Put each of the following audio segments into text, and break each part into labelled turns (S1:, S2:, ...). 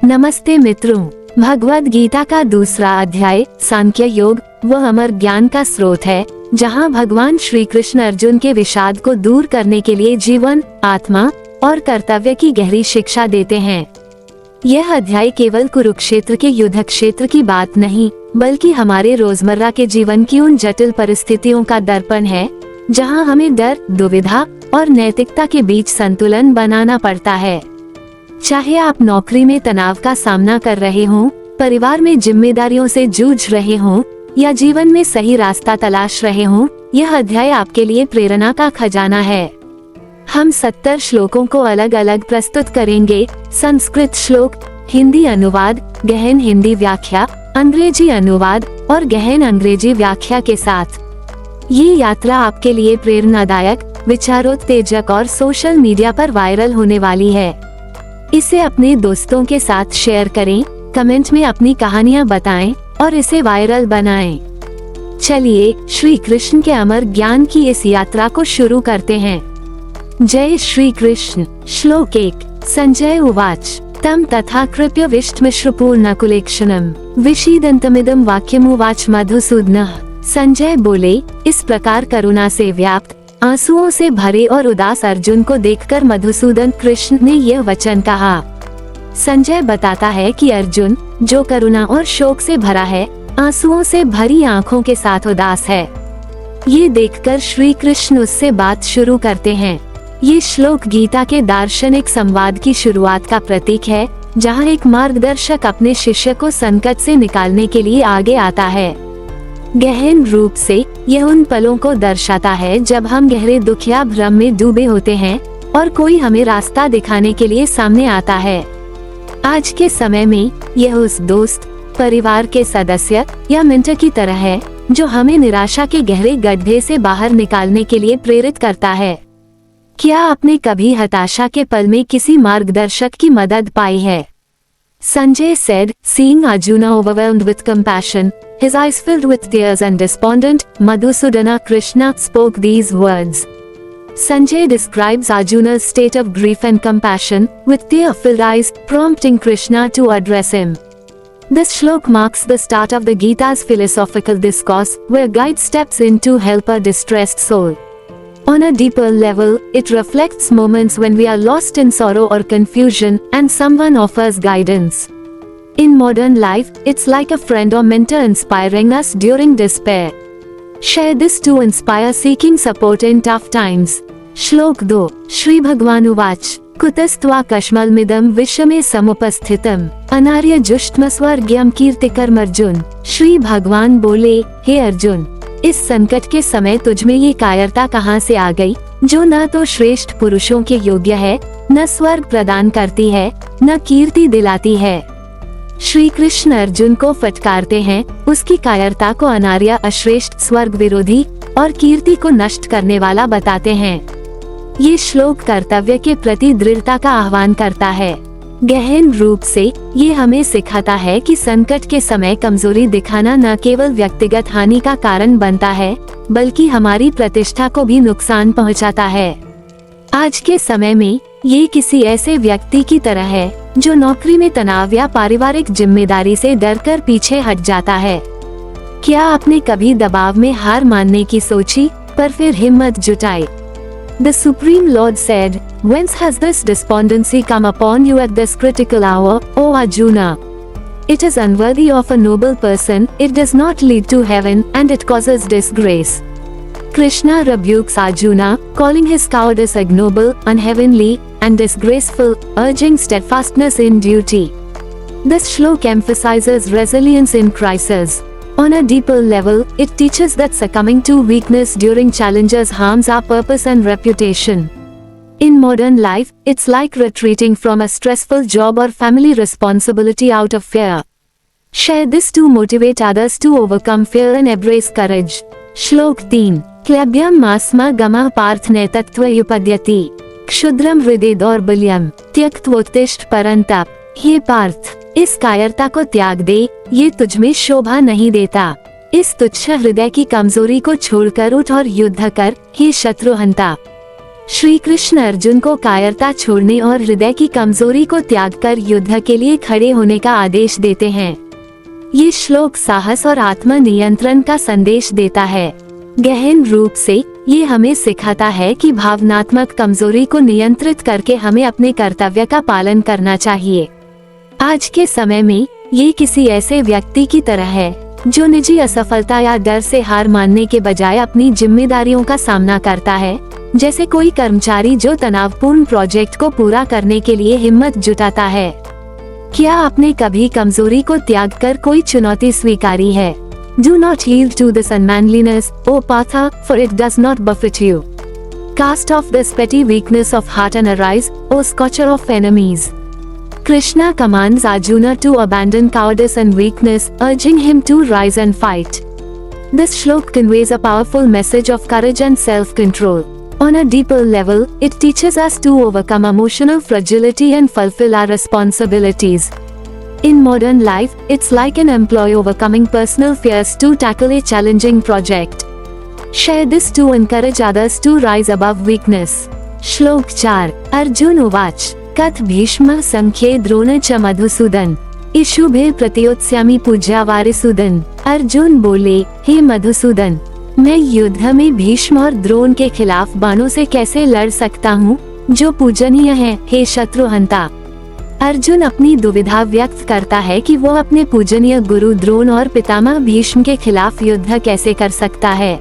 S1: नमस्ते मित्रों, भगवद गीता का दूसरा अध्याय सांख्य योग वह अमर ज्ञान का स्रोत है, जहां भगवान श्री कृष्ण अर्जुन के विषाद को दूर करने के लिए जीवन, आत्मा और कर्तव्य की गहरी शिक्षा देते हैं। यह अध्याय केवल कुरुक्षेत्र के युद्ध क्षेत्र की बात नहीं, बल्कि हमारे रोजमर्रा के जीवन की उन जटिल परिस्थितियों का दर्पण है, जहां हमें डर, दुविधा और नैतिकता के बीच संतुलन बनाना पड़ता है। चाहे आप नौकरी में तनाव का सामना कर रहे हों, परिवार में जिम्मेदारियों से जूझ रहे हों या जीवन में सही रास्ता तलाश रहे हों, यह अध्याय आपके लिए प्रेरणा का खजाना है। हम 70 श्लोकों को अलग अलग प्रस्तुत करेंगे। संस्कृत श्लोक, हिंदी अनुवाद, गहन हिंदी व्याख्या, अंग्रेजी अनुवाद और गहन अंग्रेजी व्याख्या के साथ। ये यात्रा आपके लिए प्रेरणादायक, विचारोत्तेजक और सोशल मीडिया पर वायरल होने वाली है। इसे अपने दोस्तों के साथ शेयर करें, कमेंट में अपनी कहानियां बताएं और इसे वायरल बनाएं। चलिए श्री कृष्ण के अमर ज्ञान की इस यात्रा को शुरू करते हैं। जय श्री कृष्ण। श्लोक 1। संजय उवाच तम तथा कृप्य विष्टमिश्रपूर्णकुलेक्षणम विषीदन्तमिदं वाक्यमुवाच मधुसूदनः। संजय बोले, इस प्रकार करुणा से व्याप्त, आंसुओं से भरे और उदास अर्जुन को देखकर मधुसूदन कृष्ण ने यह वचन कहा। संजय बताता है कि अर्जुन, जो करुणा और शोक से भरा है, आंसुओं से भरी आंखों के साथ उदास है। ये देखकर श्री कृष्ण उससे बात शुरू करते हैं। ये श्लोक गीता के दार्शनिक संवाद की शुरुआत का प्रतीक है, जहाँ एक मार्गदर्शक अपने शिष्य को संकट से निकालने के लिए आगे आता है। गहन रूप से यह उन पलों को दर्शाता है जब हम गहरे दुख या भ्रम में डूबे होते हैं और कोई हमें रास्ता दिखाने के लिए सामने आता है। आज के समय में यह उस दोस्त, परिवार के सदस्य या मेंटर की तरह है, जो हमें निराशा के गहरे गड्ढे से बाहर निकालने के लिए प्रेरित करता है। क्या आपने कभी हताशा के पल में किसी मार्गदर्शक की मदद पाई है? Sanjay said, seeing Arjuna overwhelmed with compassion, his eyes filled with tears and despondent, Madhusudana Krishna spoke these words. Sanjay describes Arjuna's state of grief and compassion, with tear-filled eyes, prompting Krishna to address him. This shlok marks the start of the Gita's philosophical discourse, where guide steps in to help a distressed soul. On a deeper level, it reflects moments when we are lost in sorrow or confusion, and someone offers guidance. In modern life, it's like a friend or mentor inspiring us during despair. Share this to inspire seeking support in tough times. श्लोक 2। श्री भगवान उवाच कुतस्त्वा कश्मलमिदं विषमे समुपस्थितम् अनार्य जुष्टम स्वर्ग्यम कीर्तिकर्मर्जुन। श्री भगवान बोले, हे अर्जुन, इस संकट के समय तुझमें ये कायरता कहाँ से आ गई, जो न तो श्रेष्ठ पुरुषों के योग्य है, न स्वर्ग प्रदान करती है, न कीर्ति दिलाती है। श्री कृष्ण अर्जुन को फटकारते हैं, उसकी कायरता को अनार्य, अश्रेष्ठ, स्वर्ग विरोधी और कीर्ति को नष्ट करने वाला बताते हैं। ये श्लोक कर्तव्य के प्रति दृढ़ता का आह्वान करता है। गहन रूप से ये हमें सिखाता है कि संकट के समय कमजोरी दिखाना न केवल व्यक्तिगत हानि का कारण बनता है, बल्कि हमारी प्रतिष्ठा को भी नुकसान पहुंचाता है। आज के समय में ये किसी ऐसे व्यक्ति की तरह है, जो नौकरी में तनाव या पारिवारिक जिम्मेदारी से डरकर पीछे हट जाता है। क्या आपने कभी दबाव में हार मानने की सोची, पर फिर हिम्मत जुटाई? The Supreme Lord said, "Whence has this despondency come upon you at this critical hour, O Arjuna? It is unworthy of a noble person, it does not lead to heaven, and it causes disgrace." Krishna rebukes Arjuna, calling his cowardice ignoble, unheavenly, and disgraceful, urging steadfastness in duty. This shlok emphasizes resilience in crisis. On a deeper level, it teaches that succumbing to weakness during challenges harms our purpose and reputation. In modern life, it's like retreating from a stressful job or family responsibility out of fear. Share this to motivate others to overcome fear and embrace courage. श्लोक 3। क्लैब्यम मास्मा गमः पार्थ नैतत्वयुपद्यति क्षुद्रम हृदय दौर्बल्यम त्यक्त्वोत्तिष्ठ परंतप। हे पार्थ, इस कायरता को त्याग दे, ये तुझमें शोभा नहीं देता। इस तुच्छ हृदय की कमजोरी को छोड़कर उठ और युद्ध कर, हे शत्रुहंता। श्री कृष्ण अर्जुन को कायरता छोड़ने और हृदय की कमजोरी को त्याग कर युद्ध के लिए खड़े होने का आदेश देते हैं। ये श्लोक साहस और आत्म नियंत्रण का संदेश देता है। गहन रूप से ये हमें सिखाता है कि भावनात्मक कमजोरी को नियंत्रित करके हमें अपने कर्तव्य का पालन करना चाहिए। आज के समय में ये किसी ऐसे व्यक्ति की तरह है जो निजी असफलता या डर से हार मानने के बजाय अपनी जिम्मेदारियों का सामना करता है, जैसे कोई कर्मचारी जो तनावपूर्ण प्रोजेक्ट को पूरा करने के लिए हिम्मत जुटाता है। क्या आपने कभी कमजोरी को त्याग कर कोई चुनौती स्वीकारी है? Do not yield to this unmanliness, O Partha, for it does not buffet you. Cast off this petty weakness of heart and arise, O scorcher of enemies. Krishna commands Arjuna to abandon cowardice and weakness, urging him to rise and fight. This shlok conveys a powerful message of courage and self-control. On a deeper level, it teaches us to overcome emotional fragility and fulfill our responsibilities. In modern life, it's like an employee overcoming personal fears to tackle a challenging project. Share this to encourage others to rise above weakness. श्लोक 4 अर्जुन उवाच कथ भीष्म संख्ये द्रोण च मधुसूदन इशुभे प्रत्योत्स्यामि पूज्या वारिसूदन। अर्जुन बोले, हे मधुसूदन, मैं युद्ध में भीष्म और द्रोण के खिलाफ बाणों से कैसे लड़ सकता हूँ जो पूजनीय है, हे शत्रुहंता। अर्जुन अपनी दुविधा व्यक्त करता है कि वो अपने पूजनीय गुरु द्रोण और पितामह भीष्म के खिलाफ युद्ध कैसे कर सकता है।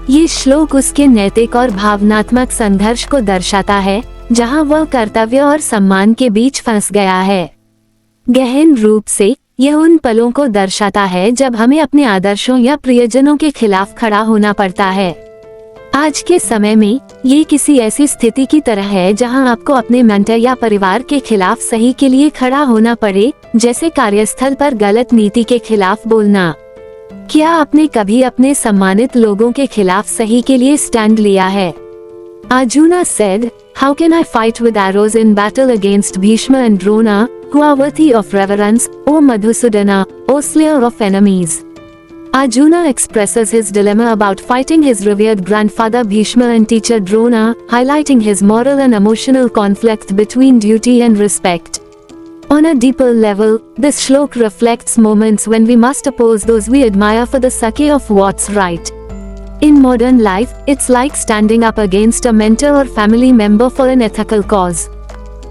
S1: ये श्लोक उसके नैतिक और भावनात्मक संघर्ष को दर्शाता है, जहाँ वह कर्तव्य और सम्मान के बीच फंस गया है। गहन रूप से यह उन पलों को दर्शाता है जब हमें अपने आदर्शों या प्रियजनों के खिलाफ खड़ा होना पड़ता है। आज के समय में ये किसी ऐसी स्थिति की तरह है जहां आपको अपने मेंटर या परिवार के खिलाफ सही के लिए खड़ा होना पड़े, जैसे कार्यस्थल पर गलत नीति के खिलाफ बोलना। क्या आपने कभी अपने सम्मानित लोगों के खिलाफ सही के लिए स्टैंड लिया है? Arjuna said, "How can I fight with arrows in battle against Bhishma and Drona, who are worthy of reverence, O Madhusudana, O slayer of enemies?" Arjuna expresses his dilemma about fighting his revered grandfather Bhishma and teacher Drona, highlighting his moral and emotional conflict between duty and respect. On a deeper level, this shlok reflects moments when we must oppose those we admire for the sake of what's right. In modern life, it's like standing up against a mentor or family member for an ethical cause.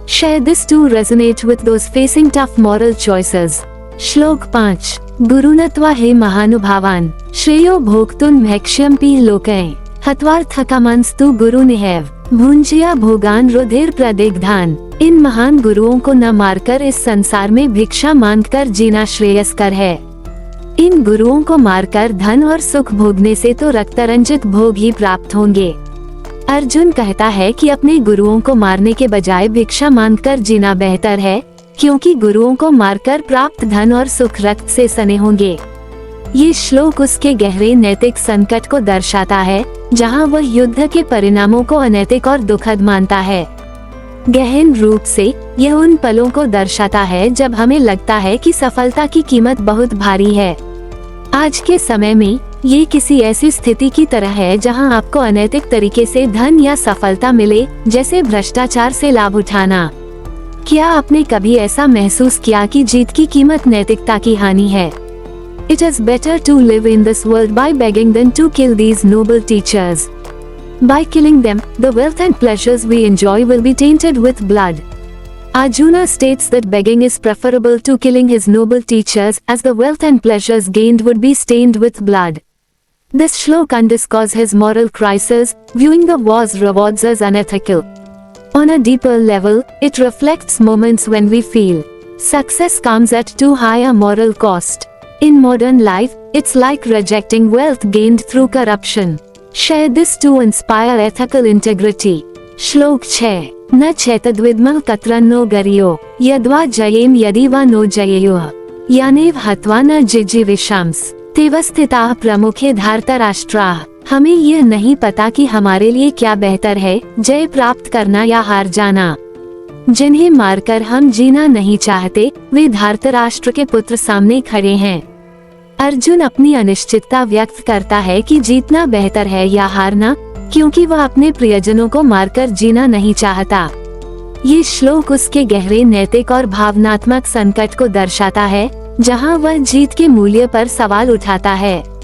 S1: Share this to resonate with those facing tough moral choices. श्लोक 5 गुरुनत्वा हे महानुभावान श्रेयो भोक्तुन भैक्ष्यम्पि लोकैः हत्वार्थकामांस्तु गुरुनिहैव भुंज्या भोगान रुधिर प्रदिग्धान। इन महान गुरुओं को न मारकर इस संसार में भिक्षा मांगकर जीना श्रेयस्कर है। इन गुरुओं को मारकर धन और सुख भोगने से तो रक्तरंजित भोग ही प्राप्त होंगे। अर्जुन कहता है कि अपने गुरुओं को मारने के बजाय भिक्षा मांगकर जीना बेहतर है, क्योंकि गुरुओं को मारकर प्राप्त धन और सुख रक्त से सने होंगे। ये श्लोक उसके गहरे नैतिक संकट को दर्शाता है, जहां वह युद्ध के परिणामों को अनैतिक और दुखद मानता है। गहन रूप से यह उन पलों को दर्शाता है जब हमें लगता है कि सफलता की कीमत बहुत भारी है। आज के समय में ये किसी ऐसी स्थिति की तरह है जहां आपको अनैतिक तरीके से धन या सफलता मिले, जैसे भ्रष्टाचार से लाभ उठाना। क्या आपने कभी ऐसा महसूस किया कि जीत की कीमत नैतिकता की हानि है? It is better to live in this world by begging than to kill these noble teachers. By killing them, the wealth and pleasures we enjoy will be tainted with blood. Arjuna states that begging is preferable to killing his noble teachers, as the wealth and pleasures gained would be stained with blood. This shlok underscores his moral crisis, viewing the war's rewards as unethical. On a deeper level, it reflects moments when we feel success comes at too high a moral cost. In modern life, it's like rejecting wealth gained through corruption. Share this to inspire ethical integrity. श्लोक 6 न चैतद्विद्मः कत्रन्नो गरियो यद्वा जयेम यदि वा no जयेयुः यानेव हत्वा न जिजीविषांस तेवस्थिताः प्रमुखे धार्तराष्ट्राः। हमें यह नहीं पता कि हमारे लिए क्या बेहतर है, जय प्राप्त करना या हार जाना। जिन्हें मारकर हम जीना नहीं चाहते, वे धार्तराष्ट्र के पुत्र सामने खड़े हैं। अर्जुन अपनी अनिश्चितता व्यक्त करता है कि जीतना बेहतर है या हारना, क्योंकि वह अपने प्रियजनों को मारकर जीना नहीं चाहता। ये श्लोक उसके गहरे नैतिक और भावनात्मक संकट को दर्शाता है, जहां वह जीत के मूल्य पर सवाल उठाता है।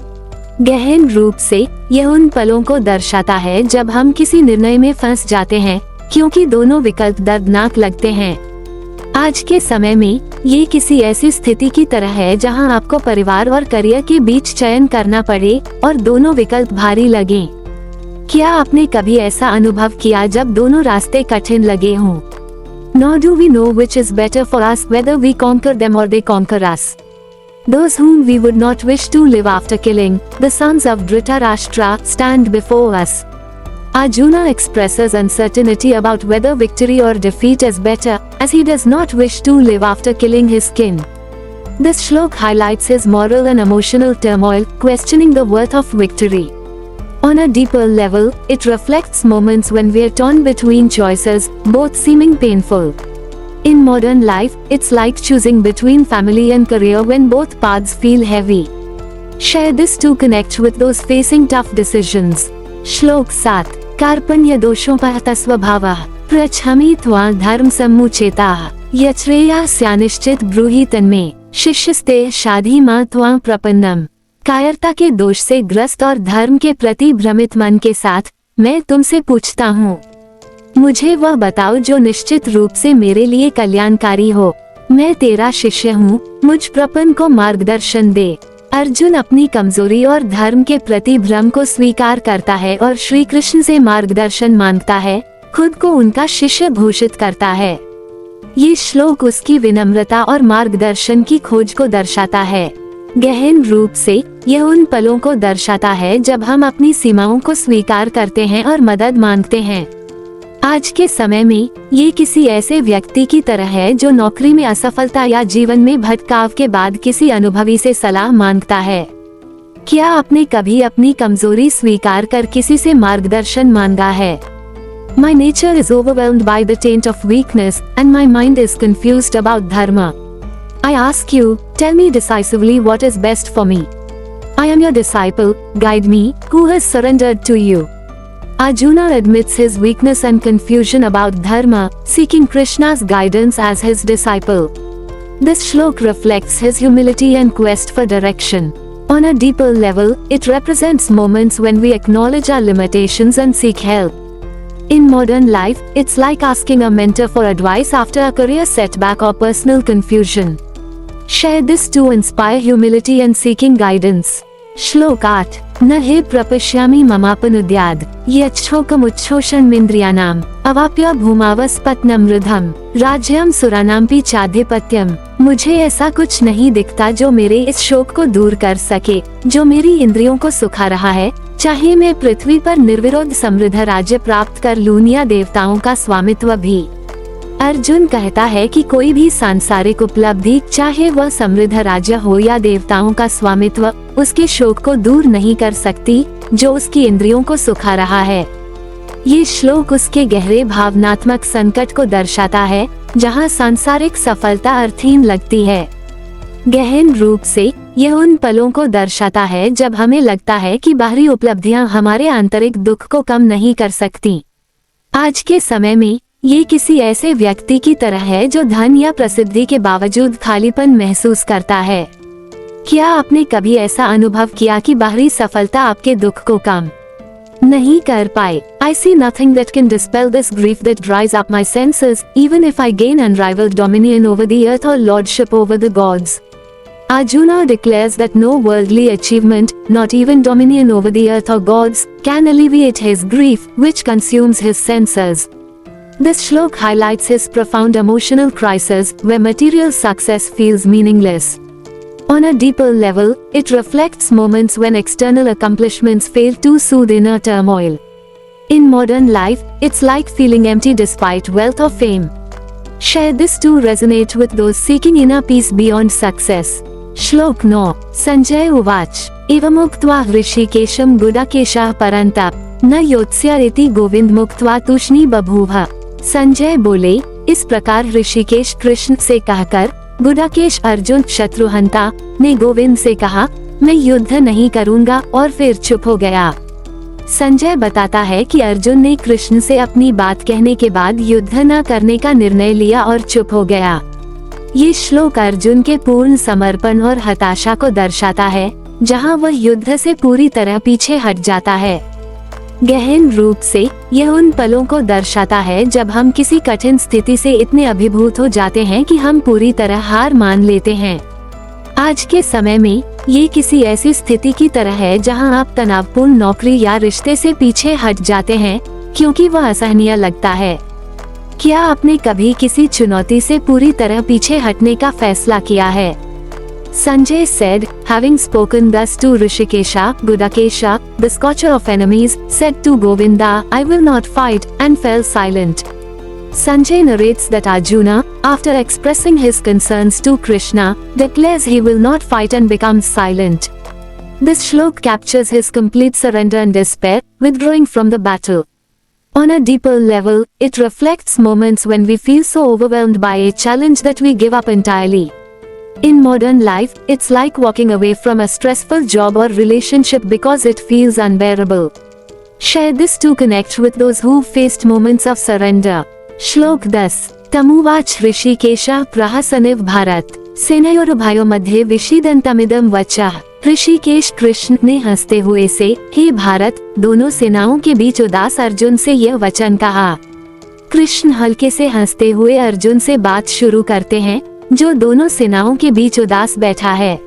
S1: गहन रूप से यह उन पलों को दर्शाता है जब हम किसी निर्णय में फंस जाते हैं, क्योंकि दोनों विकल्प दर्दनाक लगते हैं। आज के समय में ये किसी ऐसी स्थिति की तरह है जहां आपको परिवार और करियर के बीच चयन करना पड़े और दोनों विकल्प भारी लगें। क्या आपने कभी ऐसा अनुभव किया जब दोनों रास्ते कठिन लगे हों? Nor do we know which is better for us, whether we conquer them or they conquer us. Those whom we would not wish to live after killing, the sons of Dhritarashtra, stand before us. Arjuna expresses uncertainty about whether victory or defeat is better, as he does not wish to live after killing his kin. This shlok highlights his moral and emotional turmoil, questioning the worth of victory. On a deeper level, it reflects moments when we are torn between choices, both seeming painful. In modern life, it's like choosing between family and career when both paths feel heavy. Share this to connect with those facing tough decisions. श्लोक 7 कार्पण्य दोषोपहत स्वभावः प्रच्छामि त्वा धर्म सम्मुचेताः यच्छ्रेयः स्यानिश्चित ब्रूहि तन्मे शिष्यस्ते शाधि मा त्वां प्रपन्नम्। कायरता के दोष से ग्रस्त और धर्म के प्रति भ्रमित मन के साथ मैं तुमसे पूछता हूँ, मुझे वह बताओ जो निश्चित रूप से मेरे लिए कल्याणकारी हो। मैं तेरा शिष्य हूँ, मुझ प्रपन्न को मार्गदर्शन दे। अर्जुन अपनी कमजोरी और धर्म के प्रति भ्रम को स्वीकार करता है और श्री कृष्ण से मार्गदर्शन मांगता है, खुद को उनका शिष्य घोषित करता है। ये श्लोक उसकी विनम्रता और मार्गदर्शन की खोज को दर्शाता है। गहन रूप से यह उन पलों को दर्शाता है जब हम अपनी सीमाओं को स्वीकार करते हैं और मदद मांगते हैं। आज के समय में ये किसी ऐसे व्यक्ति की तरह है जो नौकरी में असफलता या जीवन में भटकाव के बाद किसी अनुभवी से सलाह मांगता है। क्या आपने कभी अपनी कमजोरी स्वीकार कर किसी से मार्गदर्शन मांगा है? My nature is overwhelmed by the taint of weakness, and my mind is confused about dharma. I ask you, tell me decisively what is best for me. I am your disciple, guide me, who has surrendered to you. Arjuna admits his weakness and confusion about dharma, seeking Krishna's guidance as his disciple. This shlok reflects his humility and quest for direction. On a deeper level, it represents moments when we acknowledge our limitations and seek help. In modern life, it's like asking a mentor for advice after a career setback or personal confusion. Share this to inspire humility and seeking guidance. श्लोक 8 न हे प्रपश्यामि ममापनुद्याद् यच्छोकमुच्छोषणमिन्द्रियाणाम् अवाप्य भूमावस्पत्नं मृधम् राज्यं सुराणाम्पि चाधिपत्यम्। मुझे ऐसा कुछ नहीं दिखता जो मेरे इस शोक को दूर कर सके, जो मेरी इंद्रियों को सुखा रहा है, चाहे मैं पृथ्वी पर निर्विरोध समृद्ध राज्य प्राप्त कर लूं या देवताओं का स्वामित्व भी। अर्जुन कहता है कि कोई भी सांसारिक उपलब्धि, चाहे वह समृद्ध राज्य हो या देवताओं का स्वामित्व, उसके शोक को दूर नहीं कर सकती जो उसकी इंद्रियों को सुखा रहा है। ये श्लोक उसके गहरे भावनात्मक संकट को दर्शाता है, जहाँ सांसारिक सफलता अर्थहीन लगती है। गहन रूप से यह उन पलों को दर्शाता है जब हमें लगता है कि बाहरी उपलब्धियां हमारे आंतरिक दुख को कम नहीं कर सकती। आज के समय में ये किसी ऐसे व्यक्ति की तरह है जो धन या प्रसिद्धि के बावजूद खालीपन महसूस करता है। क्या आपने कभी ऐसा अनुभव किया कि बाहरी सफलता आपके दुख को कम नहीं कर पाए? I see nothing that can dispel this grief that dries up my senses, even if I gain unrivaled dominion over the earth or lordship over the gods. Arjuna declares that no worldly achievement, not even dominion over the earth or gods, can alleviate his grief, which consumes his senses. This shlok highlights his profound emotional crisis, where material success feels meaningless. On a deeper level, it reflects moments when external accomplishments fail to soothe inner turmoil. In modern life, it's like feeling empty despite wealth or fame. Share this to resonate with those seeking inner peace beyond success. श्लोक 9 संजय उवाच एवमुक्त्वा ऋषिकेशं गुडाकेशः परन्तप न योत्स्येति गोविंद मुक्त्वा तूष्णी बभूव। संजय बोले, इस प्रकार ऋषिकेश कृष्ण से कहकर गुडाकेश अर्जुन शत्रुहंता ने गोविंद से कहा, मैं युद्ध नहीं करूंगा, और फिर चुप हो गया। संजय बताता है कि अर्जुन ने कृष्ण से अपनी बात कहने के बाद युद्ध न करने का निर्णय लिया और चुप हो गया। ये श्लोक अर्जुन के पूर्ण समर्पण और हताशा को दर्शाता है, जहां वह युद्ध से पूरी तरह पीछे हट जाता है। गहन रूप से यह उन पलों को दर्शाता है जब हम किसी कठिन स्थिति से इतने अभिभूत हो जाते हैं कि हम पूरी तरह हार मान लेते हैं। आज के समय में ये किसी ऐसी स्थिति की तरह है जहां आप तनावपूर्ण नौकरी या रिश्ते से पीछे हट जाते हैं क्योंकि वह असहनीय लगता है। क्या आपने कभी किसी चुनौती से पूरी तरह पीछे हटने का फैसला किया है? Sanjay said, having spoken thus to Rishikesha, Gudakesha, the scotcher of enemies, said to Govinda, I will not fight, and fell silent. Sanjay narrates that Arjuna, after expressing his concerns to Krishna, declares he will not fight and becomes silent. This shlok captures his complete surrender and despair, withdrawing from the battle. On a deeper level, it reflects moments when we feel so overwhelmed by a challenge that we give up entirely. In modern life, it's like walking away from a stressful job or relationship because it feels unbearable. Share this to connect with those who faced moments of surrender. श्लोक 10 तमुवाच ऋषिकेशः प्रहसनिव भारत सेनयोरुभयो मध्ये विषीदन्तमिदं वचः। ऋषिकेश कृष्ण ने हंसते हुए से, हे भारत, दोनों सेनाओं के बीच उदास अर्जुन से यह वचन कहा। कृष्ण हल्के से हंसते हुए अर्जुन से बात शुरू करते हैं, जो दोनों सेनाओं के बीच उदास बैठा है।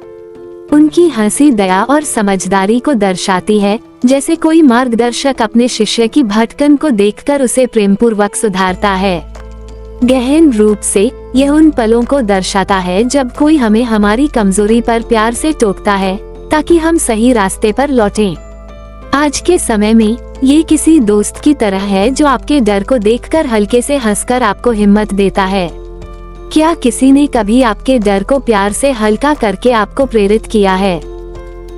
S1: उनकी हंसी दया और समझदारी को दर्शाती है, जैसे कोई मार्गदर्शक अपने शिष्य की भटकन को देखकर उसे प्रेमपूर्वक सुधारता है। गहन रूप से यह उन पलों को दर्शाता है जब कोई हमें हमारी कमजोरी पर प्यार से टोकता है ताकि हम सही रास्ते पर लौटें। आज के समय में ये किसी दोस्त की तरह है जो आपके डर को देखकर हल्के से हंसकर आपको हिम्मत देता है। क्या किसी ने कभी आपके डर को प्यार से हल्का करके आपको प्रेरित किया है?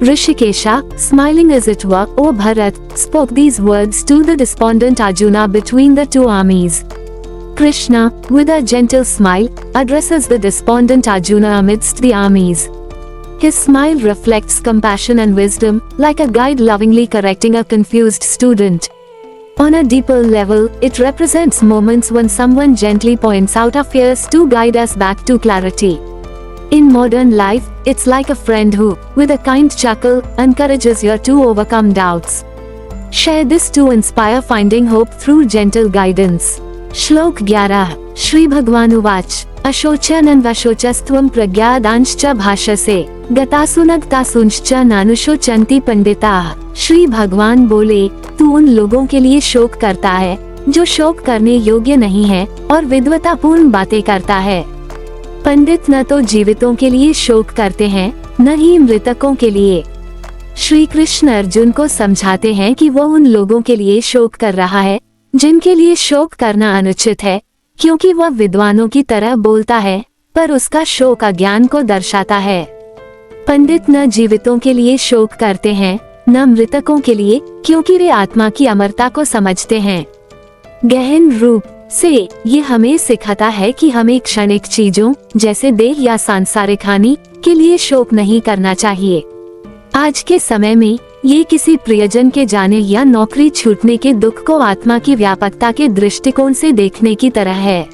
S1: Rishikesha, smiling as it were, O Bharat, spoke these words to the despondent Arjuna between the two armies. Krishna, with a gentle smile, addresses the despondent Arjuna amidst the armies. His smile reflects compassion and wisdom, like a guide lovingly correcting a confused student. On a deeper level, it represents moments when someone gently points out our fears to guide us back to clarity. In modern life, it's like a friend who, with a kind chuckle, encourages you to overcome doubts. Share this to inspire finding hope through gentle guidance. श्लोक 11 श्री भगवानुवाच अशोचनन्वशोचस्त्वं प्रज्ञादांश्च भाषसे गतासुनगतासुंश्च नानुशोचन्ति पंडिताः। श्री भगवान बोले, तू उन लोगों के लिए शोक करता है जो शोक करने योग्य नहीं है और विद्वतापूर्ण बातें करता है। पंडित न तो जीवितों के लिए शोक करते हैं, न ही मृतकों के लिए। श्री कृष्ण अर्जुन को समझाते हैं कि वो उन लोगों के लिए शोक कर रहा है जिनके लिए शोक करना अनुचित है, क्योंकि वह विद्वानों की तरह बोलता है, पर उसका शोक अज्ञान को दर्शाता है। पंडित न जीवितों के लिए शोक करते हैं, न मृतकों के लिए, क्योंकि वे आत्मा की अमरता को समझते हैं। गहन रूप से ये हमें सिखाता है कि हमें क्षणिक चीजों जैसे देह या सांसारिक हानि के लिए शोक नहीं करना चाहिए। आज के समय में ये किसी प्रियजन के जाने या नौकरी छूटने के दुख को आत्मा की व्यापकता के दृष्टिकोण से देखने की तरह है।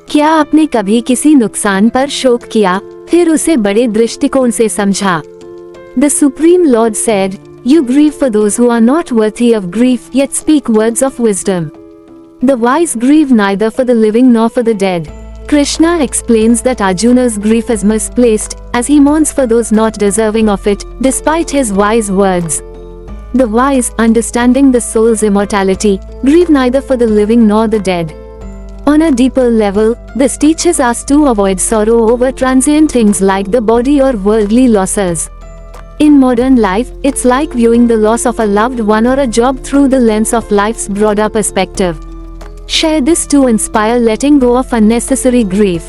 S1: क्या आपने कभी किसी नुकसान पर शोक किया, फिर उसे बड़े दृष्टिकोण से समझा? The Supreme Lord said, "You grieve for those who are not worthy of grief, yet speak words of wisdom. The wise grieve neither for the living nor for the dead." Krishna explains that Arjuna's grief is misplaced, as he mourns for those not deserving of it, despite his wise words. The wise, understanding the soul's immortality, grieve neither for the living nor the dead. On a deeper level, this teaches us to avoid sorrow over transient things like the body or worldly losses. In modern life, it's like viewing the loss of a loved one or a job through the lens of life's broader perspective. Share this to inspire letting go of unnecessary grief.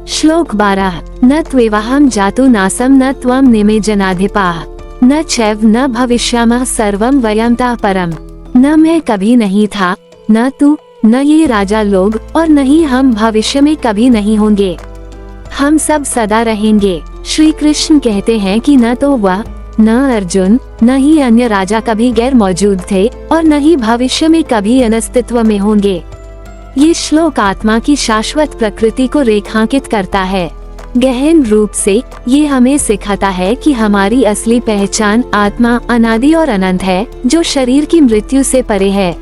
S1: श्लोक 12 न त्वेवाहं जातु नासं न त्वं निमे जनाधिपाः न चैव न भविष्यामः सर्वं वयंतः परम। न मैं कभी नहीं था, न तू, न ये राजा लोग, और न ही हम भविष्य में कभी नहीं होंगे। हम सब सदा रहेंगे। श्री कृष्ण कहते हैं कि न तो वह न अर्जुन न ही अन्य राजा कभी गैर मौजूद थे और न ही भविष्य में कभी अनस्तित्व में होंगे। ये श्लोक आत्मा की शाश्वत प्रकृति को रेखांकित करता है। गहन रूप से ये हमें सिखाता है कि हमारी असली पहचान आत्मा अनादि और अनंत है, जो शरीर की मृत्यु से परे है।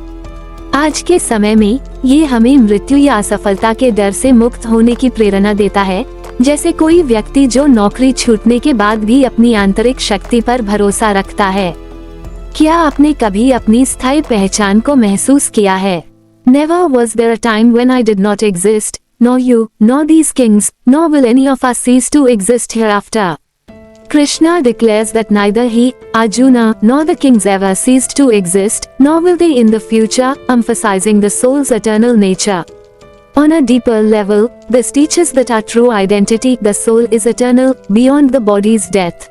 S1: आज के समय में ये हमें मृत्यु या असफलता के डर से मुक्त होने की प्रेरणा देता है, जैसे कोई व्यक्ति जो नौकरी छूटने के बाद भी अपनी आंतरिक शक्ति पर भरोसा रखता है। क्या आपने कभी अपनी स्थायी पहचान को महसूस किया है? Never was there a time when I did not exist, nor you, nor these kings, nor will any of us cease to exist hereafter. Krishna declares that neither he, Arjuna, nor the kings ever ceased to exist, nor will they in the future, emphasizing the soul's eternal nature. On a deeper level, this teaches that our true identity, the soul, is eternal, beyond the body's death.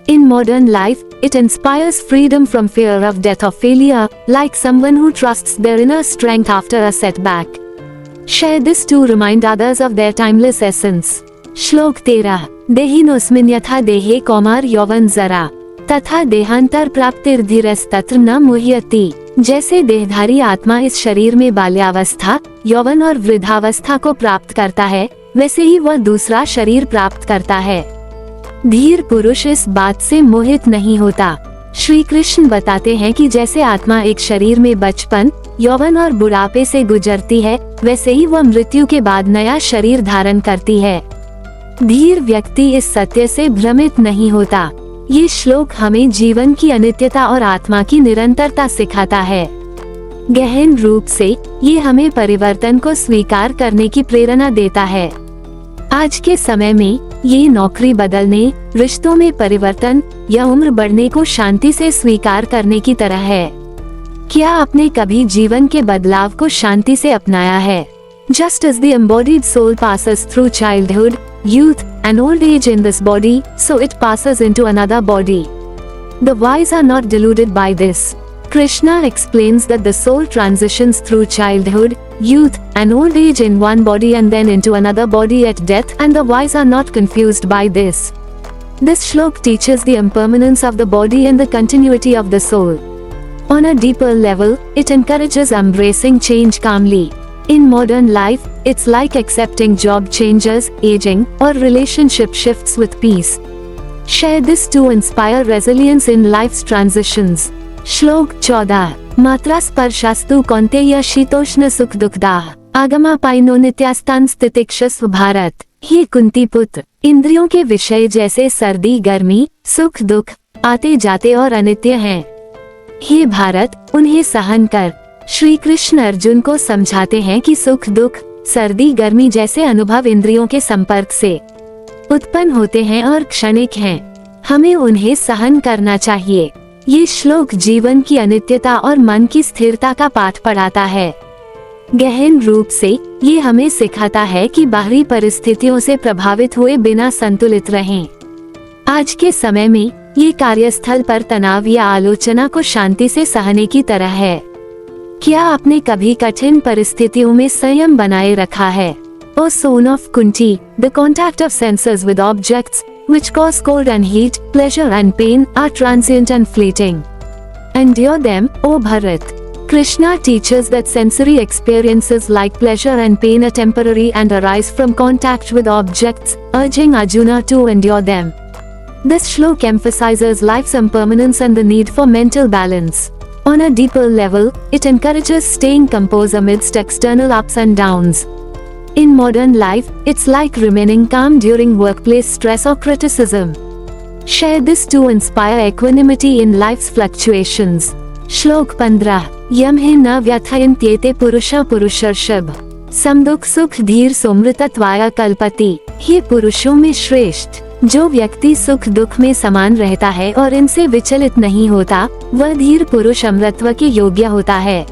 S1: In modern life, it inspires freedom from fear of death or failure, like someone who trusts their inner strength after a setback. Share this to remind others of their timeless essence. श्लोक 13 देहिनोऽस्मिन् यथा देहे कौमार यौवन जरा तथा देहांतर प्राप्तिर्धीरस्तत्र न मुह्यति। जैसे देहधारी आत्मा इस शरीर में बाल्यावस्था, यौवन और वृद्धावस्था को प्राप्त करता है, वैसे ही वह दूसरा शरीर प्राप्त करता है। धीर पुरुष इस बात से मोहित नहीं होता। श्री कृष्ण बताते हैं कि जैसे आत्मा एक शरीर में बचपन, यौवन और बुढ़ापे से गुजरती है, वैसे ही वह मृत्यु के बाद नया शरीर धारण करती है। धीर व्यक्ति इस सत्य से भ्रमित नहीं होता। ये श्लोक हमें जीवन की अनित्यता और आत्मा की निरंतरता सिखाता है। गहन रूप से ये हमें परिवर्तन को स्वीकार करने की प्रेरणा देता है। आज के समय में ये नौकरी बदलने, रिश्तों में परिवर्तन या उम्र बढ़ने को शांति से स्वीकार करने की तरह है। क्या आपने कभी जीवन के बदलाव को शांति से अपनाया है? Just as the embodied soul passes through childhood, youth, and old age in this body, so it passes into another body. The wise are not deluded by this. Krishna explains that the soul transitions through childhood, youth, and old age in one body and then into another body at death, and the wise are not confused by this. This shlok teaches the impermanence of the body and the continuity of the soul. On a deeper level, it encourages embracing change calmly. In modern life, it's like accepting job changes, aging, or relationship shifts with peace. Share this to inspire resilience in life's transitions. श्लोक 14 मात्रा स्पर्शास्तु कौन्तेय शीतोष्ण सुख दुखदाः आगमापायनो नित्यास्तान् स्थितिक्षस्व भारत। हे कुंती पुत्र, इंद्रियों के विषय जैसे सर्दी गर्मी सुख दुख आते जाते और अनित्य हैं। हे भारत, उन्हें सहन कर। श्री कृष्ण अर्जुन को समझाते हैं कि सुख दुख, सर्दी गर्मी जैसे अनुभव इंद्रियों के संपर्क से उत्पन्न होते हैं और क्षणिक हैं। हमें उन्हें सहन करना चाहिए। ये श्लोक जीवन की अनित्यता और मन की स्थिरता का पाठ पढ़ाता है। गहन रूप से ये हमें सिखाता है कि बाहरी परिस्थितियों से प्रभावित हुए बिना संतुलित रहें। आज के समय में ये कार्यस्थल पर तनाव या आलोचना को शांति से सहने की तरह है। क्या आपने कभी कठिन परिस्थितियों में संयम बनाए रखा है? O son of Kunti, the contact of senses with objects, which cause cold and heat, pleasure and pain, are transient and fleeting. Endure them, O Bharat. Krishna teaches that sensory experiences like pleasure and pain are temporary and arise from contact with objects, urging Arjuna to endure them. This shlok emphasizes life's impermanence and the need for mental balance. On a deeper level, it encourages staying composed amidst external ups and downs. In modern life, it's like remaining calm during workplace stress or criticism. Share this to inspire equanimity in life's fluctuations. श्लोक 15 यम हे न व्यथयन्त्येते पुरुषः पुरुषर्षभ समदुख सुख धीर सोमृतत्वाय कल्पति। हे पुरुषों में श्रेष्ठ, जो व्यक्ति सुख दुख में समान रहता है और इनसे विचलित नहीं होता, वह धीर पुरुष अमृतत्व के योग्य होता है।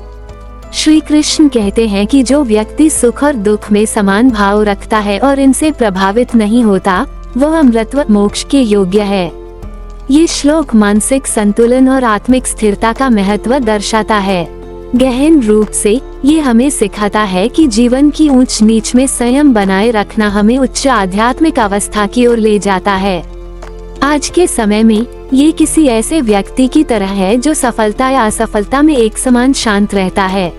S1: श्री कृष्ण कहते हैं कि जो व्यक्ति सुख और दुख में समान भाव रखता है और इनसे प्रभावित नहीं होता, वह अमृतत्व मोक्ष के योग्य है। ये श्लोक मानसिक संतुलन और आत्मिक स्थिरता का महत्व दर्शाता है। गहन रूप से ये हमें सिखाता है कि जीवन की ऊंच नीच में संयम बनाए रखना हमें उच्च आध्यात्मिक अवस्था की ओर ले जाता है। आज के समय में ये किसी ऐसे व्यक्ति की तरह है जो सफलता या असफलता में एक समान शांत रहता है।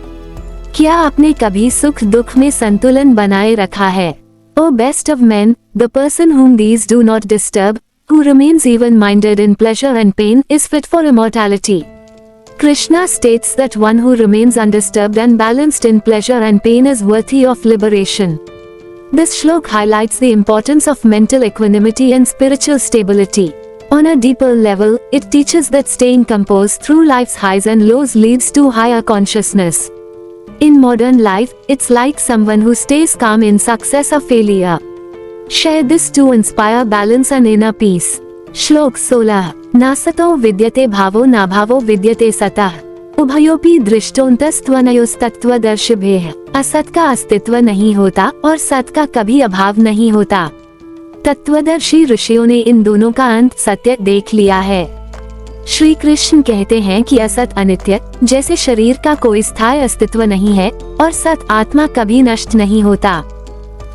S1: क्या आपने कभी सुख दुख में संतुलन बनाए रखा है? O best of men, the person whom these do not disturb, who remains even-minded in pleasure and pain, is fit for immortality. Krishna states that one who remains undisturbed and balanced in pleasure and pain is worthy of liberation. This shlok highlights the importance of mental equanimity and spiritual stability. On a deeper level, it teaches that staying composed through life's highs and lows leads to higher consciousness. In modern life, it's like someone who stays calm in success or failure. Share this to inspire balance and inner peace. श्लोक 16 नासतो विद्यते भावो नाभावो विद्यते सतः उभयोपि दृष्टोऽन्तस्त्वनयोस्तत्त्वदर्शिभिः। असत का अस्तित्व नहीं होता और सत का कभी अभाव नहीं होता। तत्वदर्शी ऋषियों ने इन दोनों का अंत सत्य देख लिया है। श्री कृष्ण कहते हैं कि असत अनित्य, जैसे शरीर का कोई स्थायी अस्तित्व नहीं है, और सत आत्मा कभी नष्ट नहीं होता।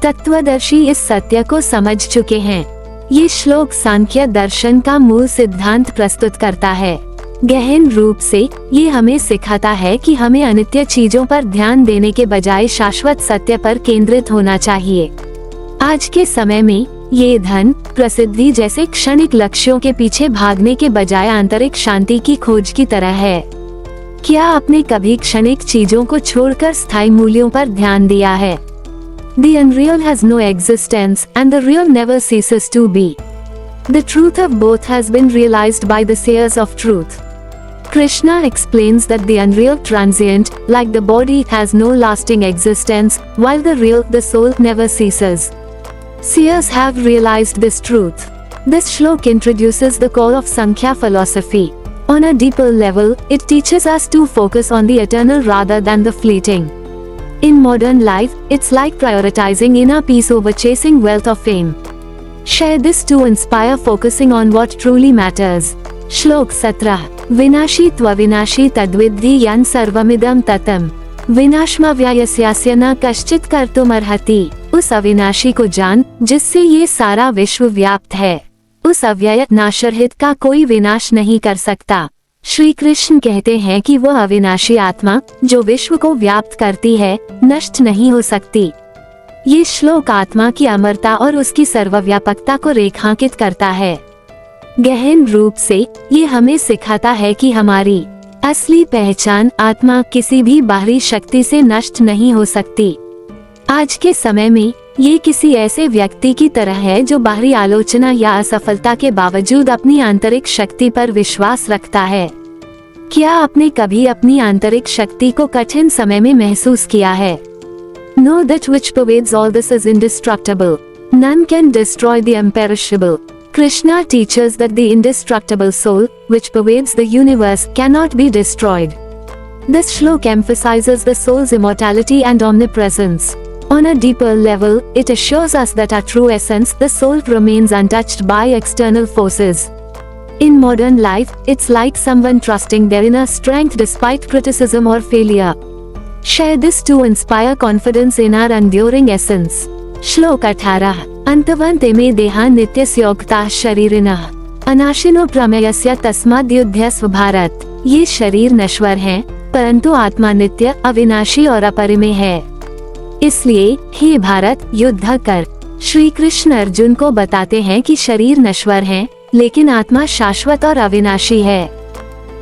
S1: तत्वदर्शी इस सत्य को समझ चुके हैं। ये श्लोक सांख्य दर्शन का मूल सिद्धांत प्रस्तुत करता है। गहन रूप से ये हमें सिखाता है कि हमें अनित्य चीजों पर ध्यान देने के बजाय शाश्वत सत्य पर केंद्रित होना चाहिए। आज के समय में ये धन, प्रसिद्धि जैसे क्षणिक लक्ष्यों के पीछे भागने के बजाय आंतरिक शांति की खोज की तरह है। क्या आपने कभी क्षणिक चीजों को छोड़कर स्थायी मूल्यों पर ध्यान दिया है? The unreal has no existence and the real never ceases to be. The truth of both has been realized by the seers of truth. Krishna explains that the unreal transient, like the body, has no lasting existence, while the real, the soul, never ceases. Seers have realized this truth. This shlok introduces the core of Sankhya philosophy. On a deeper level, it teaches us to focus on the eternal rather than the fleeting. In modern life, it's like prioritizing inner peace over chasing wealth or fame. Share this to inspire focusing on what truly matters. श्लोक 17 विनाशी त्वविनाशी तद्विद्धि यन् सर्वमिदं ततम् विनाशमव्ययस्यास्य न कश्चित् कर्तुमर्हति। उस अविनाशी को जान जिससे ये सारा विश्व व्याप्त है। उस अव्यय नाशरहित का कोई विनाश नहीं कर सकता। श्री कृष्ण कहते हैं कि वह अविनाशी आत्मा जो विश्व को व्याप्त करती है, नष्ट नहीं हो सकती। ये श्लोक आत्मा की अमरता और उसकी सर्वव्यापकता को रेखांकित करता है। गहन रूप से ये हमें सिखाता है कि हमारी असली पहचान आत्मा किसी भी बाहरी शक्ति से नष्ट नहीं हो सकती। आज के समय में ये किसी ऐसे व्यक्ति की तरह है जो बाहरी आलोचना या असफलता के बावजूद अपनी आंतरिक शक्ति पर विश्वास रखता है। क्या आपने कभी अपनी आंतरिक शक्ति को कठिन समय में महसूस किया है? Know that which pervades all this is indestructible. None can destroy the imperishable. Krishna teaches that the indestructible soul, which pervades the universe, cannot be destroyed. This shlok emphasizes the soul's immortality and omnipresence. On a deeper level, it assures us that our true essence, the soul, remains untouched by external forces. In modern life, it's like someone trusting their inner strength despite criticism or failure. Share this to inspire confidence in our enduring essence. श्लोक 18 अंतवन्ते मे देहा नित्यस्योक्ताः शरीरिणः अनाशिनो प्रमेयस्य तस्माद्युध्यस्व भारत। ये शरीर नश्वर हैं, परंतु आत्मा नित्य, अविनाशी और अपरिमेय है। इसलिए हे भारत, युद्ध कर। श्री कृष्ण अर्जुन को बताते हैं कि शरीर नश्वर हैं, लेकिन आत्मा शाश्वत और अविनाशी है,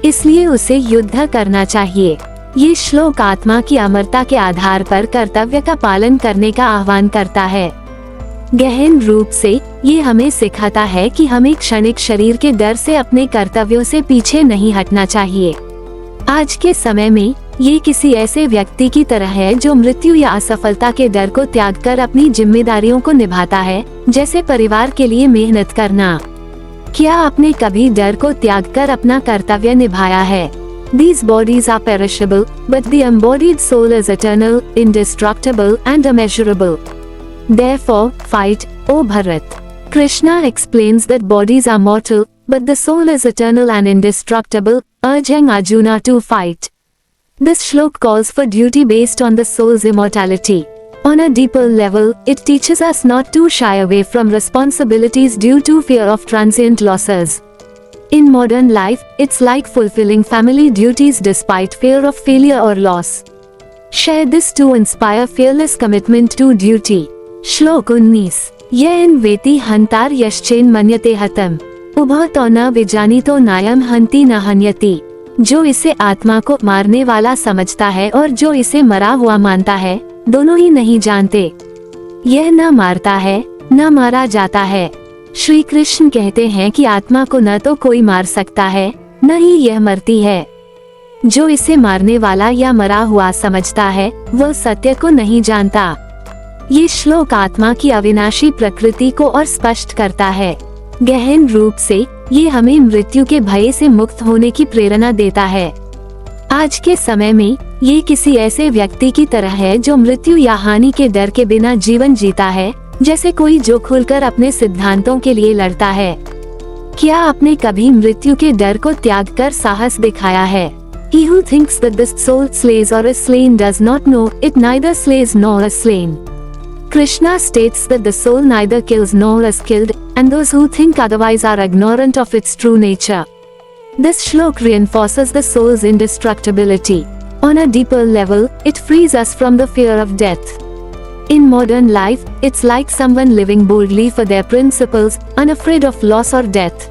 S1: इसलिए उसे युद्ध करना चाहिए। ये श्लोक आत्मा की अमरता के आधार पर कर्तव्य का पालन करने का आह्वान करता है। गहन रूप से ये हमें सिखाता है कि हमें क्षणिक शरीर के डर से अपने कर्तव्यों से पीछे नहीं हटना चाहिए। आज के समय में ये किसी ऐसे व्यक्ति की तरह है जो मृत्यु या असफलता के डर को त्याग कर अपनी जिम्मेदारियों को निभाता है, जैसे परिवार के लिए मेहनत करना। क्या आपने कभी डर को त्याग कर अपना कर्तव्य निभाया है? These bodies are perishable, but the embodied soul is eternal, indestructible, and immeasurable. Therefore, fight, O Bharat. Krishna explains that bodies are mortal, but the soul is eternal and indestructible, urging Arjuna to fight. This shlok calls for duty based on the soul's immortality. On a deeper level, it teaches us not to shy away from responsibilities due to fear of transient losses. In modern life, it's like fulfilling family duties despite fear of failure or loss. Share this to inspire fearless commitment to duty. श्लोक 19। येन वेति हंतार यश्चेन मन्यते हतम उभौ तो न विजानीतो नायम हंति न हन्यति। जो इसे आत्मा को मारने वाला समझता है और जो इसे मरा हुआ मानता है, दोनों ही नहीं जानते। यह न मारता है न मारा जाता है। श्री कृष्ण कहते हैं कि आत्मा को न तो कोई मार सकता है, न ही यह मरती है। जो इसे मारने वाला या मरा हुआ समझता है, वह सत्य को नहीं जानता। ये श्लोक आत्मा की अविनाशी प्रकृति को और स्पष्ट करता है। गहन रूप से ये हमें मृत्यु के भय से मुक्त होने की प्रेरणा देता है। आज के समय में ये किसी ऐसे व्यक्ति की तरह है जो मृत्यु या हानि के डर के बिना जीवन जीता है, जैसे कोई जो खुलकर अपने सिद्धांतों के लिए लड़ता है। क्या आपने कभी मृत्यु के डर को त्याग कर साहस दिखाया है? He who thinks that the soul slays or is slain does not know it neither slays nor is slain. Krishna states that the soul neither kills nor is killed, and those who think otherwise are ignorant of its true nature. This shlok reinforces the soul's indestructibility. On a deeper level, it frees us from the fear of death. In modern life, it's like someone living boldly for their principles, unafraid of loss or death.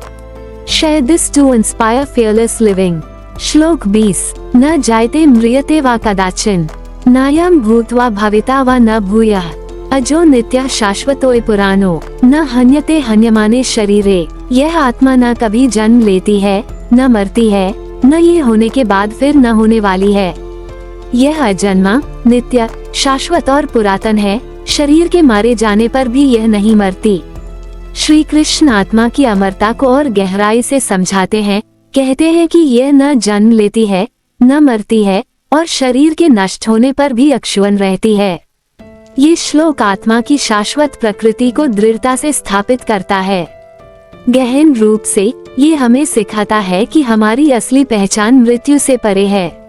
S1: Share this to inspire fearless living. श्लोक 20। न जायते म्रियते वा कदाचिन नायम भूत्वा भविता वा न भूयः अजो नित्य शाश्वतोय पुराणो न हन्यते हन्यमाने शरीरे। यह आत्मा न कभी जन्म लेती है, न मरती है, न ये होने के बाद फिर न होने वाली है। यह अजन्मा, नित्य, शाश्वत और पुरातन है। शरीर के मारे जाने पर भी यह नहीं मरती। श्री कृष्ण आत्मा की अमरता को और गहराई से समझाते हैं। कहते हैं कि यह न जन्म लेती है, न मरती है और शरीर के नष्ट होने पर भी अक्षुण्ण रहती है। ये श्लोक आत्मा की शाश्वत प्रकृति को दृढ़ता से स्थापित करता है। गहन रूप से ये हमें सिखाता है कि हमारी असली पहचान मृत्यु से परे है।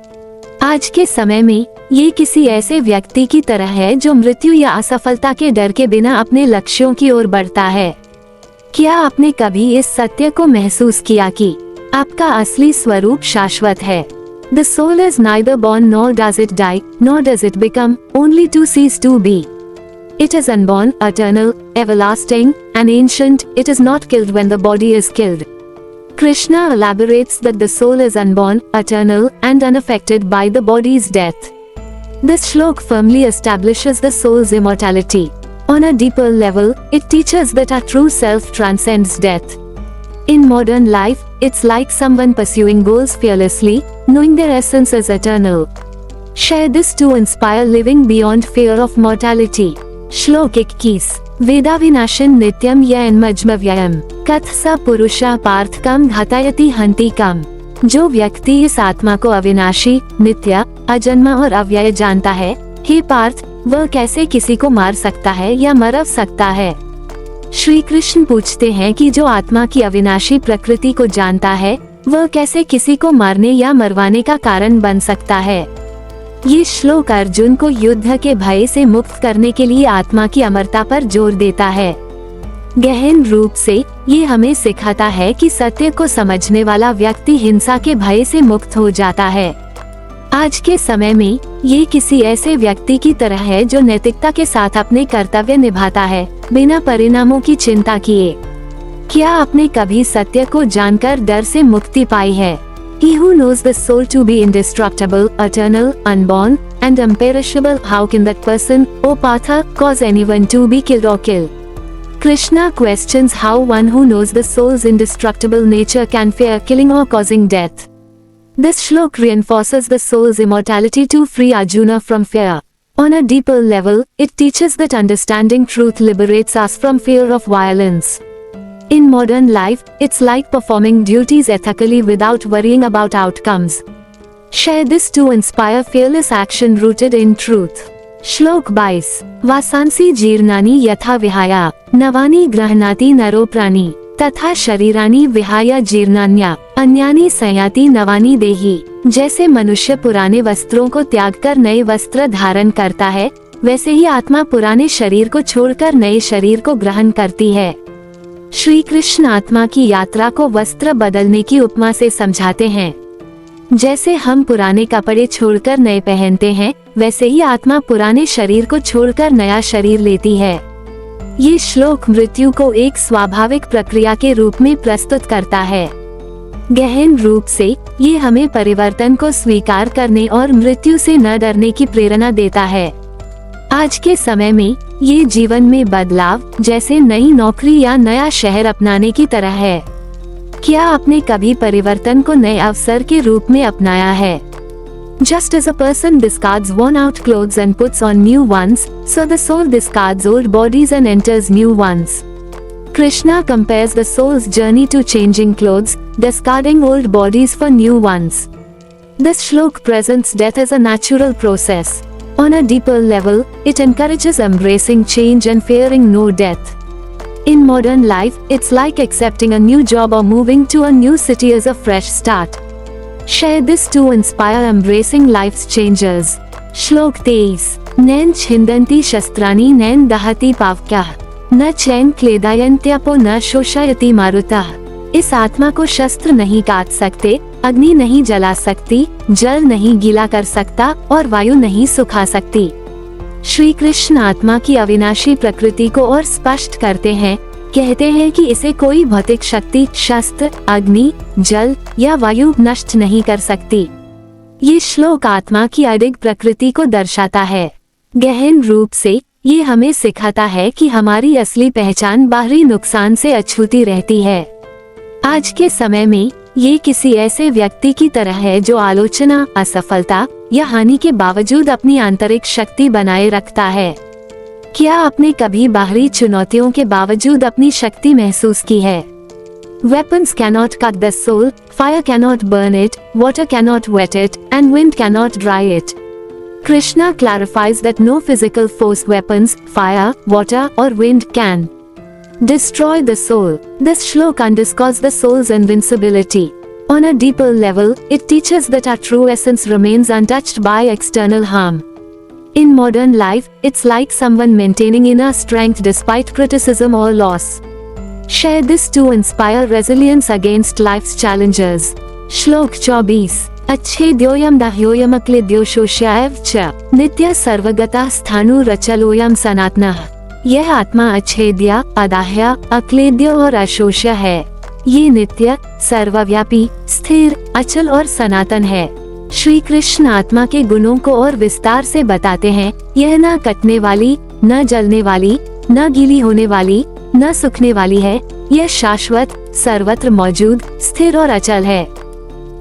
S1: आज के समय में ये किसी ऐसे व्यक्ति की तरह है जो मृत्यु या असफलता के डर के बिना अपने लक्ष्यों की ओर बढ़ता है। क्या आपने कभी इस सत्य को महसूस किया कि आपका असली स्वरूप शाश्वत है? The soul is neither born nor does it die, nor does it become, only to cease to be. It is unborn, eternal, everlasting, and ancient. It is not killed when the body is killed. Krishna elaborates that the soul is unborn, eternal, and unaffected by the body's death. This shlok firmly establishes the soul's immortality. On a deeper level, it teaches that our true self transcends death. In modern life, it's like someone pursuing goals fearlessly, knowing their essence is eternal. Share this to inspire living beyond fear of mortality. श्लोक 21। वेदाविनाशन नित्यम यन्मज्मव्ययम् कथ स पुरुषः पार्थकम घातयति हन्ति कम। जो व्यक्ति इस आत्मा को अविनाशी, नित्य, अजन्मा और अव्यय जानता है, हे पार्थ, वह कैसे किसी को मार सकता है या मरव सकता है? श्री कृष्ण पूछते हैं कि जो आत्मा की अविनाशी प्रकृति को जानता है, वह कैसे किसी को मारने या मरवाने का कारण बन सकता है? ये श्लोक अर्जुन को युद्ध के भय से मुक्त करने के लिए आत्मा की अमरता पर जोर देता है। गहन रूप से ये हमें सिखाता है कि सत्य को समझने वाला व्यक्ति हिंसा के भय से मुक्त हो जाता है। आज के समय में ये किसी ऐसे व्यक्ति की तरह है जो नैतिकता के साथ अपने कर्तव्य निभाता है, बिना परिणामों की चिंता किए। क्या आपने कभी सत्य को जानकर डर से मुक्ति पाई है? He who knows the soul to be indestructible, eternal, unborn, and imperishable, how can that person, O Partha, cause anyone to be killed or kill? Krishna questions how one who knows the soul's indestructible nature can fear killing or causing death. This shlok reinforces the soul's immortality to free Arjuna from fear. On a deeper level, it teaches that understanding truth liberates us from fear of violence. In modern life, it's like performing duties ethically without worrying about outcomes. Share this to inspire fearless action rooted in truth. श्लोक 22। वासांसि जीर्णानि यथा विहाय नवानि गृह्णाति नरो प्राणी तथा शरीरानि विहाय जीर्णान्या अन्यानि संयाति नवानि देहि। जैसे मनुष्य पुराने वस्त्रों को त्याग कर नए वस्त्र धारण करता है, वैसे ही आत्मा पुराने शरीर को छोड़कर नए शरीर को ग्रहण करती है। श्री कृष्ण आत्मा की यात्रा को वस्त्र बदलने की उपमा से समझाते हैं। जैसे हम पुराने कपड़े छोड़कर नए पहनते हैं, वैसे ही आत्मा पुराने शरीर को छोड़कर नया शरीर लेती है। ये श्लोक मृत्यु को एक स्वाभाविक प्रक्रिया के रूप में प्रस्तुत करता है। गहन रूप से ये हमें परिवर्तन को स्वीकार करने और मृत्यु से न डरने की प्रेरणा देता है। आज के समय में ये जीवन में बदलाव, जैसे नई नौकरी या नया शहर अपनाने की तरह है। क्या आपने कभी परिवर्तन को नए अवसर के रूप में अपनाया है? Just as a person discards worn out clothes and puts on new ones, so the soul discards old bodies and enters new ones. Krishna compares the soul's journey to changing clothes, discarding old bodies for new ones. This shlok presents death as a natural process. On a deeper level, it encourages embracing change and fearing no death. In modern life, it's like accepting a new job or moving to a new city as a fresh start. Share this to inspire embracing life's changes. श्लोक 23। नैन छिन्दन्ति शस्त्राणि नैन दहति पावकः न चैन क्लेदयन्त्यपो न शोषयति मारुतः। इस आत्मा को शस्त्र नहीं काट सकते, अग्नि नहीं जला सकती, जल नहीं गीला कर सकता और वायु नहीं सुखा सकती। श्री कृष्ण आत्मा की अविनाशी प्रकृति को और स्पष्ट करते हैं, कहते हैं कि इसे कोई भौतिक शक्ति, शस्त्र, अग्नि, जल या वायु नष्ट नहीं कर सकती। ये श्लोक आत्मा की अडिग प्रकृति को दर्शाता है। गहन रूप से ये हमें सिखाता है कि हमारी असली पहचान बाहरी नुकसान से अछूती रहती है। आज के समय में ये किसी ऐसे व्यक्ति की तरह है जो आलोचना, असफलता या हानि के बावजूद अपनी आंतरिक शक्ति बनाए रखता है। क्या आपने कभी बाहरी चुनौतियों के बावजूद अपनी शक्ति महसूस की है? Weapons cannot cut the soul, fire cannot burn it, water cannot wet it, and wind cannot dry it. Krishna clarifies that no physical force, weapons, fire, water, or wind can destroy the soul. This shlok underscores the soul's invincibility. On a deeper level, it teaches that our true essence remains untouched by external harm. In modern life, it's like someone maintaining inner strength despite criticism or loss. Share this to inspire resilience against life's challenges. श्लोक 24। अच्छेद्योयम दाह्योयम अक्लेद्योशोष्यायव च नित्य सर्वगतः स्थाणुरचलोयम सनातनः। यह आत्मा अच्छेद्य, अदाह्य, अक्लेद्य और अशोष्य है। ये नित्य, सर्वव्यापी, स्थिर, अचल और सनातन है। श्री कृष्ण आत्मा के गुणों को और विस्तार से बताते हैं। यह न कटने वाली, न जलने वाली, न गीली होने वाली, न सूखने वाली है। यह शाश्वत, सर्वत्र मौजूद, स्थिर और अचल है।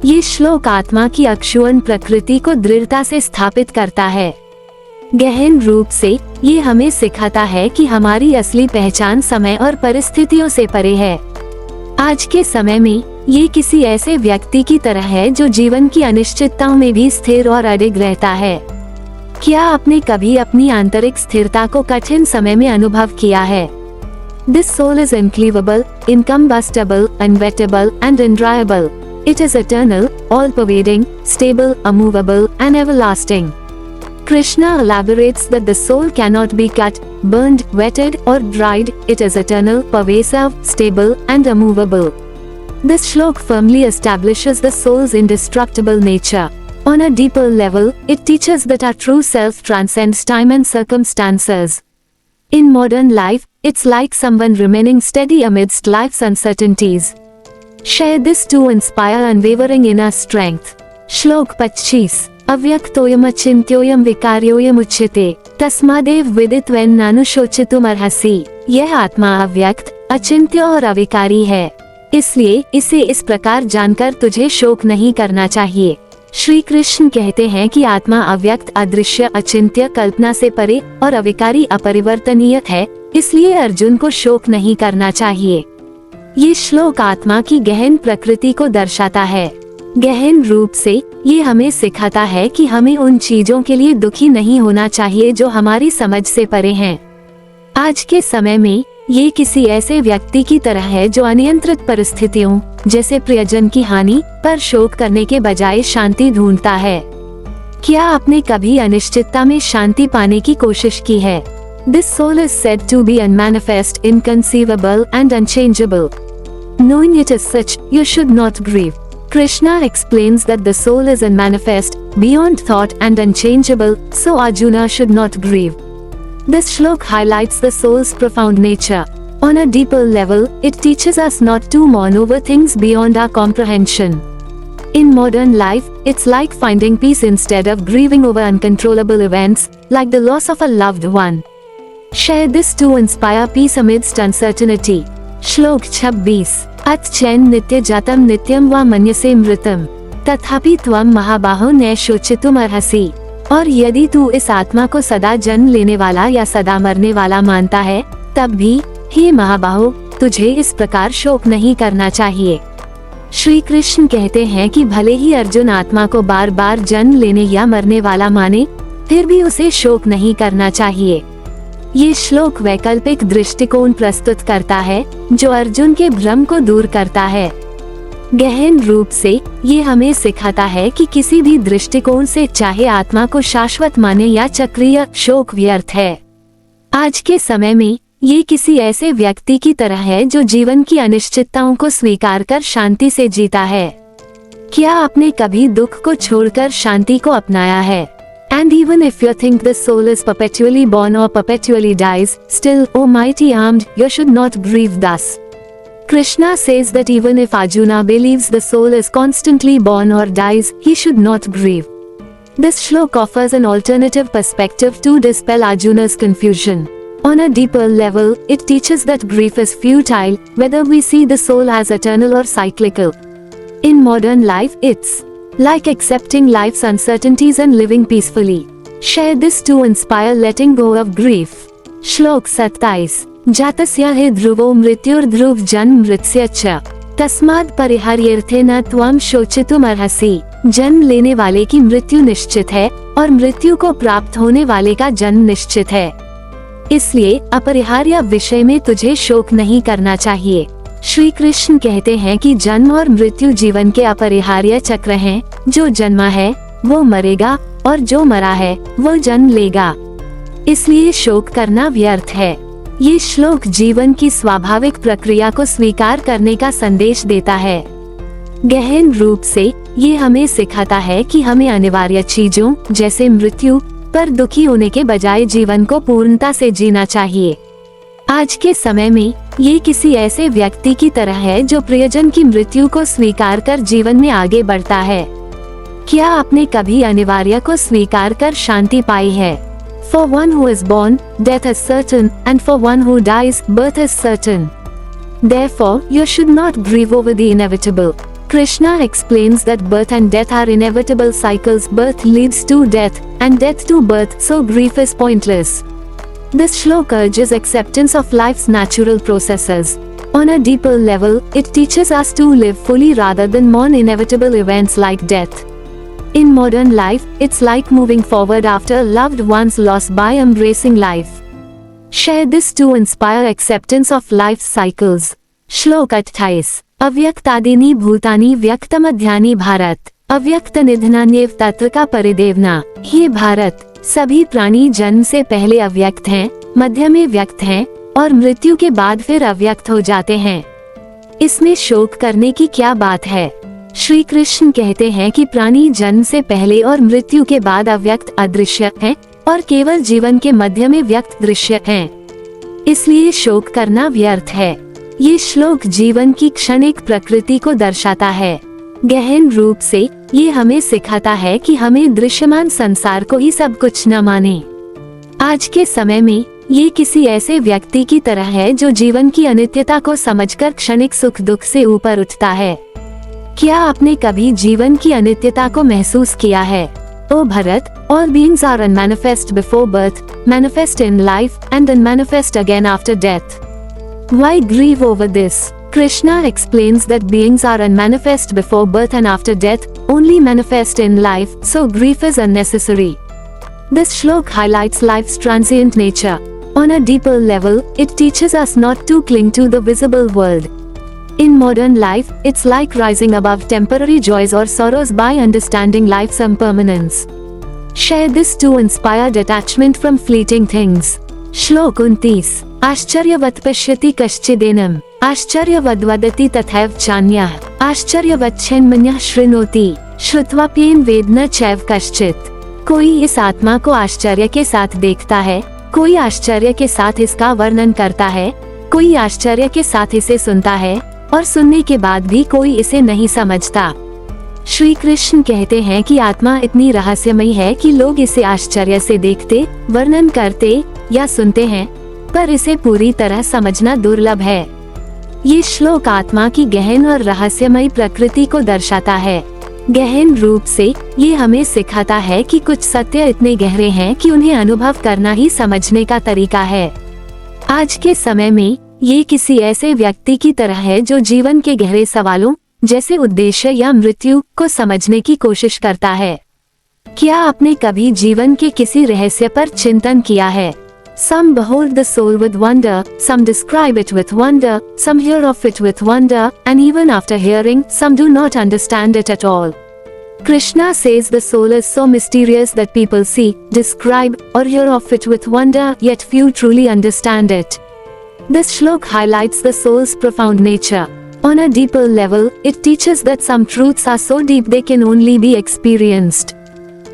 S1: ये श्लोक आत्मा की अक्षुण्ण प्रकृति को दृढ़ता से स्थापित करता है। गहन रूप से ये हमें सिखाता है कि हमारी असली पहचान समय और परिस्थितियों से परे है। आज के समय में ये किसी ऐसे व्यक्ति की तरह है जो जीवन की अनिश्चितताओं में भी स्थिर और अडिग रहता है। क्या आपने कभी अपनी आंतरिक स्थिरता को कठिन समय में अनुभव किया है? This soul is incleavable, incombustible, unwettable and indriable. It is eternal, all-pervading, stable, immovable and everlasting. Krishna elaborates that the soul cannot be cut, burned, wetted or dried. It is eternal, pervasive, stable and immovable. This shlok firmly establishes the soul's indestructible nature. On a deeper level, it teaches that our true self transcends time and circumstances. In modern life, it's like someone remaining steady amidst life's uncertainties. Share this to inspire unwavering inner strength. श्लोक 25। अव्यक्तोयम अचिन्त्योयम विकार्योयम उच्यते तस्मादेव विदित्वेन नानुशोचितुम अर्हसि। यह आत्मा अव्यक्त, अचिन्त्य और अविकारी है, इसलिए इसे इस प्रकार जानकर तुझे शोक नहीं करना चाहिए। श्री कृष्ण कहते हैं कि आत्मा अव्यक्त, अदृश्य, अचिंत्य, कल्पना से परे और अविकारी, अपरिवर्तनीय है, इसलिए अर्जुन को शोक नहीं करना चाहिए। ये श्लोक आत्मा की गहन प्रकृति को दर्शाता है। गहन रूप से ये हमें सिखाता है कि हमें उन चीजों के लिए दुखी नहीं होना चाहिए जो हमारी समझ से परे हैं। आज के समय में ये किसी ऐसे व्यक्ति की तरह है जो अनियंत्रित परिस्थितियों, जैसे प्रियजन की हानि, पर शोक करने के बजाय शांति ढूंढता है। क्या आपने कभी अनिश्चितता में शांति पाने की कोशिश की है? This soul is said to be unmanifest, inconceivable and unchangeable. Knowing it as such, you should not grieve. Krishna explains that the soul is unmanifest, beyond thought and unchangeable, so Arjuna should not grieve. This shlok highlights the soul's profound nature. On a deeper level, it teaches us not to mourn over things beyond our comprehension. In modern life, it's like finding peace instead of grieving over uncontrollable events, like the loss of a loved one. Share this to inspire peace amidst uncertainty. श्लोक 26। अथ चैन नित्य जातम नित्यम व मन्यसे मृतम तथापि त्वम महाबाहो न शोचितुम अर्हसि। और यदि तू इस आत्मा को सदा जन्म लेने वाला या सदा मरने वाला मानता है, तब भी हे महाबाहो, तुझे इस प्रकार शोक नहीं करना चाहिए। श्री कृष्ण कहते हैं कि भले ही अर्जुन आत्मा को बार बार जन्म लेने या मरने वाला माने, फिर भी उसे शोक नहीं करना चाहिए। ये श्लोक वैकल्पिक दृष्टिकोण प्रस्तुत करता है, जो अर्जुन के भ्रम को दूर करता है। गहन रूप से ये हमें सिखाता है कि किसी भी दृष्टिकोण से चाहे आत्मा को शाश्वत माने या चक्रीय, शोक व्यर्थ है। आज के समय में ये किसी ऐसे व्यक्ति की तरह है जो जीवन की अनिश्चितताओं को स्वीकार कर शांति से जीता है। क्या आपने कभी दुख को छोड़कर शांति को अपनाया है? And even if you think the soul is perpetually born or perpetually dies, still, O mighty armed, you should not grieve thus. Krishna says that even if Arjuna believes the soul is constantly born or dies, he should not grieve. This shlok offers an alternative perspective to dispel Arjuna's confusion. On a deeper level, it teaches that grief is futile, whether we see the soul as eternal or cyclical. In modern life, it's like accepting life's uncertainties and living peacefully. Share this to inspire letting go of grief. श्लोक 27। जातस्य हि ध्रुवो मृत्युर्ध्रुव जन्म मृत्स्य च तस्माद् परिहार्यर्थे न त्वं शोचितुम अर्हसि। जन्म लेने वाले की मृत्यु निश्चित है और मृत्यु को प्राप्त होने वाले का जन्म निश्चित है, इसलिए अपरिहार्य विषय में तुझे शोक नहीं करना चाहिए। श्री कृष्ण कहते हैं कि जन्म और मृत्यु जीवन के अपरिहार्य चक्र हैं। जो जन्मा है वो मरेगा और जो मरा है वो जन्म लेगा, इसलिए शोक करना व्यर्थ है। ये श्लोक जीवन की स्वाभाविक प्रक्रिया को स्वीकार करने का संदेश देता है। गहन रूप से ये हमें सिखाता है कि हमें अनिवार्य चीजों जैसे मृत्यु पर दुखी होने के बजाय जीवन को पूर्णता से जीना चाहिए। आज के समय में ये किसी ऐसे व्यक्ति की तरह है जो प्रियजन की मृत्यु को स्वीकार कर जीवन में आगे बढ़ता है। क्या आपने कभी अनिवार्य को स्वीकार कर शांति पाई है? For one who is born, death is certain, and for one who dies, birth is certain. Therefore, you should not grieve over the inevitable. Krishna explains that birth and death are inevitable cycles. Birth leads to death, and death to birth, so grief is pointless. This shlok urges acceptance of life's natural processes. On a deeper level, it teaches us to live fully rather than mourn inevitable events like death. In modern life, it's like moving forward after a loved one's loss by embracing life. Share this to inspire acceptance of life's cycles. श्लोक 28। अव्यक्तादीनि भूतानि व्यक्तमध्यानि भारत अव्यक्त निधनान्येव तत्र का परिदेवना। हे भारत, सभी प्राणी जन्म से पहले अव्यक्त हैं, मध्य में व्यक्त हैं और मृत्यु के बाद फिर अव्यक्त हो जाते हैं। इसमें शोक करने की क्या बात है? श्री कृष्ण कहते हैं कि प्राणी जन्म से पहले और मृत्यु के बाद अव्यक्त अदृश्य हैं और केवल जीवन के मध्य में व्यक्त दृश्य हैं, इसलिए शोक करना व्यर्थ है। ये श्लोक जीवन की क्षणिक प्रकृति को दर्शाता है। गहन रूप से ये हमें सिखाता है कि हमें दृश्यमान संसार को ही सब कुछ न माने। आज के समय में ये किसी ऐसे व्यक्ति की तरह है जो जीवन की अनित्यता को समझकर क्षणिक सुख दुख से ऊपर उठता है। क्या आपने कभी जीवन की अनित्यता को महसूस किया है? ओ Bharat, all beings are unmanifest before birth, manifest in life, and unmanifest again after death. Why grieve over this? Krishna explains that beings are unmanifest before birth and after death, only manifest in life, so grief is unnecessary. This shlok highlights life's transient nature. On a deeper level, it teaches us not to cling to the visible world. In modern life, it's like rising above temporary joys or sorrows by understanding life's impermanence. Share this to inspire detachment from fleeting things. श्लोक 29। आश्चर्यवत् पश्यति कश्चिदेनम् आश्चर्यवद् वदति तथैव चान्यः आश्चर्यवच्छन्मन्यः शृणोति श्रुत्वाप्येन वेद न चैव कश्चित्। कोई इस आत्मा को आश्चर्य के साथ देखता है, कोई आश्चर्य के साथ इसका वर्णन करता है, कोई आश्चर्य के साथ इसे सुनता है और सुनने के बाद भी कोई इसे नहीं समझता। श्री कृष्ण कहते हैं कि आत्मा इतनी रहस्यमयी है कि लोग इसे आश्चर्य से देखते, वर्णन करते या सुनते हैं, पर इसे पूरी तरह समझना दुर्लभ है। ये श्लोक आत्मा की गहन और रहस्यमयी प्रकृति को दर्शाता है। गहन रूप से ये हमें सिखाता है कि कुछ सत्य इतने गहरे हैं कि उन्हें अनुभव करना ही समझने का तरीका है। आज के समय में ये किसी ऐसे व्यक्ति की तरह है जो जीवन के गहरे सवालों जैसे उद्देश्य या मृत्यु को समझने की कोशिश करता है। क्या आपने कभी जीवन के किसी रहस्य पर चिंतन किया है? Some behold the soul with wonder, some describe it with wonder, some hear of it with wonder, and even after hearing, some do not understand it at all. Krishna says the soul is so mysterious that people see, describe, or hear of it with wonder, yet few truly understand it. This shlok highlights the soul's profound nature. On a deeper level, it teaches that some truths are so deep they can only be experienced.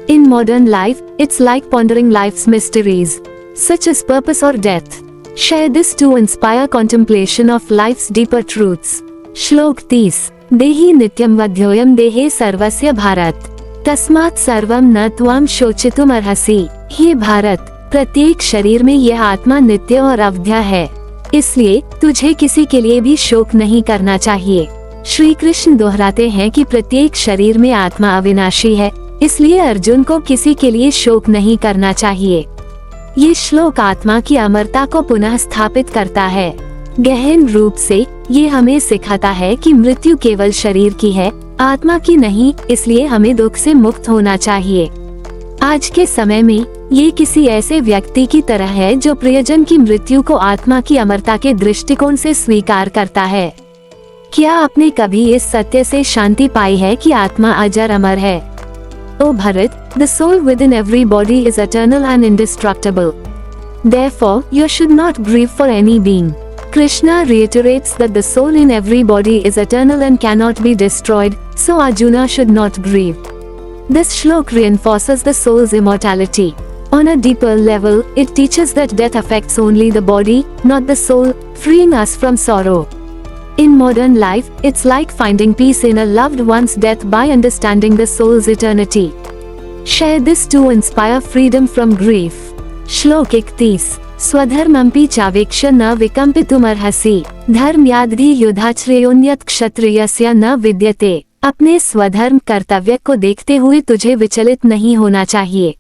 S1: In modern life, it's like pondering life's mysteries, such as purpose or death. Share this to inspire contemplation of life's deeper truths. श्लोक 30। देहि नित्यं वध्योऽयं देहे सर्वस्य भारत तस्मात् सर्वं न त्वां शोचितुम् अर्हसि। हे भारत, प्रत्येक शरीर में यह आत्मा नित्य और अवध्या है, इसलिए तुझे किसी के लिए भी शोक नहीं करना चाहिए। श्री कृष्ण दोहराते हैं कि प्रत्येक शरीर में आत्मा अविनाशी है, इसलिए अर्जुन को किसी के लिए शोक नहीं करना चाहिए। ये श्लोक आत्मा की अमरता को पुनः स्थापित करता है। गहन रूप से ये हमें सिखाता है कि मृत्यु केवल शरीर की है, आत्मा की नहीं, इसलिए हमें दुख से मुक्त होना चाहिए। आज के समय में ये किसी ऐसे व्यक्ति की तरह है जो प्रियजन की मृत्यु को आत्मा की अमरता के दृष्टिकोण से स्वीकार करता है। क्या आपने कभी इस सत्य से शांति पाई है कि आत्मा अजर अमर है? O Bharat, the soul within every body is eternal and indestructible. Therefore, you should not grieve for any being. Krishna reiterates that the soul in every body is eternal and cannot be destroyed, so Arjuna should not grieve. This shlok reinforces the soul's immortality. On a deeper level, it teaches that death affects only the body, not the soul, freeing us from sorrow. In modern life, it's like finding peace in a loved one's death by understanding the soul's eternity. Share this to inspire freedom from grief. श्लोक 31। स्वधर्मंपि चावेक्ष्य न विकम्पितुमर्हसि धर्म्याद्धि युधाश्रेयोन्यत् क्षत्रियस्य न विद्यते। अपने स्वधर्म कर्तव्य को देखते हुए तुझे विचलित नहीं होना चाहिए।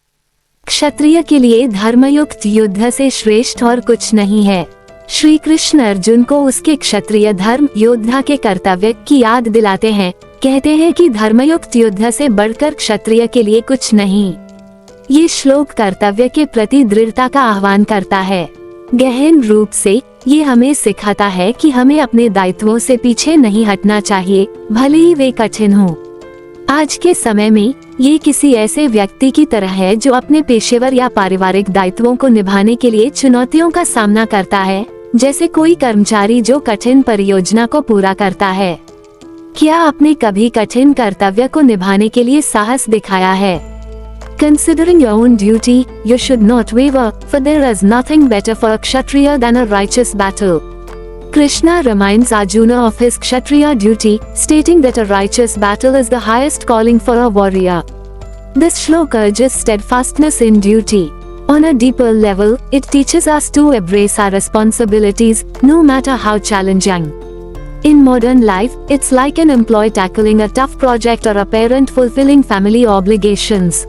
S1: क्षत्रिय के लिए धर्मयुक्त युद्ध से श्रेष्ठ और कुछ नहीं है। श्री कृष्ण अर्जुन को उसके क्षत्रिय धर्म योद्धा के कर्तव्य की याद दिलाते हैं, कहते हैं कि धर्मयुक्त युद्ध से बढ़कर क्षत्रिय के लिए कुछ नहीं। ये श्लोक कर्तव्य के प्रति दृढ़ता का आह्वान करता है। गहन रूप से ये हमें सिखाता है कि हमें अपने दायित्वों से पीछे नहीं हटना चाहिए, भले ही वे कठिन हों। आज के समय में ये किसी ऐसे व्यक्ति की तरह है जो अपने पेशेवर या पारिवारिक दायित्वों को निभाने के लिए चुनौतियों का सामना करता है, जैसे कोई कर्मचारी जो कठिन परियोजना को पूरा करता है। क्या आपने कभी कठिन कर्तव्य को निभाने के लिए साहस दिखाया है? Considering your own duty, you should not waver, for there is nothing better for a Kshatriya than a righteous battle. Krishna reminds Arjuna of his Kshatriya duty, stating that a righteous battle is the highest calling for a warrior. This shlok urges steadfastness in duty. On a deeper level, it teaches us to embrace our responsibilities, no matter how challenging. In modern life, it's like an employee tackling a tough project or a parent fulfilling family obligations.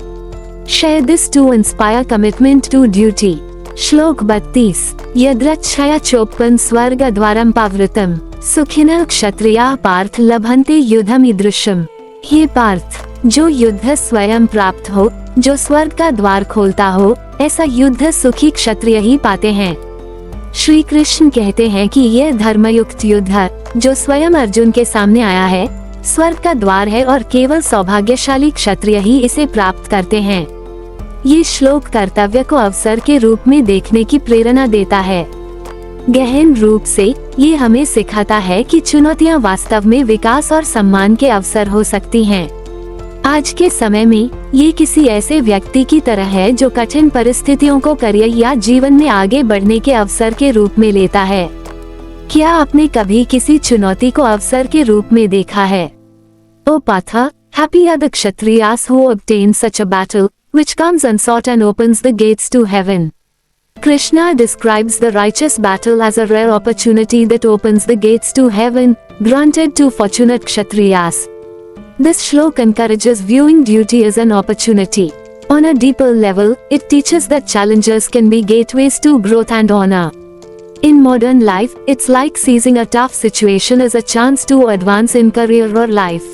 S1: Share this to inspire commitment to duty. श्लोक 32। यद्रच्छया चोपन स्वर्ग द्वारम पावृतम सुखिनः क्षत्रियाः पार्थ लभन्ते युद्धम ईदृशम। हे पार्थ, जो युद्ध स्वयं प्राप्त हो, जो स्वर्ग का द्वार खोलता हो, ऐसा युद्ध सुखी क्षत्रिय ही पाते हैं। श्री कृष्ण कहते हैं कि यह धर्मयुक्त युद्ध जो स्वयं अर्जुन के सामने आया है, स्वर्ग का द्वार है और केवल सौभाग्यशाली क्षत्रिय ही इसे प्राप्त करते हैं। ये श्लोक कर्तव्य को अवसर के रूप में देखने की प्रेरणा देता है। गहन रूप से ये हमें सिखाता है कि चुनौतियाँ वास्तव में विकास और सम्मान के अवसर हो सकती हैं। आज के समय में ये किसी ऐसे व्यक्ति की तरह है जो कठिन परिस्थितियों को करियर या जीवन में आगे बढ़ने के अवसर के रूप में लेता है। क्या आपने कभी किसी चुनौती को अवसर के रूप में देखा है? ओ path, happy are the Kshatriyas who obtain such a battle, which comes unsought and opens the gates to heaven. Krishna describes the righteous battle as a rare opportunity that opens the gates to heaven, granted to fortunate Kshatriyas. This shlok encourages viewing duty as an opportunity. On a deeper level, it teaches that challenges can be gateways to growth and honor. In modern life, it's like seizing a tough situation as a chance to advance in career or life.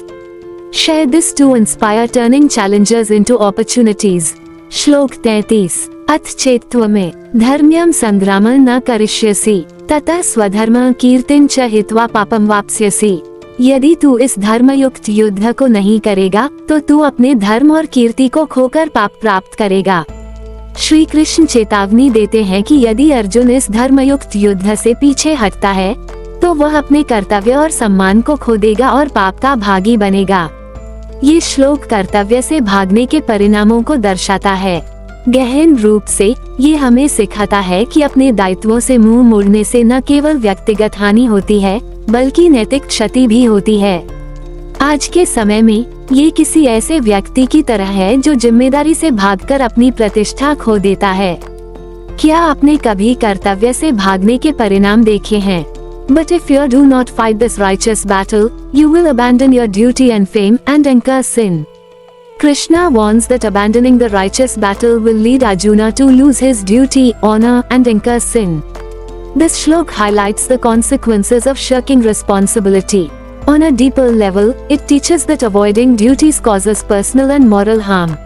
S1: Share this to inspire turning challenges into opportunities. श्लोक 33 अथ चेत्त्व में धर्म्यं संग्राम न करिष्यसि ततः स्वधर्म कीर्तिं च हित्वा पापं वाप्स्यसि। यदि तू इस धर्मयुक्त युद्ध को नहीं करेगा तो तू अपने धर्म और कीर्ति को खोकर पाप प्राप्त करेगा। श्री कृष्ण चेतावनी देते हैं कि यदि अर्जुन इस धर्मयुक्त युद्ध से पीछे हटता है तो वह अपने कर्तव्य और सम्मान को खो देगा और पाप का भागी बनेगा। ये श्लोक कर्तव्य से भागने के परिणामों को दर्शाता है। गहन रूप से ये हमें सिखाता है कि अपने दायित्वों से मुंह मोड़ने से न केवल व्यक्तिगत हानि होती है बल्कि नैतिक क्षति भी होती है। आज के समय में ये किसी ऐसे व्यक्ति की तरह है जो जिम्मेदारी से भागकर अपनी प्रतिष्ठा खो देता है। क्या आपने कभी कर्तव्य से भागने के परिणाम देखे हैं? But if you do not fight this righteous battle, you will abandon your duty and fame and incur sin. Krishna warns that abandoning the righteous battle will lead Arjuna to lose his duty, honor, and incur sin. This shlok highlights the consequences of shirking responsibility. On a deeper level, it teaches that avoiding duties causes personal and moral harm.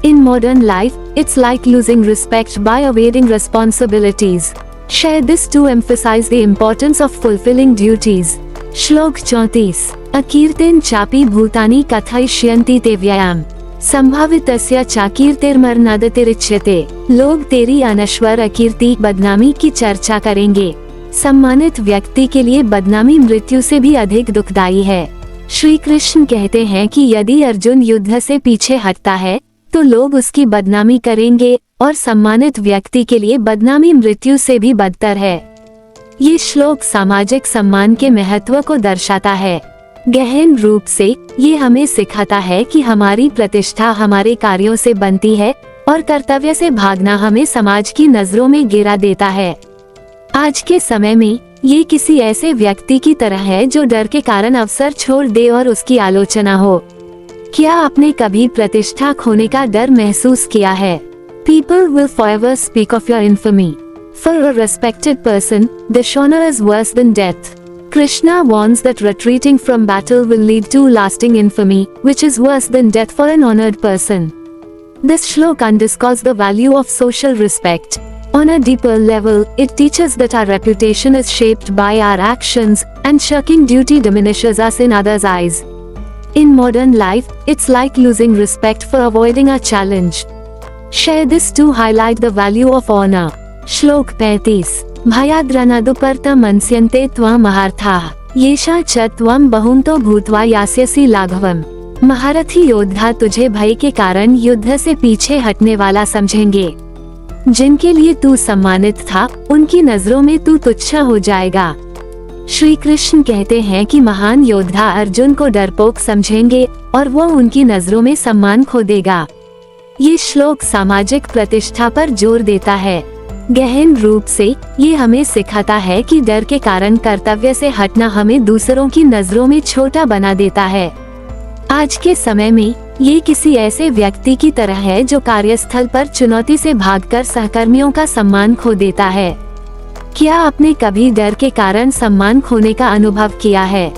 S1: In modern life, it's like losing respect by evading responsibilities. Share this to emphasize the importance of fulfilling duties. श्लोक 34 अकीर्तेन चापि भूतानि कथयिष्यन्ति ते व्ययाम संभावितस्य चाकीर्तिर्मरणादतिरिच्यते। लोग तेरी अनश्वर अकीर्ति बदनामी की चर्चा करेंगे। सम्मानित व्यक्ति के लिए बदनामी मृत्यु से भी अधिक दुखदायी है। श्री कृष्ण कहते हैं कि यदि अर्जुन युद्ध से पीछे हटता है तो लोग उसकी बदनामी करेंगे और सम्मानित व्यक्ति के लिए बदनामी मृत्यु से भी बदतर है। ये श्लोक सामाजिक सम्मान के महत्व को दर्शाता है। गहन रूप से ये हमें सिखाता है कि हमारी प्रतिष्ठा हमारे कार्यों से बनती है और कर्तव्य से भागना हमें समाज की नजरों में गिरा देता है। आज के समय में ये किसी ऐसे व्यक्ति की तरह है जो डर के कारण अवसर छोड़ दे और उसकी आलोचना हो। क्या आपने कभी प्रतिष्ठा खोने का डर महसूस किया है? People will forever speak of your infamy. For a respected person, dishonor is worse than death. Krishna warns that retreating from battle will lead to lasting infamy, which is worse than death for an honored person. This shlok underscores the value of social respect. On a deeper level, it teaches that our reputation is shaped by our actions, and shirking duty diminishes us in others' eyes. In modern life, it's like losing respect for avoiding a challenge. Share this to highlight the value of honor. श्लोक 35 भयाद्रनादुपर्त मन्स्यन्ते त्वमहार्थाः येषा च त्वं बहुन्तो भूत्वा यास्यसि लाघवम्। महारथी योद्धा तुझे भय के कारण युद्ध से पीछे हटने वाला समझेंगे। जिनके लिए तू सम्मानित था उनकी नजरों में तू तुच्छ हो जाएगा। श्री कृष्ण कहते हैं कि महान योद्धा अर्जुन को डरपोक समझेंगे और वो उनकी नजरों में सम्मान खो देगा। ये श्लोक सामाजिक प्रतिष्ठा पर जोर देता है। गहन रूप से ये हमें सिखाता है कि डर के कारण कर्तव्य से हटना हमें दूसरों की नजरों में छोटा बना देता है। आज के समय में ये किसी ऐसे व्यक्ति की तरह है जो कार्यस्थल पर चुनौती से भागकर सहकर्मियों का सम्मान खो देता है। क्या आपने कभी डर के कारण सम्मान खोने का अनुभव किया है?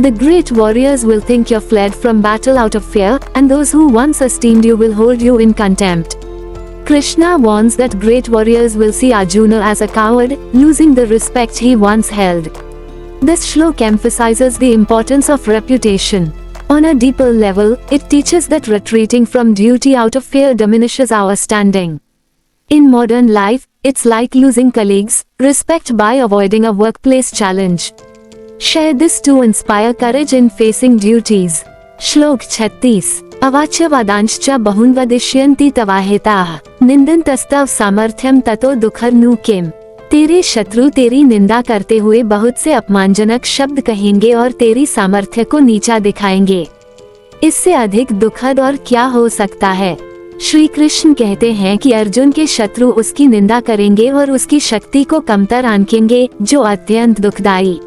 S1: The great warriors will think you fled from battle out of fear, and those who once esteemed you will hold you in contempt. Krishna warns that great warriors will see Arjuna as a coward, losing the respect he once held. This shlok emphasizes the importance of reputation. On a deeper level, it teaches that retreating from duty out of fear diminishes our standing. In modern life, it's like losing colleagues, respect by avoiding a workplace challenge. Share this to inspire courage in facing duties. श्लोक 36 अवाच्य वादांश्च बहुन्वदिष्यन्ति तवाहेताः निन्दन्तस्तव सामर्थ्यम ततो दुःखर्नु किम। तेरे शत्रु तेरी निंदा करते हुए बहुत से अपमानजनक शब्द कहेंगे और तेरी सामर्थ्य को नीचा दिखाएंगे। इससे अधिक दुखद और क्या हो सकता है। श्री कृष्ण कहते हैं कि अर्जुन के शत्रु उसकी निंदा करेंगे और उसकी शक्ति को कमतर आंकेंगे, जो अत्यंत दुखदायी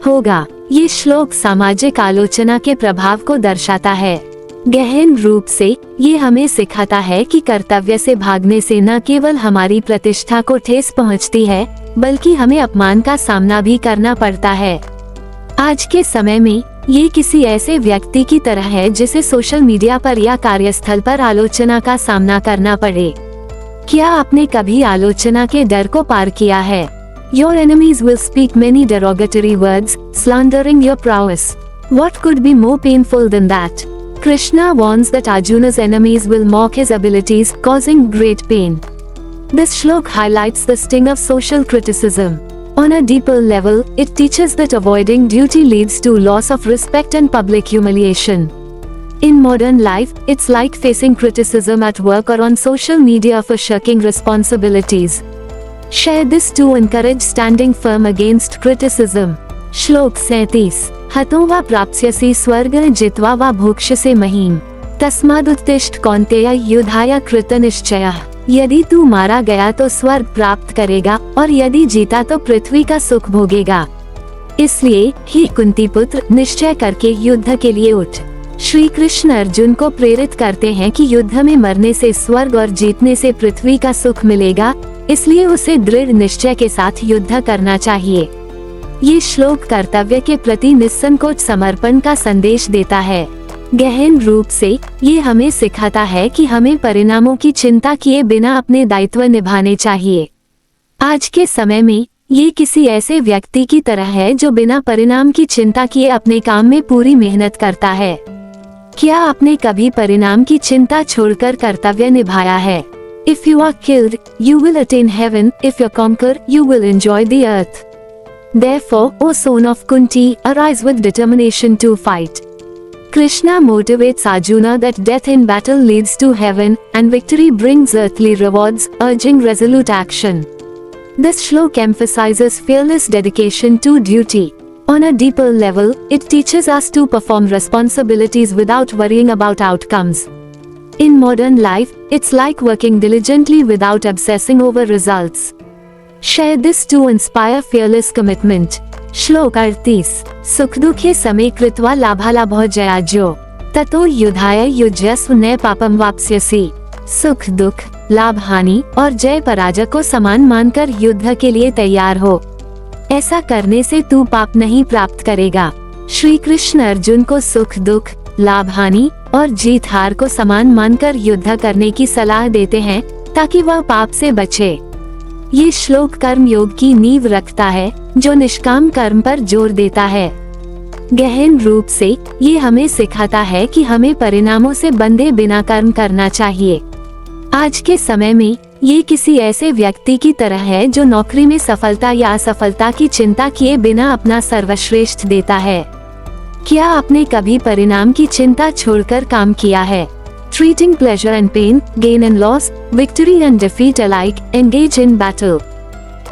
S1: होगा। ये श्लोक सामाजिक आलोचना के प्रभाव को दर्शाता है। गहन रूप से ये हमें सिखाता है कि कर्तव्य से भागने से न केवल हमारी प्रतिष्ठा को ठेस पहुंचती है, बल्कि हमें अपमान का सामना भी करना पड़ता है। आज के समय में ये किसी ऐसे व्यक्ति की तरह है जिसे सोशल मीडिया पर या कार्यस्थल पर आलोचना का सामना करना पड़े। क्या आपने कभी आलोचना के डर को पार किया है? Your enemies will speak many derogatory words, slandering your prowess. What could be more painful than that? Krishna warns that Arjuna's enemies will mock his abilities, causing great pain. This shlok highlights the sting of social criticism. On a deeper level, it teaches that avoiding duty leads to loss of respect and public humiliation. In modern life, it's like facing criticism at work or on social media for shirking responsibilities. Share this to encourage standing firm against criticism. श्लोक 37 हतो वा प्राप्स्यसि स्वर्ग जित्वा वा भोक्ष्यसे महीम् तस्मादुत्तिष्ठ कौन्तेय युद्धाय कृतनिश्चयः। यदि तू मारा गया तो स्वर्ग प्राप्त करेगा और यदि जीता तो पृथ्वी का सुख भोगेगा। इसलिए हे कुंती पुत्र, निश्चय करके युद्ध के लिए उठ। श्री कृष्ण अर्जुन को प्रेरित करते हैं कि युद्ध में मरने से स्वर्ग और जीतने से पृथ्वी का सुख मिलेगा, इसलिए उसे दृढ़ निश्चय के साथ युद्ध करना चाहिए। ये श्लोक कर्तव्य के प्रति निस्संकोच समर्पण का संदेश देता है। गहन रूप से ये हमें सिखाता है कि हमें परिणामों की चिंता किए बिना अपने दायित्व निभाने चाहिए। आज के समय में ये किसी ऐसे व्यक्ति की तरह है जो बिना परिणाम की चिंता किए अपने काम में पूरी मेहनत करता है। क्या आपने कभी परिणाम की चिंता छोड़कर कर्तव्य निभाया है? If you are killed, you will attain heaven. If you conquer, you will enjoy the earth. Therefore, O son of Kunti, arise with determination to fight. Krishna motivates Arjuna that death in battle leads to heaven, and victory brings earthly rewards, urging resolute action. This shlok emphasizes fearless dedication to duty. On a deeper level, it teaches us to perform responsibilities without worrying about outcomes. In modern life, it's like working diligently without obsessing over results. Share this to inspire fearless commitment. श्लोक 38 सुख दुखे समे कृत्वा लाभालाभो जयाज्यो ततो युद्धाय युज्यस्व न पापम वाप्स्यसि। सुख दुख, लाभ हानि और जय पराजय को समान मानकर युद्ध के लिए तैयार हो। ऐसा करने से तू पाप नहीं प्राप्त करेगा। श्री कृष्ण अर्जुन को सुख दुख, लाभ हानि और जीत हार को समान मानकर युद्ध करने की सलाह देते हैं ताकि वह पाप से बचे। ये श्लोक कर्म योग की नींव रखता है जो निष्काम कर्म पर जोर देता है। गहन रूप से ये हमें सिखाता है कि हमें परिणामों से बंधे बिना कर्म करना चाहिए। आज के समय में ये किसी ऐसे व्यक्ति की तरह है जो नौकरी में सफलता या असफलता की चिंता किए बिना अपना सर्वश्रेष्ठ देता है। क्या आपने कभी परिणाम की चिंता छोड़कर काम किया है? Treating pleasure and pain, gain and loss, victory and defeat alike, engage in battle.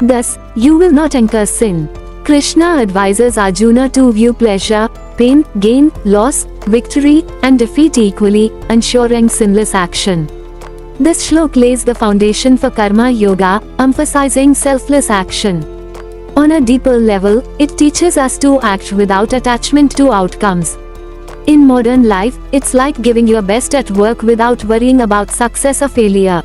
S1: Thus, you will not incur sin. Krishna advises Arjuna to view pleasure, pain, gain, loss, victory, and defeat equally, ensuring sinless action. This shlok lays the foundation for karma yoga, emphasizing selfless action. On a deeper level, it teaches us to act without attachment to outcomes. In modern life, it's like giving your best at work without worrying about success or failure.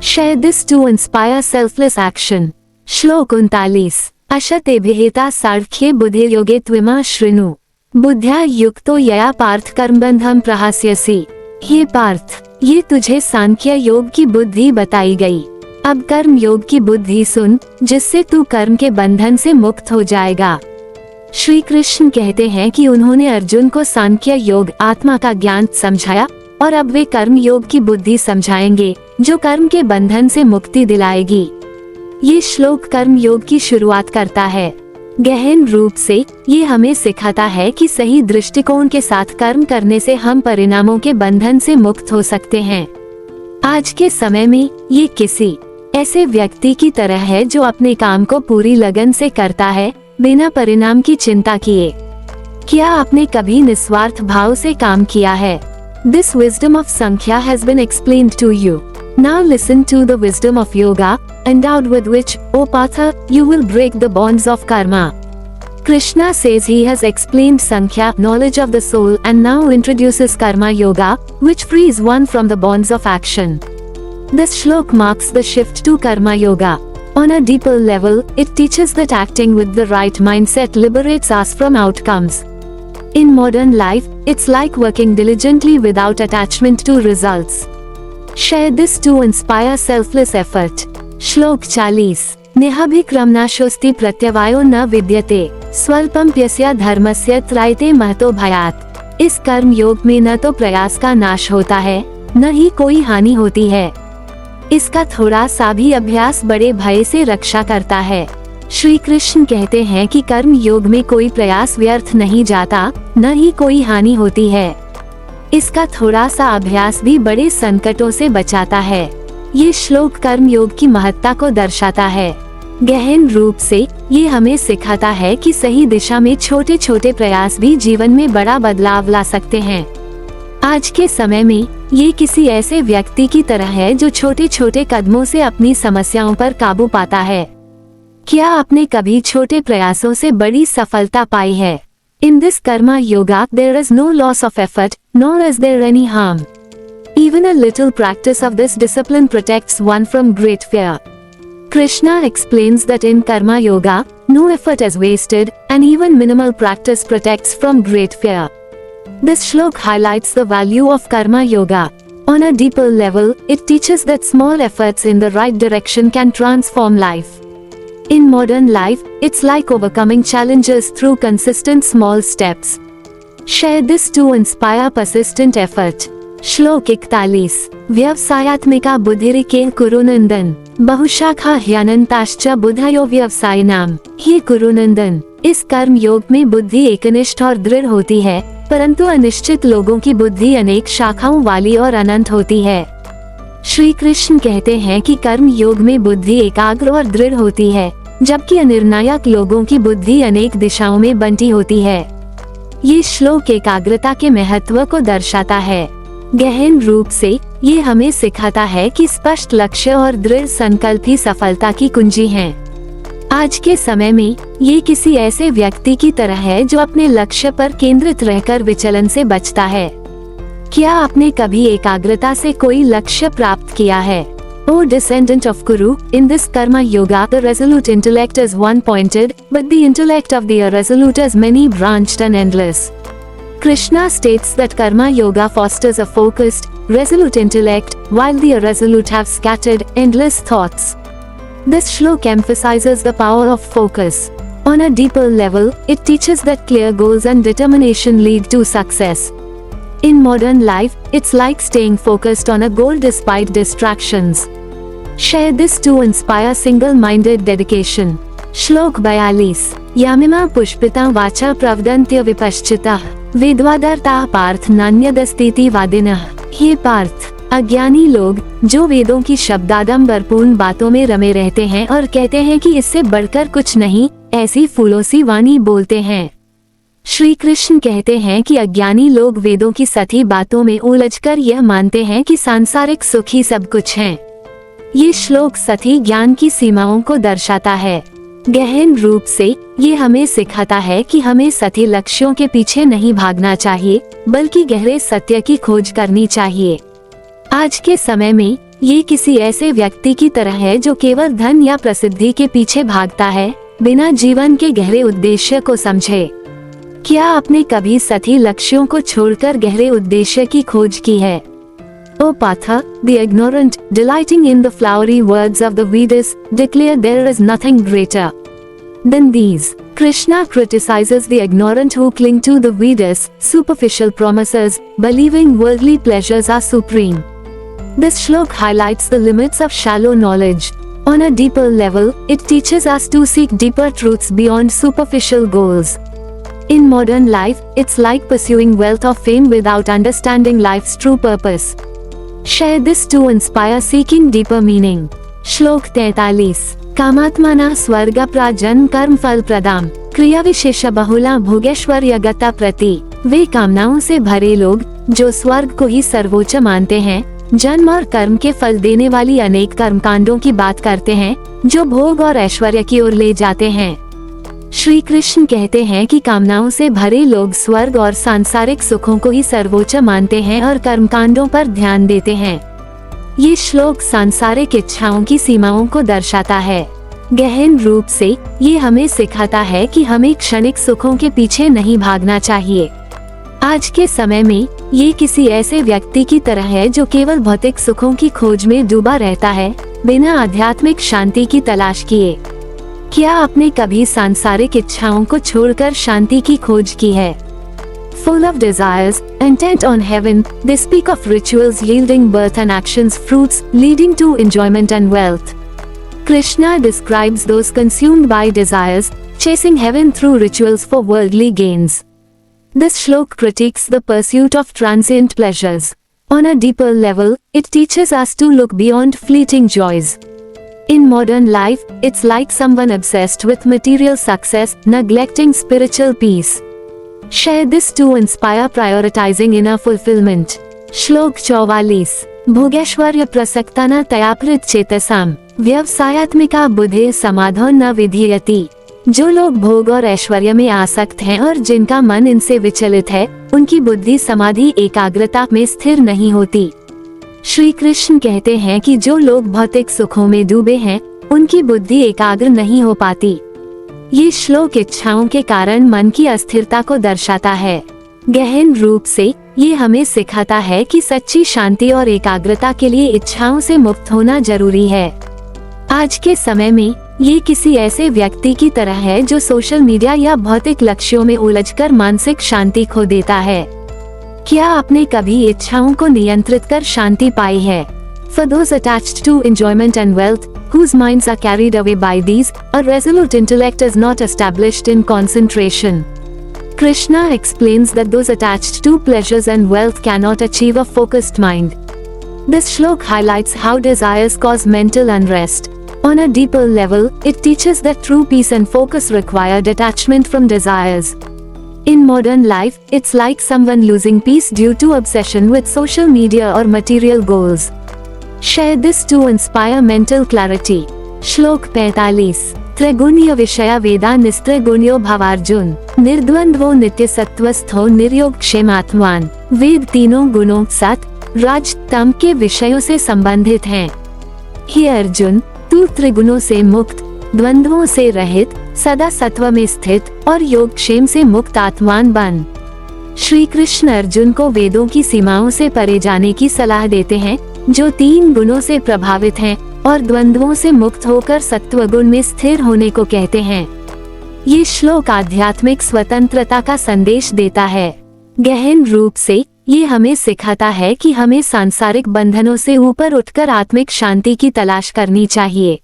S1: Share this to inspire selfless action. श्लोक 39 अशतेभिहिता सार्ख्ये बुद्धि योगे त्विमा शृणु बुद्ध्या युक्तो यया पार्थ कर्मबंधम प्रहास्यसि। हे पार्थ, ये तुझे सांख्य योग की बुद्धि बताई गई। अब कर्म योग की बुद्धि सुन, जिससे तू कर्म के बंधन से मुक्त हो जाएगा। श्री कृष्ण कहते हैं कि उन्होंने अर्जुन को सांख्य योग आत्मा का ज्ञान समझाया और अब वे कर्म योग की बुद्धि समझाएंगे जो कर्म के बंधन से मुक्ति दिलाएगी। ये श्लोक कर्म योग की शुरुआत करता है। गहन रूप से ये हमें सिखाता है कि सही दृष्टिकोण के साथ कर्म करने से हम परिणामों के बंधन से मुक्त हो सकते हैं। आज के समय में ये किसी ऐसे व्यक्ति की तरह है जो अपने काम को पूरी लगन से करता है बिना परिणाम की चिंता किए। क्या आपने कभी निस्वार्थ भाव से काम किया है? This wisdom of Sankhya has been explained to you. Now listen to the wisdom of yoga, endowed with which, O Partha, you will break the bonds of karma. Krishna says he has explained Sankhya, knowledge of the soul, and now introduces karma yoga, which frees one from the bonds of action. This shlok marks the shift to karma yoga. On a deeper level, it teaches that acting with the right mindset liberates us from outcomes. In modern life, it's like working diligently without attachment to results. Share this to inspire selfless effort. श्लोक 40 निहाभिक्रमनाशोस्ति प्रत्यवायो न विद्यते स्वल्पम्प्यस्य धर्मस्य त्रायते महतो भयात्। इस कर्म योग में न तो प्रयास का नाश होता है न ही कोई हानि होती है। इसका थोड़ा सा भी अभ्यास बड़े भय से रक्षा करता है। श्री कृष्ण कहते हैं कि कर्म योग में कोई प्रयास व्यर्थ नहीं जाता न ही कोई हानि होती है। इसका थोड़ा सा अभ्यास भी बड़े संकटों से बचाता है। ये श्लोक कर्म योग की महत्ता को दर्शाता है। गहन रूप से ये हमें सिखाता है कि सही दिशा में छोटे छोटे प्रयास भी जीवन में बड़ा बदलाव ला सकते हैं। आज के समय में ये किसी ऐसे व्यक्ति की तरह है जो छोटे छोटे कदमों से अपनी समस्याओं पर काबू पाता है। क्या आपने कभी छोटे प्रयासों से बड़ी सफलता पाई है? In this karma yoga, there is no loss of effort, nor is there any harm. Even a little practice of this discipline protects one from great fear. Krishna explains that in karma yoga, no effort is wasted, and even minimal practice protects from great fear. This shlok highlights the value of karma yoga. On a deeper level, it teaches that small efforts in the right direction can transform life. In modern life, it's like overcoming challenges through consistent small steps. Share this to inspire persistent effort. श्लोक 41 व्यवसायात्मिका बुद्धिरिके कुरुनंदन बहुशाखा ह्यानंताश्च बुद्धयो व्यवसायिनाम। ये कुरुनंदन, इस कर्म योग में बुद्धि एकनिष्ठ और दृढ़ होती है, परंतु अनिश्चित लोगों की बुद्धि अनेक शाखाओं वाली और अनंत होती है। श्री कृष्ण कहते हैं कि कर्म योग में बुद्धि एकाग्र और दृढ़ होती है, जबकि अनिर्णायक लोगों की बुद्धि अनेक दिशाओं में बंटी होती है। ये श्लोक एकाग्रता के महत्व को दर्शाता है। गहन रूप से ये हमें सिखाता है कि स्पष्ट लक्ष्य और दृढ़ संकल्प ही सफलता की कुंजी हैं। आज के समय में ये किसी ऐसे व्यक्ति की तरह है जो अपने लक्ष्य पर केंद्रित रहकर विचलन से बचता है। क्या आपने कभी एकाग्रता से कोई लक्ष्य प्राप्त किया है? O descendant of Kuru, in this karma yoga, the resolute intellect is one-pointed, but the intellect of the irresolute is many-branched and endless. Krishna states that karma yoga fosters a focused, resolute intellect, while the irresolute have scattered, endless thoughts. This shlok emphasizes the power of focus. On a deeper level, it teaches that clear goals and determination lead to success. In modern life, it's like staying focused on a goal despite distractions. Share this to inspire single-minded dedication. श्लोक 42 यामिमा पुष्पिता वाचा प्रवदन्त्य विपश्चिता वेदवादर्ता पार्थ नान्यदस्तीति वादिनः। हे पार्थ, अज्ञानी लोग जो वेदों की शब्दाडंबरपूर्ण बातों में रमे रहते हैं और कहते हैं कि इससे बढ़कर कुछ नहीं, ऐसी फूलों सी वाणी बोलते हैं। श्री कृष्ण कहते हैं कि अज्ञानी लोग वेदों की सती बातों में उलझकर यह मानते हैं कि सांसारिक सुख ही सब कुछ है। ये श्लोक सती ज्ञान की सीमाओं को दर्शाता है। गहन रूप से ये हमें सिखाता है कि हमें सती लक्ष्यों के पीछे नहीं भागना चाहिए, बल्कि गहरे सत्य की खोज करनी चाहिए। आज के समय में ये किसी ऐसे व्यक्ति की तरह है जो केवल धन या प्रसिद्धि के पीछे भागता है, बिना जीवन के गहरे उद्देश्य को समझे। क्या आपने कभी सती लक्ष्यों को छोड़कर गहरे उद्देश्य की खोज की है? O Partha, the ignorant, delighting in the flowery words of the Vedas, declare there is nothing greater. Dandis. Krishna criticizes the ignorant who cling to the Vedas, superficial promises, believing worldly pleasures are supreme. This shlok highlights the limits of shallow knowledge. On a deeper level, it teaches us to seek deeper truths beyond superficial goals. In modern life, it's like pursuing wealth or fame without understanding life's true purpose. Share this to inspire seeking deeper meaning. श्लोक 43. कामात्मना स्वर्गप्रा जन्म कर्म फल प्रदाम क्रिया विशेष बहुला भोगेश्वर्य गता प्रति। वे कामनाओं से भरे लोग जो स्वर्ग को ही सर्वोच्च मानते हैं, जन्म और कर्म के फल देने वाली अनेक कर्मकांडों की बात करते हैं जो भोग और ऐश्वर्य की ओर ले जाते हैं। श्री कृष्ण कहते हैं कि कामनाओं से भरे लोग स्वर्ग और सांसारिक सुखों को ही सर्वोच्च मानते हैं और कर्मकांडों पर ध्यान देते हैं। ये श्लोक सांसारिक इच्छाओं की सीमाओं को दर्शाता है। गहन रूप से ये हमें सिखाता है कि हमें क्षणिक सुखों के पीछे नहीं भागना चाहिए। आज के समय में ये किसी ऐसे व्यक्ति की तरह है जो केवल भौतिक सुखों की खोज में डूबा रहता है, बिना आध्यात्मिक शांति की तलाश किए। क्या आपने कभी सांसारिक इच्छाओं को छोड़कर शांति की खोज की है? Full of desires, intent on heaven, they speak of rituals yielding birth and actions fruits, leading to enjoyment and wealth. Krishna describes those consumed by desires, chasing heaven through rituals for worldly gains. This shlok critiques the pursuit of transient pleasures. On a deeper level, it teaches us to look beyond fleeting joys. In modern life, it's like someone obsessed with material success, neglecting spiritual peace. Share this to inspire prioritizing inner fulfillment. श्लोक 44. भोगेश्वर्य प्रसक्ताना तयापृत चेतसाम व्यवसायत्मिका बुद्धि समाधो न विधीयति। जो लोग भोग और ऐश्वर्य में आसक्त हैं और जिनका मन इनसे विचलित है, उनकी बुद्धि समाधि एकाग्रता में स्थिर नहीं होती। श्री कृष्ण कहते हैं कि जो लोग भौतिक सुखों में डूबे हैं, उनकी बुद्धि एकाग्र नहीं हो पाती। ये श्लोक इच्छाओं के कारण मन की अस्थिरता को दर्शाता है। गहन रूप से ये हमें सिखाता है कि सच्ची शांति और एकाग्रता के लिए इच्छाओं से मुक्त होना जरूरी है। आज के समय में ये किसी ऐसे व्यक्ति की तरह है जो सोशल मीडिया या भौतिक लक्ष्यों में उलझकर मानसिक शांति खो देता है। क्या आपने कभी इच्छाओं को नियंत्रित कर शांति पाई है? For those attached to enjoyment and wealth, whose minds are carried away by these, a resolute intellect is not established in concentration. Krishna explains that those attached to pleasures and wealth cannot achieve a focused mind. This shlok highlights how desires cause mental unrest. On a deeper level, it teaches that true peace and focus require detachment from desires. In modern life, it's like someone losing peace due to obsession with social media or material goals. Share this to inspire mental clarity. श्लोक 45. त्रिगुण्य विषया वेदा निस्त्रिगुण्यो भवार्जुन निर्द्वंद्वो नित्य सत्वस्थो निर्योग क्षेमात्मान। वेद तीनों गुणों सत, रज, तम के विषयों से संबंधित हैं। हे अर्जुन, तू त्रिगुणों से मुक्त, द्वंद्वों से रहित, सदा सत्व में स्थित और योगक्षेम से मुक्त आत्मान बन। श्री कृष्ण अर्जुन को वेदों की सीमाओं से परे जाने की सलाह देते हैं, जो 3 गुणों से प्रभावित हैं और द्वंद्वों से मुक्त होकर सत्व गुण में स्थिर होने को कहते हैं। ये श्लोक आध्यात्मिक स्वतंत्रता का संदेश देता है। गहन रूप से ये हमें सिखाता है कि हमें सांसारिक बंधनों से ऊपर उठकर आत्मिक शांति की तलाश करनी चाहिए।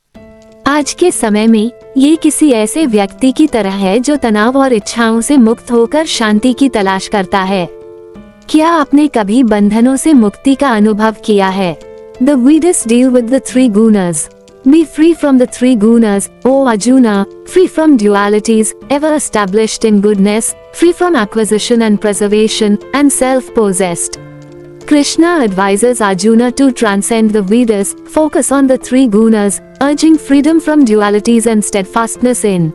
S1: आज के समय में ये किसी ऐसे व्यक्ति की तरह है जो तनाव और इच्छाओं से मुक्त होकर शांति की तलाश करता है। क्या आपने कभी बंधनों से मुक्ति का अनुभव किया है? The Vedas deal with the 3 gunas. Be free from the 3 gunas, O Arjuna, free from dualities, ever established in goodness, free from acquisition and preservation, and self-possessed. Krishna advises Arjuna to transcend the Vedas, focus on the 3 gunas, urging freedom from dualities and steadfastness in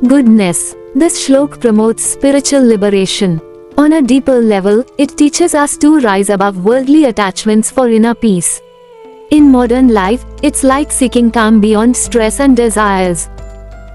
S1: goodness. This shlok promotes spiritual liberation. On a deeper level, it teaches us to rise above worldly attachments for inner peace. In modern life, it's like seeking calm beyond stress and desires.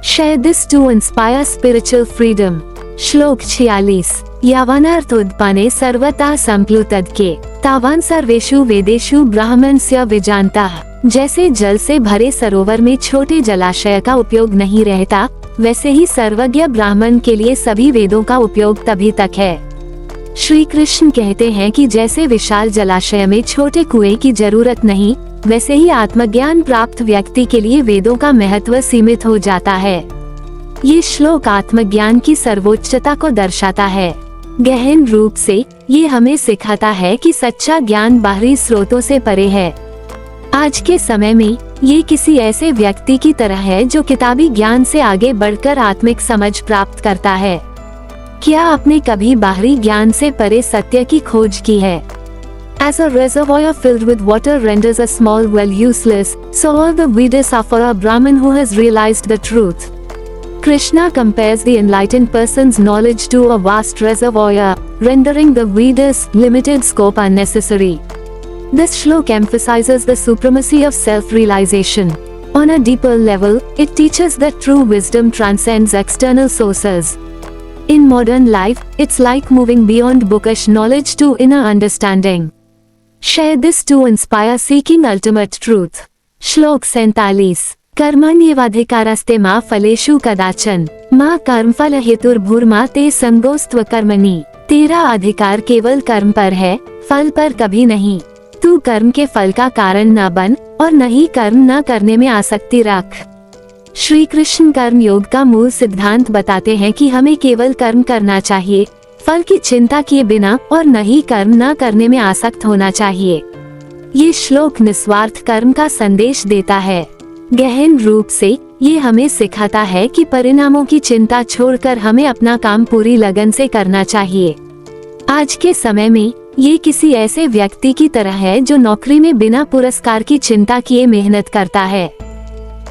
S1: Share this to inspire spiritual freedom. श्लोक 46. यावनार्थोत्पन्ने सर्वथा संप्लुतद्के तावान सर्वेषु वेदेषु ब्राह्मणस्य विजानतः। जैसे जल से भरे सरोवर में छोटे जलाशय का उपयोग नहीं रहता, वैसे ही सर्वज्ञ ब्राह्मण के लिए सभी वेदों का उपयोग तभी तक है। श्री कृष्ण कहते हैं कि जैसे विशाल जलाशय में छोटे कुएं की जरूरत नहीं, वैसे ही आत्मज्ञान प्राप्त व्यक्ति के लिए वेदों का महत्व सीमित हो जाता है। ये श्लोक आत्मज्ञान की सर्वोच्चता को दर्शाता है। गहन रूप से ये हमें सिखाता है कि सच्चा ज्ञान बाहरी स्रोतों से परे है। आज के समय में ये किसी ऐसे व्यक्ति की तरह है जो किताबी ज्ञान से आगे बढ़कर आत्मिक समझ प्राप्त करता है। क्या आपने कभी बाहरी ज्ञान से परे सत्य की खोज की है? As a reservoir filled with water renders a small well useless, so all the Vedas are for a Brahmin who has realized the truth. Krishna compares the enlightened person's knowledge to a vast reservoir, rendering the Vedas' limited scope unnecessary. This shlok emphasizes the supremacy of self-realization. On a deeper level, it teaches that true wisdom transcends external sources. In modern life, it's like moving beyond bookish knowledge to inner understanding. Share this to inspire seeking ultimate truth. श्लोक 47। कर्मण्येवाधिकारस्ते मा फलेषु कदाचन मा कर्मफल हेतुर्भूर्मा ते संगोस्त्व कर्मणि। तेरा अधिकार केवल कर्म पर है, फल पर कभी नहीं। तू कर्म के फल का कारण न बन और न ही कर्म न करने में आसक्ति रख। श्री कृष्ण कर्म योग का मूल सिद्धांत बताते हैं कि हमें केवल कर्म करना चाहिए, फल की चिंता किए बिना, और न ही कर्म न करने में आसक्त होना चाहिए। ये श्लोक निस्वार्थ कर्म का संदेश देता है। गहन रूप से ये हमें सिखाता है कि परिणामों की चिंता छोड़कर हमें अपना काम पूरी लगन से करना चाहिए। आज के समय में ये किसी ऐसे व्यक्ति की तरह है जो नौकरी में बिना पुरस्कार की चिंता किए मेहनत करता है।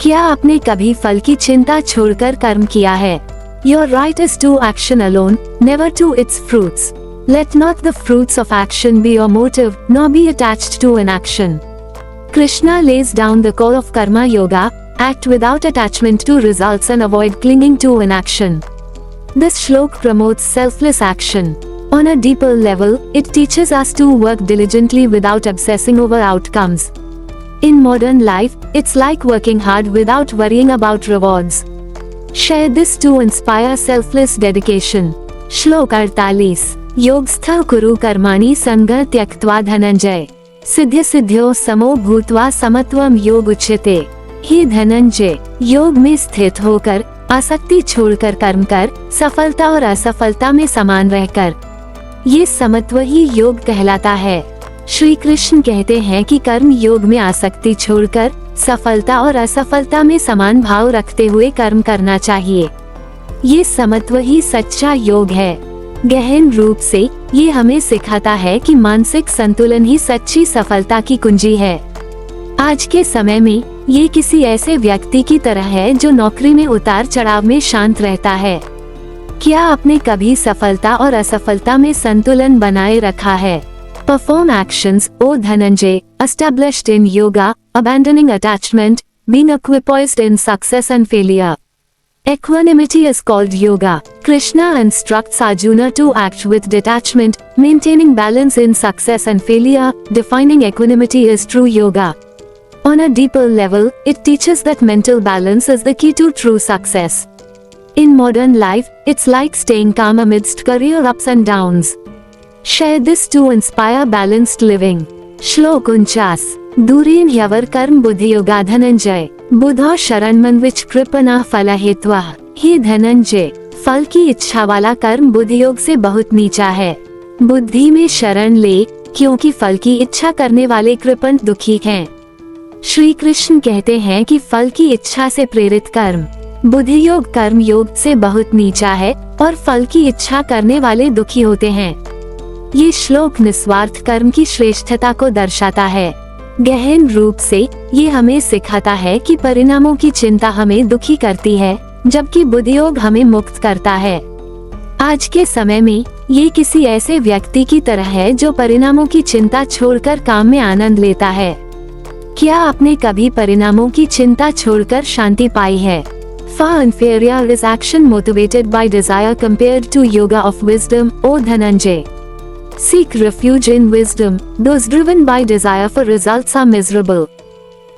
S1: क्या आपने कभी फल की चिंता छोड़कर कर्म किया है? Your right is to action alone, never to its fruits. Let not the fruits of action be your motive, nor be attached to an action. Krishna lays down the core of karma yoga: act without attachment to results and avoid clinging to an action. This shlok promotes selfless action. On a deeper level, it teaches us to work diligently without obsessing over outcomes. In modern life, it's like working hard without worrying about rewards. Share this to inspire selfless dedication. श्लोक 48। योगस्थः कुरु कर्माणि संगः त्यक्त्वा धनंजय सिद्ध्य सिद्ध्यो समो भूत्वा समत्वम योग उच्यते। हे धनंजय, योग में स्थित होकर आसक्ति छोड़कर कर्म कर, सफलता और असफलता में समान रहकर, ये समत्व ही योग कहलाता है। श्री कृष्ण कहते हैं कि कर्म योग में आसक्ति छोड़कर सफलता और असफलता में समान भाव रखते हुए कर्म करना चाहिए। ये समत्व ही सच्चा योग है। गहन रूप से ये हमें सिखाता है कि मानसिक संतुलन ही सच्ची सफलता की कुंजी है। आज के समय में ये किसी ऐसे व्यक्ति की तरह है जो नौकरी में उतार चढ़ाव में शांत रहता है। क्या आपने कभी सफलता और असफलता में संतुलन बनाए रखा है? Perform actions, O Dhananjay, established in yoga, abandoning attachment, being equipoised in success and failure. Equanimity is called yoga. Krishna instructs Arjuna to act with detachment, maintaining balance in success and failure. Defining equanimity is true yoga. On a deeper level, it teaches that mental balance is the key to true success. In modern life, it's like staying calm amidst career ups and downs. Share this to inspire balanced living. श्लोक 49। दूरेन ह्यवर कर्म बुद्धि योगा धनंजय बुधौ शरणमन्विच कृपणा फल हेत्वा। हे धनंजय, फल की इच्छा वाला कर्म बुद्धि योग से बहुत नीचा है। बुद्धि में शरण ले, क्योंकि फल की इच्छा करने वाले कृपण दुखी हैं। श्री कृष्ण कहते हैं कि फल की इच्छा से प्रेरित कर्म बुद्धि योग कर्म योग से बहुत नीचा है और फल की इच्छा करने वाले दुखी होते हैं। ये श्लोक निस्वार्थ कर्म की श्रेष्ठता को दर्शाता है। गहन रूप से ये हमें सिखाता है कि परिणामों की चिंता हमें दुखी करती है, जबकि बुद्धि योग हमें मुक्त करता है। आज के समय में ये किसी ऐसे व्यक्ति की तरह है जो परिणामों की चिंता छोड़कर काम में आनंद लेता है। क्या आपने कभी परिणामों की चिंता छोड़कर शांति पाई है? Far inferior is action motivated by desire compared to yoga of wisdom, O Dhananjay. Seek refuge in wisdom. Those driven by desire for results are miserable.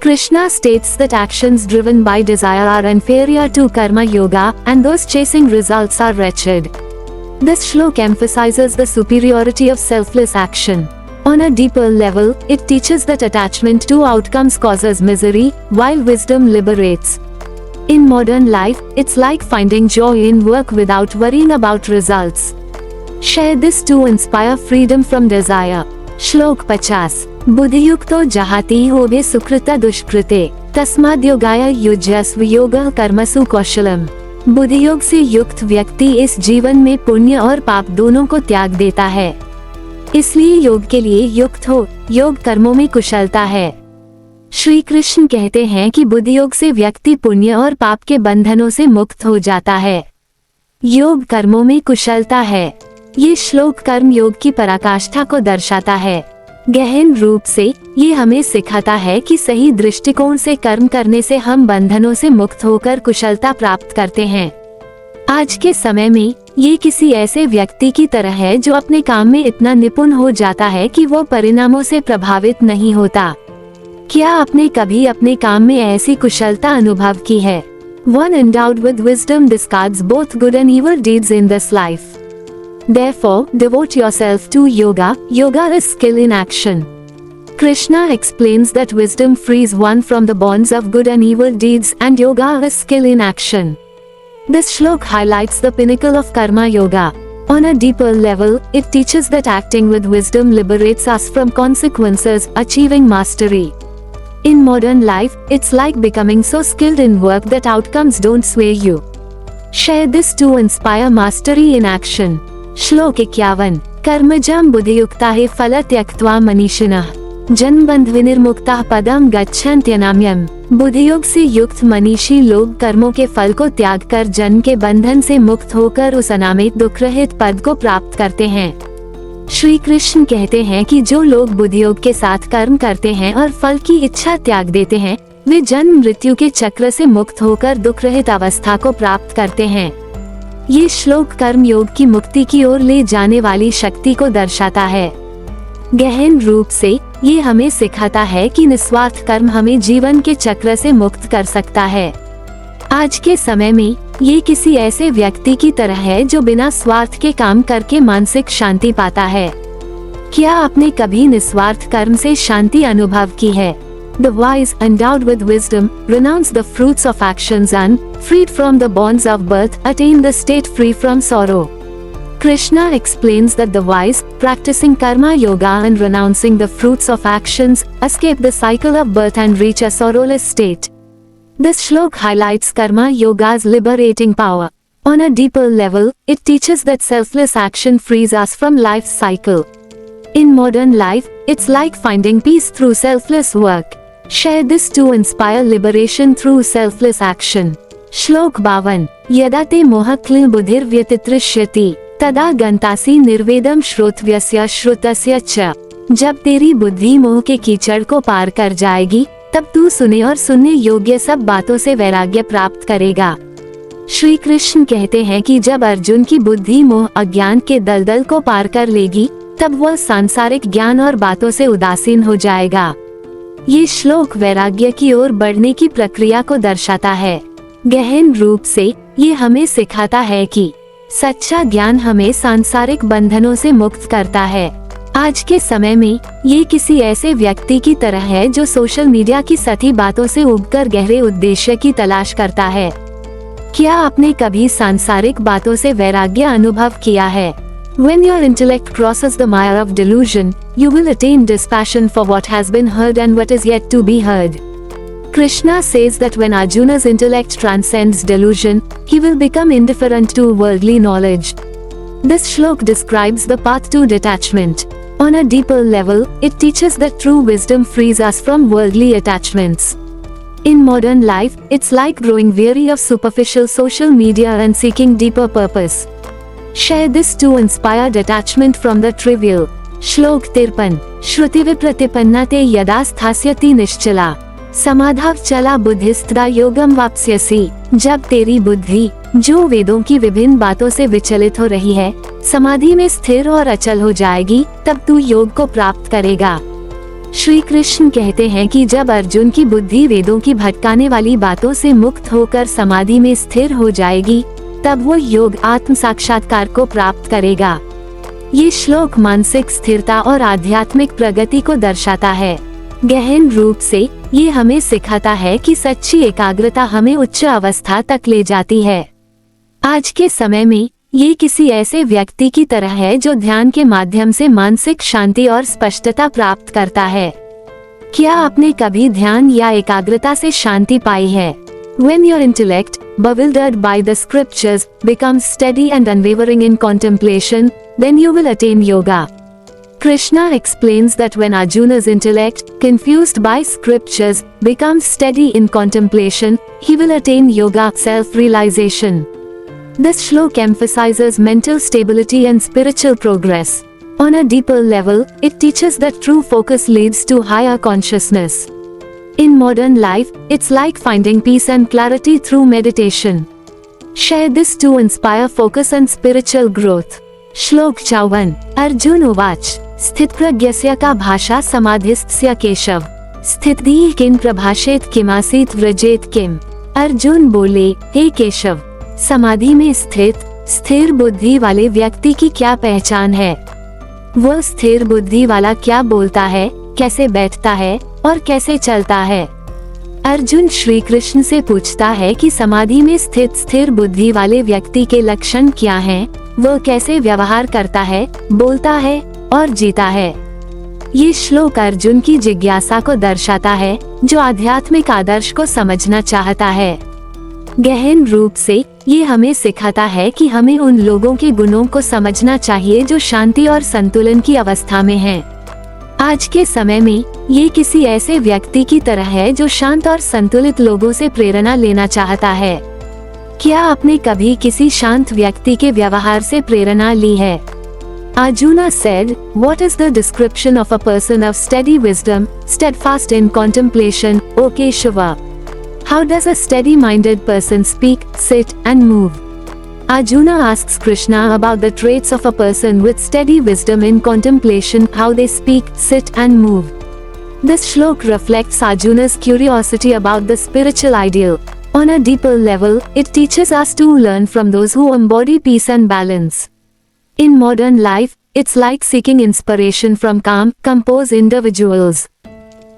S1: Krishna states that actions driven by desire are inferior to karma yoga and those chasing results are wretched. This shlok emphasizes the superiority of selfless action. On a deeper level, it teaches that attachment to outcomes causes misery, while wisdom liberates. In modern life, it's like finding joy in work without worrying about results. Share this to inspire freedom from desire. श्लोक 50 बुद्धियुक्तो जहाति होवे सुकृता दुष्कृते तस्माद् योगाय युज्यस्व योगः कर्मसु कौशलम। बुद्धियोग से युक्त व्यक्ति इस जीवन में पुण्य और पाप दोनों को त्याग देता है, इसलिए योग के लिए युक्त हो। योग कर्मों में कुशलता है। श्री कृष्ण कहते हैं कि बुद्धियोग से व्यक्ति पुण्य और पाप के बंधनों से मुक्त हो जाता है। योग कर्मों में कुशलता है। ये श्लोक कर्म योग की पराकाष्ठा को दर्शाता है। गहन रूप से ये हमें सिखाता है कि सही दृष्टिकोण से कर्म करने से हम बंधनों से मुक्त होकर कुशलता प्राप्त करते हैं। आज के समय में ये किसी ऐसे व्यक्ति की तरह है जो अपने काम में इतना निपुण हो जाता है कि वो परिणामों से प्रभावित नहीं होता। क्या आपने कभी अपने काम में ऐसी कुशलता अनुभव की है? One endowed with wisdom discards both good and evil deeds in this life. Therefore, devote yourself to yoga. Yoga is skill in action. Krishna explains that wisdom frees one from the bonds of good and evil deeds, and yoga is skill in action. This shlok highlights the pinnacle of karma yoga. On a deeper level, it teaches that acting with wisdom liberates us from consequences, achieving mastery. In modern life, it's like becoming so skilled in work that outcomes don't sway you. Share this to inspire mastery in action. श्लोक 51 कर्मजं बुद्धियुक्ता हे फल त्यक्त्वा मनीषिणः जन्मबन्धविनिर्मुक्ताः पदं गच्छन्त्यनाम्यम्। बुद्धियोग से युक्त मनीषी लोग कर्मों के फल को त्याग कर जन्म के बंधन से मुक्त होकर उस अनामित दुखरहित पद को प्राप्त करते हैं। श्री कृष्ण कहते हैं कि जो लोग बुद्धियोग के साथ कर्म करते हैं और फल की इच्छा त्याग देते हैं, वे जन्म मृत्यु के चक्र से मुक्त होकर दुखरहित अवस्था को प्राप्त करते हैं। ये श्लोक कर्म योग की मुक्ति की ओर ले जाने वाली शक्ति को दर्शाता है। गहन रूप से ये हमें सिखाता है कि निस्वार्थ कर्म हमें जीवन के चक्र से मुक्त कर सकता है। आज के समय में ये किसी ऐसे व्यक्ति की तरह है जो बिना स्वार्थ के काम करके मानसिक शांति पाता है। क्या आपने कभी निस्वार्थ कर्म से शांति अनुभव की है? The wise, endowed with wisdom, renounce the fruits of actions and, freed from the bonds of birth, attain the state free from sorrow. Krishna explains that the wise, practicing karma yoga and renouncing the fruits of actions, escape the cycle of birth and reach a sorrowless state. This shlok highlights karma yoga's liberating power. On a deeper level, it teaches that selfless action frees us from life's cycle. In modern life, it's like finding peace through selfless work. Share this to inspire liberation through selfless action. श्लोक 52 यदा ते मोहक्ल बुद्धिर्व्यतितृष्यति तदा गंतासी निर्वेदम श्रोतव्यस्य श्रुतस्य च। जब तेरी बुद्धि मोह के कीचड़ को पार कर जाएगी, तब तू सुने और सुनने योग्य सब बातों से वैराग्य प्राप्त करेगा। श्री कृष्ण कहते हैं कि जब अर्जुन की बुद्धि मोह अज्ञान के दलदल को पार कर लेगी, तब वह सांसारिक ज्ञान और बातों से उदासीन हो जाएगा। ये श्लोक वैराग्य की ओर बढ़ने की प्रक्रिया को दर्शाता है। गहन रूप से ये हमें सिखाता है कि सच्चा ज्ञान हमें सांसारिक बंधनों से मुक्त करता है। आज के समय में ये किसी ऐसे व्यक्ति की तरह है जो सोशल मीडिया की सती बातों से उबकर गहरे उद्देश्य की तलाश करता है। क्या आपने कभी सांसारिक बातों से वैराग्य अनुभव किया है? When your intellect crosses the mire of delusion, you will attain dispassion for what has been heard and what is yet to be heard. Krishna says that when Arjuna's intellect transcends delusion, he will become indifferent to worldly knowledge. This shlok describes the path to detachment. On a deeper level, it teaches that true wisdom frees us from worldly attachments. In modern life, it's like growing weary of superficial social media and seeking deeper purpose. Share this to inspire detachment from the trivial. श्लोक 53 श्रुति विप्रतिपन्ना ते यदा स्थास्यति निश्चला समाधाव चला बुद्धिस्तदा योगम वाप्स्यसि। जब तेरी बुद्धि जो वेदों की विभिन्न बातों से विचलित हो रही है, समाधि में स्थिर और अचल हो जाएगी, तब तू योग को प्राप्त करेगा। श्री कृष्ण कहते हैं कि जब अर्जुन की बुद्धि वेदों की भटकाने वाली बातों से मुक्त होकर समाधि में स्थिर हो जाएगी, तब वो योग आत्म साक्षात्कार को प्राप्त करेगा। ये श्लोक मानसिक स्थिरता और आध्यात्मिक प्रगति को दर्शाता है। गहन रूप से ये हमें सिखाता है कि सच्ची एकाग्रता हमें उच्च अवस्था तक ले जाती है। आज के समय में ये किसी ऐसे व्यक्ति की तरह है जो ध्यान के माध्यम से मानसिक शांति और स्पष्टता प्राप्त करता है। क्या आपने कभी ध्यान या एकाग्रता से शांति पाई है? When your intellect, bewildered by the scriptures, becomes steady and unwavering in contemplation, then you will attain yoga. Krishna explains that when Arjuna's intellect, confused by scriptures, becomes steady in contemplation, he will attain yoga, self-realization. This shlok emphasizes mental stability and spiritual progress. On a deeper level, it teaches that true focus leads to higher consciousness. In modern life, it's like finding peace and clarity through meditation. Share this to inspire focus and spiritual growth. श्लोक 54। अर्जुन उवाच स्थितप्रज्ञस्य का भाषा समाधिस्थस्य केशव स्थितिः किं प्रभाषेत किमासीत व्रजेत किम। अर्जुन बोले, हे केशव, समाधि में स्थित स्थिर बुद्धि वाले व्यक्ति की क्या पहचान है? वह स्थिर बुद्धि वाला क्या बोलता है, कैसे बैठता है और कैसे चलता है? अर्जुन श्री कृष्ण से पूछता है कि समाधि में स्थित स्थिर बुद्धि वाले व्यक्ति के लक्षण क्या हैं, वह कैसे व्यवहार करता है, बोलता है और जीता है। ये श्लोक अर्जुन की जिज्ञासा को दर्शाता है, जो आध्यात्मिक आदर्श को समझना चाहता है। गहन रूप से ये हमें सिखाता है कि हमें उन लोगों के गुणों को समझना चाहिए जो शांति और संतुलन की अवस्था में हैं। आज के समय में ये किसी ऐसे व्यक्ति की तरह है जो शांत और संतुलित लोगों से प्रेरणा लेना चाहता है। क्या आपने कभी किसी शांत व्यक्ति के व्यवहार से प्रेरणा ली है? Arjuna said, "What is the description of a person of steady wisdom, steadfast in contemplation, O Keshava? How does a steady-minded person speak, sit, and move?" Arjuna asks Krishna about the traits of a person with steady wisdom in contemplation, how they speak, sit, and move. This shlok reflects Arjuna's curiosity about the spiritual ideal. On a deeper level, it teaches us to learn from those who embody peace and balance. In modern life, it's like seeking inspiration from calm, composed individuals.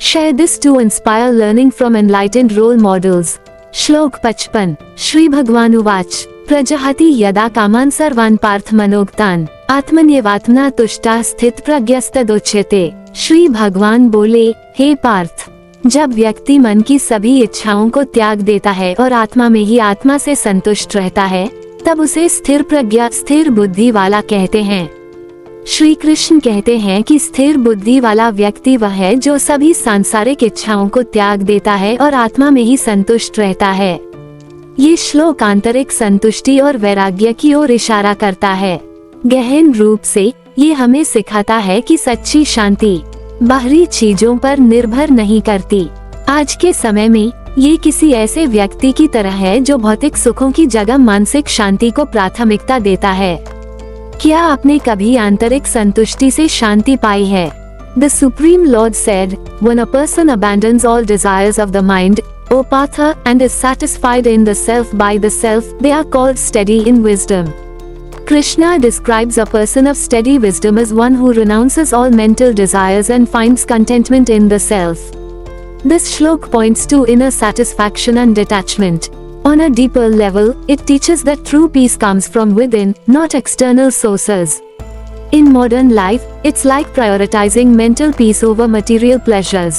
S1: Share this to inspire learning from enlightened role models. श्लोक 55। श्री भगवान उवाच प्रजहति यदा कामान सर्वान् पार्थ मनोगतान् आत्मन्येवात्मना तुष्टा स्थित प्रज्ञस्तदोच्यते। श्री भगवान बोले, हे पार्थ, जब व्यक्ति मन की सभी इच्छाओं को त्याग देता है और आत्मा में ही आत्मा से संतुष्ट रहता है, तब उसे स्थिर प्रज्ञा, स्थिर बुद्धि वाला कहते हैं। श्री कृष्ण कहते हैं कि स्थिर बुद्धि वाला व्यक्ति वह है जो सभी सांसारिक इच्छाओं को त्याग देता है और आत्मा में ही संतुष्ट रहता है। ये श्लोक आंतरिक संतुष्टि और वैराग्य की ओर इशारा करता है। गहन रूप से ये हमें सिखाता है कि सच्ची शांति बाहरी चीजों पर निर्भर नहीं करती। आज के समय में ये किसी ऐसे व्यक्ति की तरह है जो भौतिक सुखों की जगह मानसिक शांति को प्राथमिकता देता है। क्या आपने कभी आंतरिक संतुष्टि से शांति पाई है? The Supreme Lord said, "When a person abandons all desires of the mind, O Partha, and is satisfied in the self by the self, they are called steady in wisdom." Krishna describes a person of steady wisdom as one who renounces all mental desires and finds contentment in the self. This shlok points to inner satisfaction and detachment. On a deeper level, it teaches that true peace comes from within, not external sources. In modern life, it's like prioritizing mental peace over material pleasures.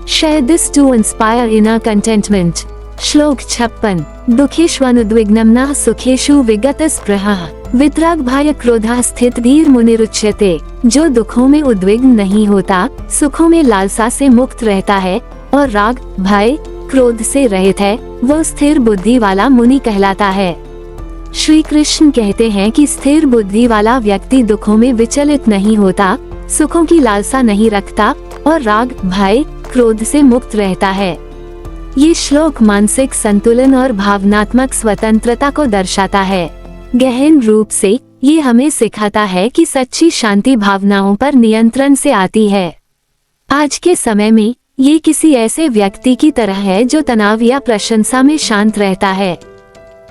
S1: Share this to inspire inner contentment. श्लोक 56। दुःखेष्वनुद्विग्नं न सुखेषु विगतस्पृहः वितराग भय क्रोधः स्थितधीर मुनिरुच्यते। जो दुखों में उद्विग्न नहीं होता, सुखों में लालसा से मुक्त रहता है और राग, भय, क्रोध से रहित है, वह स्थिर बुद्धि वाला मुनि कहलाता है। श्री कृष्ण कहते हैं कि स्थिर बुद्धि वाला व्यक्ति दुखों में विचलित नहीं होता, सुखों की लालसा नहीं रखता और राग, भय, क्रोध से मुक्त रहता है। ये श्लोक मानसिक संतुलन और भावनात्मक स्वतंत्रता को दर्शाता है। गहन रूप से ये हमें सिखाता है कि सच्ची शांति भावनाओं पर नियंत्रण से आती है। आज के समय में ये किसी ऐसे व्यक्ति की तरह है जो तनाव या प्रशंसा में शांत रहता है।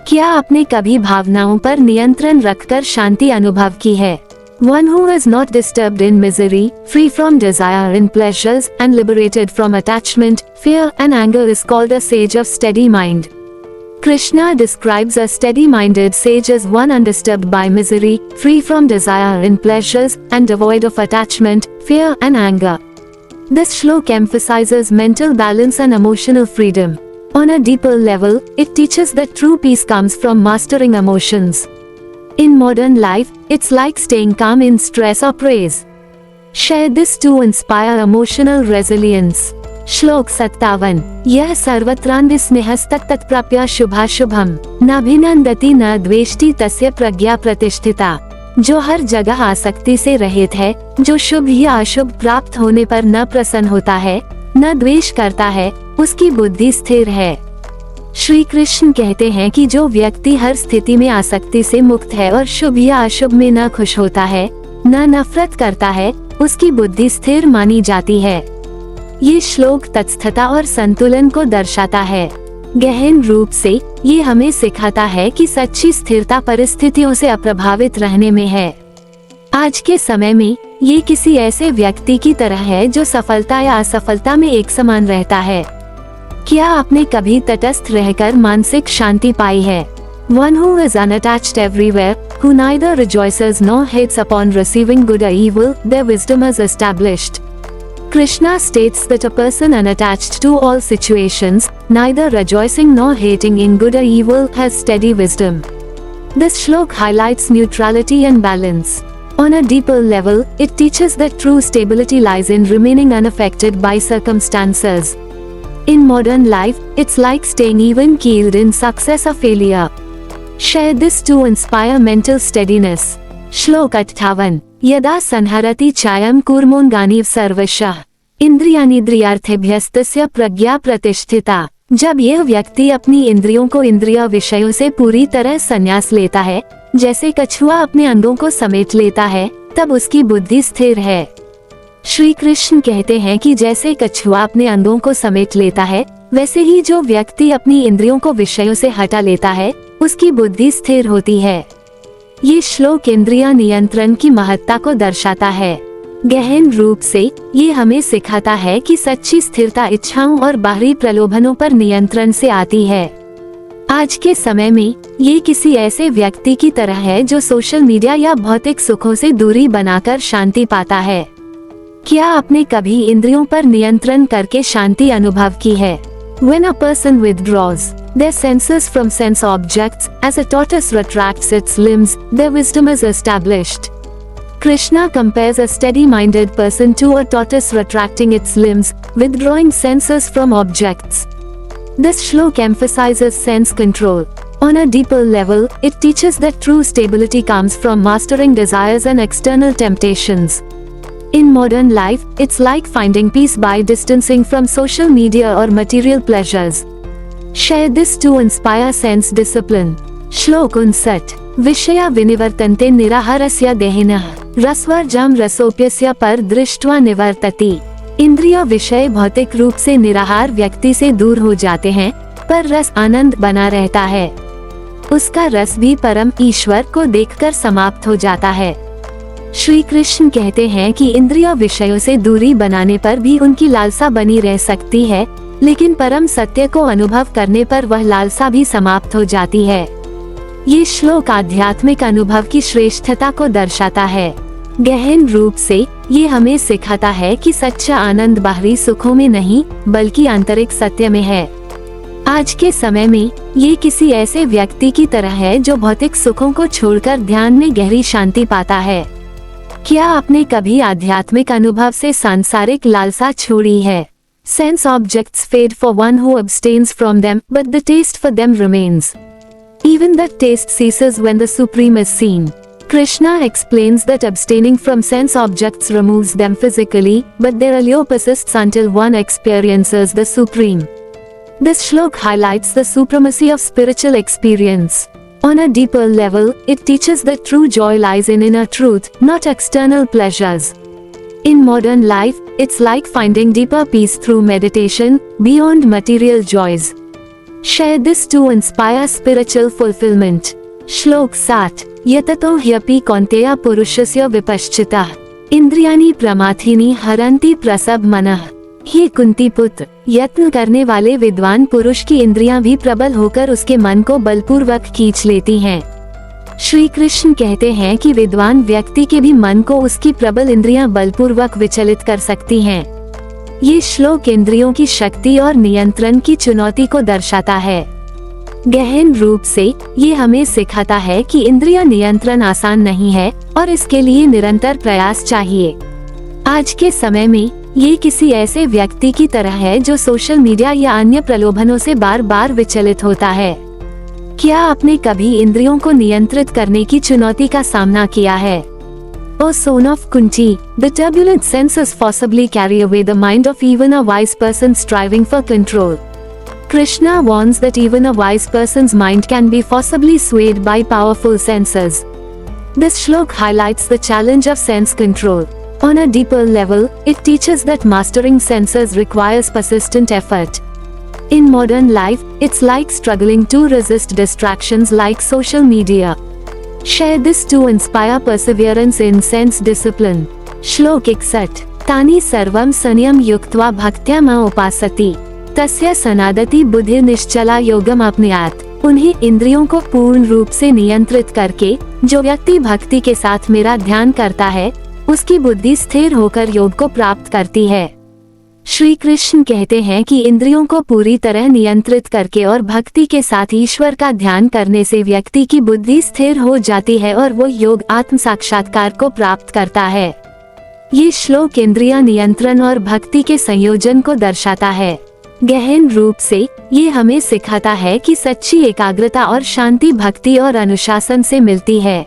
S1: क्या आपने कभी भावनाओं पर नियंत्रण रखकर शांति अनुभव की है? One who is not disturbed in misery, free from desire in pleasures, and liberated from attachment, fear, and anger is called a sage of steady mind. Krishna describes a steady-minded sage as one undisturbed by misery, free from desire in pleasures, and devoid of attachment, fear, and anger. This shlok emphasizes mental balance and emotional freedom. On a deeper level, it teaches that true peace comes from mastering emotions. In modern life, it's like staying calm in stress or praise. Share this to inspire emotional resilience. श्लोक 57। यह सर्वत्रान्विस्नेहस्तत्तत्प्राप्य शुभाशुभम् नाभिनन्दति न द्वेष्टि तस्य प्रज्ञा प्रतिष्ठिता। जो हर जगह आसक्ति से रहित है, जो शुभ या अशुभ प्राप्त होने पर न प्रसन्न होता है, न द्वेष करता है, उसकी बुद्धि स्थिर है। श्री कृष्ण कहते हैं कि जो व्यक्ति हर स्थिति में आसक्ति से मुक्त है और शुभ या अशुभ में न खुश होता है, न नफरत करता है, उसकी बुद्धि स्थिर मानी जाती है। ये श्लोक तटस्थता और संतुलन को दर्शाता है। गहन रूप से ये हमें सिखाता है कि सच्ची स्थिरता परिस्थितियों से अप्रभावित रहने में है। आज के समय में ये किसी ऐसे व्यक्ति की तरह है जो सफलता या असफलता में एक समान रहता है। क्या आपने कभी तटस्थ रहकर मानसिक शांति पाई है? One who is unattached everywhere, who neither rejoices nor hates upon receiving good or evil, their wisdom is established. Krishna states that a person unattached to all situations, neither rejoicing nor hating in good or evil, has steady wisdom. This shlok highlights neutrality and balance. On a deeper level, it teaches that true stability lies in remaining unaffected by circumstances. In modern life, it's like staying even-keeled in success or failure. Share this to inspire mental steadiness. श्लोक 58। यदा संहरति चायं कूर्मोऽङ्गानि सर्वशः इन्द्रियाणीन्द्रियार्थेभ्यस्तस्य प्रज्ञा प्रतिष्ठिता। जब यह व्यक्ति अपनी इंद्रियों को इंद्रिय विषयों से पूरी तरह संन्यास लेता है, जैसे कछुआ अपने अंगों को समेट लेता है, तब उसकी बुद्धि स्थिर है। श्री कृष्ण कहते हैं कि जैसे कछुआ अपने अंगों को समेट लेता है, वैसे ही जो व्यक्ति अपनी इंद्रियों को विषयों से हटा लेता है, उसकी बुद्धि स्थिर होती है। ये श्लोक इंद्रिय नियंत्रण की महत्ता को दर्शाता है। गहन रूप से ये हमें सिखाता है कि सच्ची स्थिरता इच्छाओं और बाहरी प्रलोभनों पर नियंत्रण से आती है। आज के समय में ये किसी ऐसे व्यक्ति की तरह है जो सोशल मीडिया या भौतिक सुखों से दूरी बनाकर शांति पाता है। क्या आपने कभी इंद्रियों पर नियंत्रण करके शांति अनुभव की है? When a person withdraws their senses from sense objects, as a tortoise retracts its limbs, their wisdom is established. Krishna compares a steady-minded person to a tortoise retracting its limbs, withdrawing senses from objects. This shlok emphasizes sense control. On a deeper level, it teaches that true stability comes from mastering desires and external temptations. In modern life, it's like finding peace by distancing from social media or material pleasures. Share this to inspire sense discipline. श्लोक 59। विषया विनिवर्तन्ते निराहारस्य देहिनः रसवर्जं रसोप्यस्य पर दृष्ट्वा निवर्तति। इंद्रिय विषय भौतिक रूप से निराहार व्यक्ति से दूर हो जाते हैं, पर रस आनंद बना रहता है। उसका रस भी परम ईश्वर को देखकर समाप्त हो जाता है। श्री कृष्ण कहते हैं कि इंद्रिय विषयों से दूरी बनाने पर भी उनकी लालसा बनी रह सकती है, लेकिन परम सत्य को अनुभव करने पर वह लालसा भी समाप्त हो जाती है। ये श्लोक आध्यात्मिक अनुभव की श्रेष्ठता को दर्शाता है। गहन रूप से ये हमें सिखाता है कि सच्चा आनंद बाहरी सुखों में नहीं, बल्कि आंतरिक सत्य में है। आज के समय में ये किसी ऐसे व्यक्ति की तरह है जो भौतिक सुखों को छोड़कर ध्यान में गहरी शांति पाता है। क्या आपने कभी आध्यात्मिक अनुभव से सांसारिक लालसा छोड़ी है? Sense objects fade for one who abstains from them, but the taste for them remains. Even that taste ceases when the Supreme is seen. Krishna explains that abstaining from sense objects removes them physically, but their allure persists until one experiences the Supreme. This shlok highlights the supremacy of spiritual experience. On a deeper level, it teaches that true joy lies in inner truth, not external pleasures. In modern life, it's like finding deeper peace through meditation, beyond material joys. Share this to inspire spiritual fulfillment. श्लोक 7 यततो ह्यपि कौन्तेय पुरुषस्य विपश्चितः इंद्रियाणि प्रमाथिनी हरन्ति प्रसभ मनः। हे कुंती पुत्र, यत्न करने वाले विद्वान पुरुष की इंद्रियां भी प्रबल होकर उसके मन को बलपूर्वक खींच लेती हैं। श्री कृष्ण कहते हैं कि विद्वान व्यक्ति के भी मन को उसकी प्रबल इंद्रियां बलपूर्वक विचलित कर सकती हैं। ये श्लोक इंद्रियों की शक्ति और नियंत्रण की चुनौती को दर्शाता है। गहन रूप से ये हमें सिखाता है कि इंद्रिय नियंत्रण आसान नहीं है और इसके लिए निरंतर प्रयास चाहिए। आज के समय में ये किसी ऐसे व्यक्ति की तरह है जो सोशल मीडिया या अन्य प्रलोभनों से बार बार विचलित होता है। क्या आपने कभी इंद्रियों को नियंत्रित करने की चुनौती का सामना किया है? O son of Kunti, the turbulent senses forcibly carry away the mind of even a wise person striving for control. Krishna warns that even a wise person's mind can be forcibly swayed by powerful senses. This shlok highlights the challenge of sense control. On a deeper level, it teaches that mastering senses requires persistent effort. In modern life, it's like struggling to resist distractions like social media. Share this to inspire perseverance in sense discipline. श्लोक 61 तानि सर्वं संयम युक्त्वा भक्त्या मां उपासति तस्य सनादति बुद्धि निश्चला योगम अपनुयात्। उन्हें इंद्रियों को पूर्ण रूप से नियंत्रित करके जो व्यक्ति भक्ति के साथ मेरा ध्यान करता है, उसकी बुद्धि स्थिर होकर योग को प्राप्त करती है। श्री कृष्ण कहते हैं कि इंद्रियों को पूरी तरह नियंत्रित करके और भक्ति के साथ ईश्वर का ध्यान करने से व्यक्ति की बुद्धि स्थिर हो जाती है और वो योग आत्म साक्षात्कार को प्राप्त करता है। ये श्लोक इंद्रिय नियंत्रण और भक्ति के संयोजन को दर्शाता है। गहन रूप से ये हमें सिखाता है कि सच्ची एकाग्रता और शांति भक्ति और अनुशासन से मिलती है।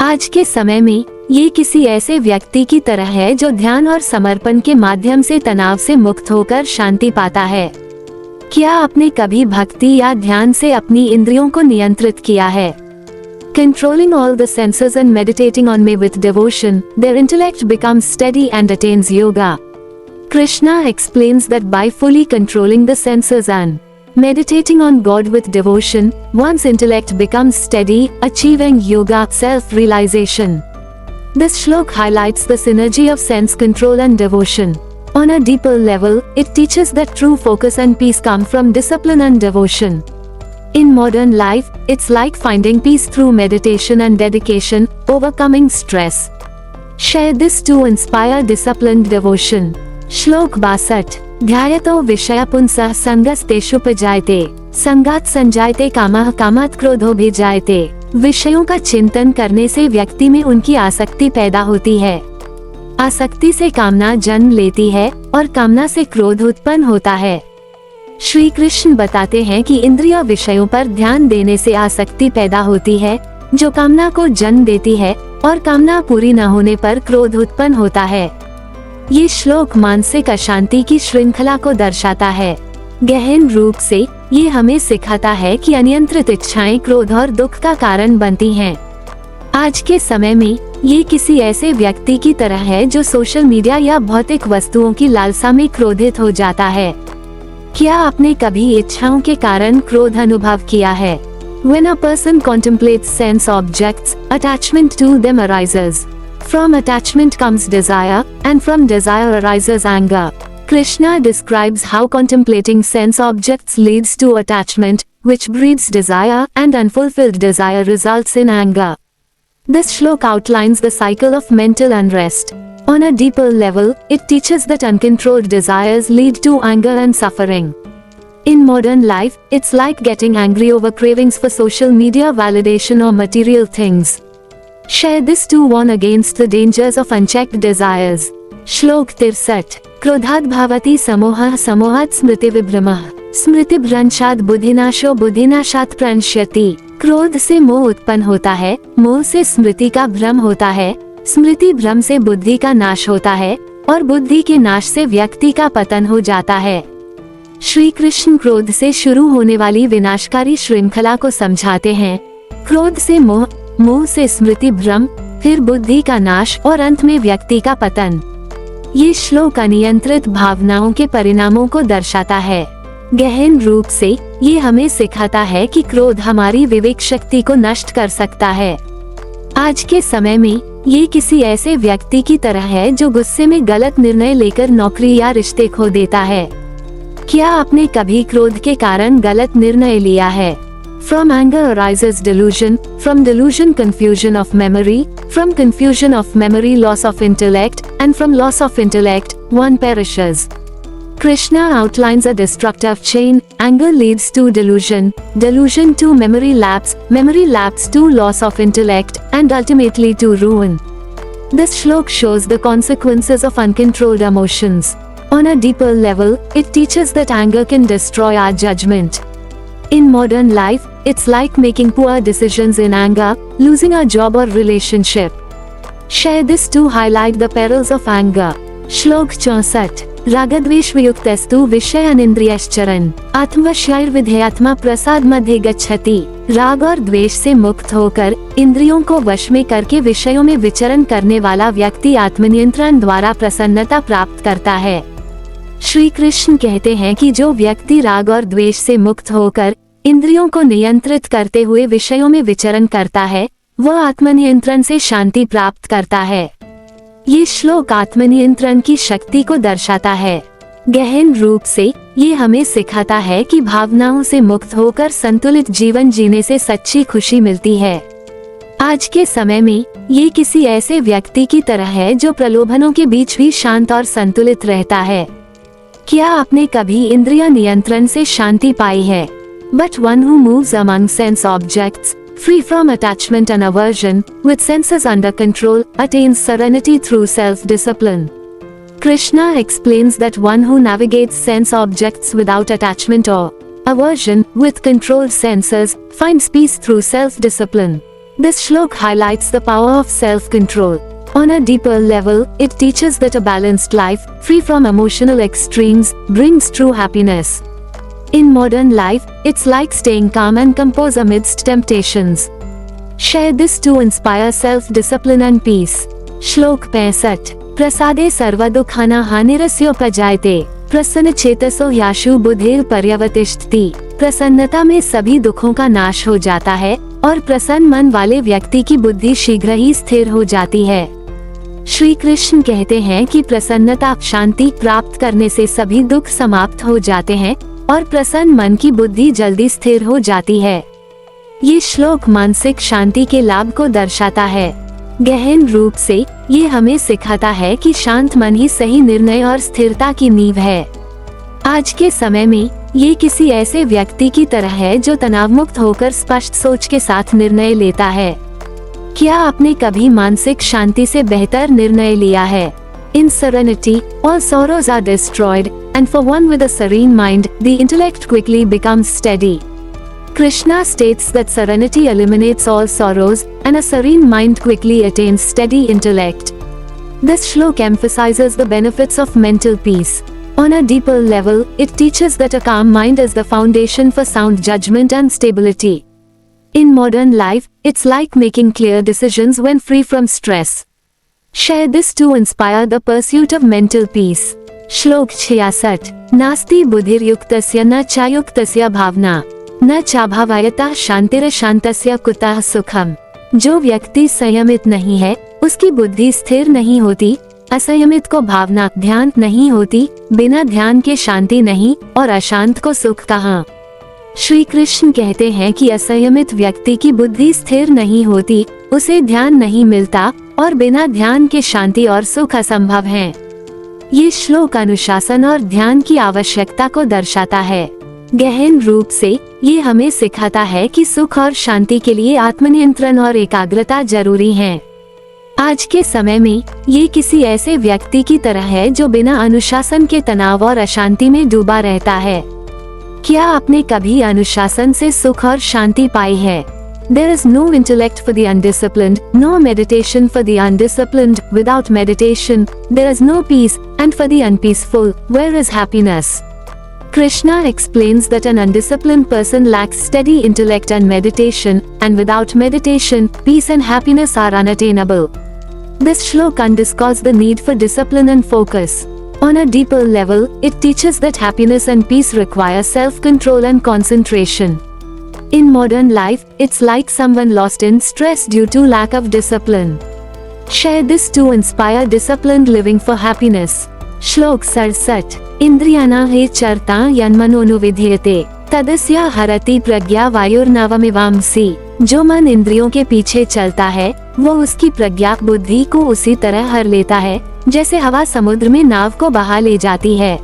S1: आज के समय में ये किसी ऐसे व्यक्ति की तरह है जो ध्यान और समर्पण के माध्यम से तनाव से मुक्त होकर शांति पाता है। क्या आपने कभी भक्ति या ध्यान से अपनी इंद्रियों को नियंत्रित किया है? Controlling all the senses and meditating on me with devotion, their intellect becomes steady and attains yoga. Krishna explains that by fully controlling the senses and meditating on God with devotion, one's intellect becomes steady, achieving yoga, self-realization. This shlok highlights the synergy of sense control and devotion. On a deeper level, it teaches that true focus and peace come from discipline and devotion. In modern life, it's like finding peace through meditation and dedication, overcoming stress. Share this to inspire disciplined devotion. श्लोक 62 ध्यायतो विषय पुंसः संगस्तेषुपजायते संगात् संजायते कामः कामात् क्रोधोऽभिजायते। विषयों का चिंतन करने से व्यक्ति में उनकी आसक्ति पैदा होती है। आसक्ति से कामना जन्म लेती है और कामना से क्रोध उत्पन्न होता है। श्री कृष्ण बताते हैं कि इंद्रिय विषयों पर ध्यान देने से आसक्ति पैदा होती है, जो कामना को जन्म देती है, और कामना पूरी न होने पर क्रोध उत्पन्न होता है। ये श्लोक मानसिक अशांति की श्रृंखला को दर्शाता है। गहन रूप से ये हमें सिखाता है कि अनियंत्रित इच्छाएं क्रोध और दुख का कारण बनती हैं। आज के समय में ये किसी ऐसे व्यक्ति की तरह है जो सोशल मीडिया या भौतिक वस्तुओं की लालसा में क्रोधित हो जाता है। क्या आपने कभी इच्छाओं के कारण क्रोध अनुभव किया है? When a person contemplates sense objects, attachment to them arises. From attachment comes desire, and from desire arises anger. Krishna describes how contemplating sense objects leads to attachment, which breeds desire, and unfulfilled desire results in anger. This shlok outlines the cycle of mental unrest. On a deeper level, it teaches that uncontrolled desires lead to anger and suffering. In modern life, it's like getting angry over cravings for social media validation or material things. Share this to warn against the dangers of unchecked desires. श्लोक 63 क्रोधाद् भवति समोहः समोहात् स्मृतिविभ्रमः स्मृतिभ्रंशात् बुद्धिनाशो बुद्धिनाशात् प्रणश्यति। क्रोध से मोह उत्पन्न होता है, मोह से स्मृति का भ्रम होता है, स्मृति भ्रम से बुद्धि का नाश होता है, और बुद्धि के नाश से व्यक्ति का पतन हो जाता है। श्री कृष्ण क्रोध से शुरू होने वाली विनाशकारी श्रृंखला को समझाते हैं। क्रोध से मोह, मोह से स्मृति भ्रम, फिर बुद्धि का नाश और अंत में व्यक्ति का पतन। ये श्लोक अनियंत्रित भावनाओं के परिणामों को दर्शाता है। गहन रूप से ये हमें सिखाता है कि क्रोध हमारी विवेक शक्ति को नष्ट कर सकता है। आज के समय में ये किसी ऐसे व्यक्ति की तरह है जो गुस्से में गलत निर्णय लेकर नौकरी या रिश्ते खो देता है। क्या आपने कभी क्रोध के कारण गलत निर्णय लिया है? From anger arises delusion, from delusion confusion of memory, from confusion of memory loss of intellect, and from loss of intellect, one perishes. Krishna outlines a destructive chain: anger leads to delusion, delusion to memory lapse to loss of intellect, and ultimately to ruin. This shlok shows the consequences of uncontrolled emotions. On a deeper level, it teaches that anger can destroy our judgment. In modern life, it's like making poor decisions in anger, losing a job or relationship. Share this to highlight the perils of anger. श्लोक 64 रागद्वेष वियुक्तस्तु विषय अनिंद्रियश्चरन् आत्मवश्यैर्विधेयात्मा प्रसाद मध्ये गच्छति। राग और द्वेष से मुक्त होकर इंद्रियों को वश में करके विषयों में विचरण करने वाला व्यक्ति आत्मनियंत्रण द्वारा प्रसन्नता प्राप्त करता है। श्री कृष्ण कहते हैं कि जो व्यक्ति राग और द्वेष से मुक्त होकर इंद्रियों को नियंत्रित करते हुए विषयों में विचरण करता है, वह आत्मनियंत्रण से शांति प्राप्त करता है। ये श्लोक आत्मनियंत्रण की शक्ति को दर्शाता है। गहन रूप से ये हमें सिखाता है कि भावनाओं से मुक्त होकर संतुलित जीवन जीने से सच्ची खुशी मिलती है। आज के समय में ये किसी ऐसे व्यक्ति की तरह है जो प्रलोभनों के बीच भी शांत और संतुलित रहता है। क्या आपने कभी इंद्रिय नियंत्रण से शांति पाई है? But one who moves among sense objects, free from attachment and aversion, with senses under control, attains serenity through self-discipline. Krishna explains that one who navigates sense objects without attachment or aversion, with controlled senses, finds peace through self-discipline. This shlok highlights the power of self-control. On a deeper level, it teaches that a balanced life, free from emotional extremes, brings true happiness. In modern life, it's like staying calm and composed amidst temptations. Share this to inspire self-discipline and peace. श्लोक 65 प्रसादे सर्वदुःखानां हानिरस्योपजायते प्रसन्नचेतसो याशु बुद्धिर पर्यवतिष्ठति। प्रसन्नता में सभी दुखों का नाश हो जाता है और प्रसन्न मन वाले व्यक्ति की बुद्धि शीघ्र ही स्थिर हो जाती है। श्री कृष्ण कहते हैं कि प्रसन्नता शांति प्राप्त करने से सभी दुख समाप्त हो जाते हैं और प्रसन्न मन की बुद्धि जल्दी स्थिर हो जाती है। ये श्लोक मानसिक शांति के लाभ को दर्शाता है। गहन रूप से ये हमें सिखाता है कि शांत मन ही सही निर्णय और स्थिरता की नींव है। आज के समय में ये किसी ऐसे व्यक्ति की तरह है जो तनावमुक्त होकर स्पष्ट सोच के साथ निर्णय लेता है। क्या आपने कभी मानसिक शांति से बेहतर निर्णय लिया है? In serenity, all sorrows are destroyed, and for one with a serene mind, the intellect quickly becomes steady. Krishna states that serenity eliminates all sorrows, and a serene mind quickly attains steady intellect. This shlok emphasizes the benefits of mental peace. On a deeper level, it teaches that a calm mind is the foundation for sound judgment and stability. In modern life, it's like making clear decisions when free from stress. Share this to inspire the pursuit of mental peace. श्लोक 66 नास्ति बुद्धिर्युक्तस्य न चायुक्तस्य भावना न चाभावयतः शांतिरशान्तस्य कुतः सुखम। जो व्यक्ति संयमित नहीं है उसकी बुद्धि स्थिर नहीं होती, असंयमित को भावना ध्यान नहीं होती, बिना ध्यान के शांति नहीं और अशांत को सुख कहाँ। श्री कृष्ण कहते हैं कि असंयमित व्यक्ति की बुद्धि स्थिर नहीं होती, उसे ध्यान नहीं मिलता और बिना ध्यान के शांति और सुख असंभव है। ये श्लोक अनुशासन और ध्यान की आवश्यकता को दर्शाता है। गहन रूप से ये हमें सिखाता है कि सुख और शांति के लिए आत्मनियंत्रण और एकाग्रता जरूरी हैं। आज के समय में ये किसी ऐसे व्यक्ति की तरह है जो बिना अनुशासन के तनाव और अशांति में डूबा रहता है। क्या आपने कभी अनुशासन से सुख और शांति पाई है? There is no intellect for the undisciplined, no meditation for the undisciplined. Without meditation, there is no peace, and for the unpeaceful, where is happiness? Krishna explains that an undisciplined person lacks steady intellect and meditation, and without meditation, peace and happiness are unattainable. This shloka underscores the need for discipline and focus. On a deeper level, it teaches that happiness and peace require self-control and concentration. In modern life, it's like someone lost in stress due to lack of discipline. Share this to inspire disciplined living for happiness. श्लोक 67 इंद्रियाणां हि चरता यन्मनोनुविधीयते तदस्य हरति प्रज्ञा वायुर्नवमिवांसि। जो मन इंद्रियों के पीछे चलता है वो उसकी प्रज्ञा बुद्धि को उसी तरह हर लेता है जैसे हवा समुद्र में नाव को बहा ले जाती है।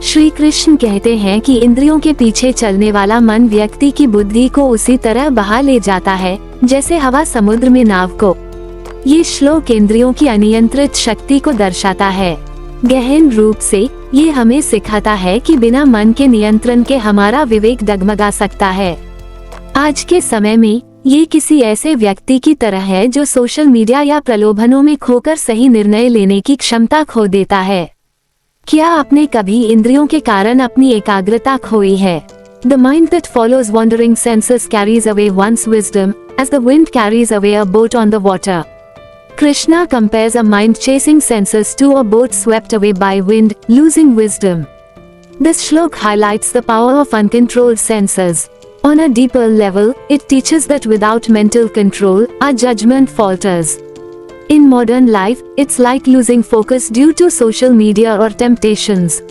S1: श्री कृष्ण कहते हैं कि इंद्रियों के पीछे चलने वाला मन व्यक्ति की बुद्धि को उसी तरह बहा ले जाता है जैसे हवा समुद्र में नाव को। ये श्लोक इंद्रियों की अनियंत्रित शक्ति को दर्शाता है। गहन रूप से ये हमें सिखाता है कि बिना मन के नियंत्रण के हमारा विवेक डगमगा सकता है। आज के समय में ये किसी ऐसे व्यक्ति की तरह है जो सोशल मीडिया या प्रलोभनों में खोकर सही निर्णय लेने की क्षमता खो देता है। क्या आपने कभी इंद्रियों के कारण अपनी एकाग्रता खोई है? The mind that follows wandering senses carries away one's wisdom, as the wind carries away a boat on the water. Krishna compares a mind chasing senses to a boat swept away by wind, losing wisdom. This shloka highlights the power of uncontrolled senses. On a deeper level, it teaches that without mental control, our judgment falters. In modern life, it's like losing focus due to social media or temptations.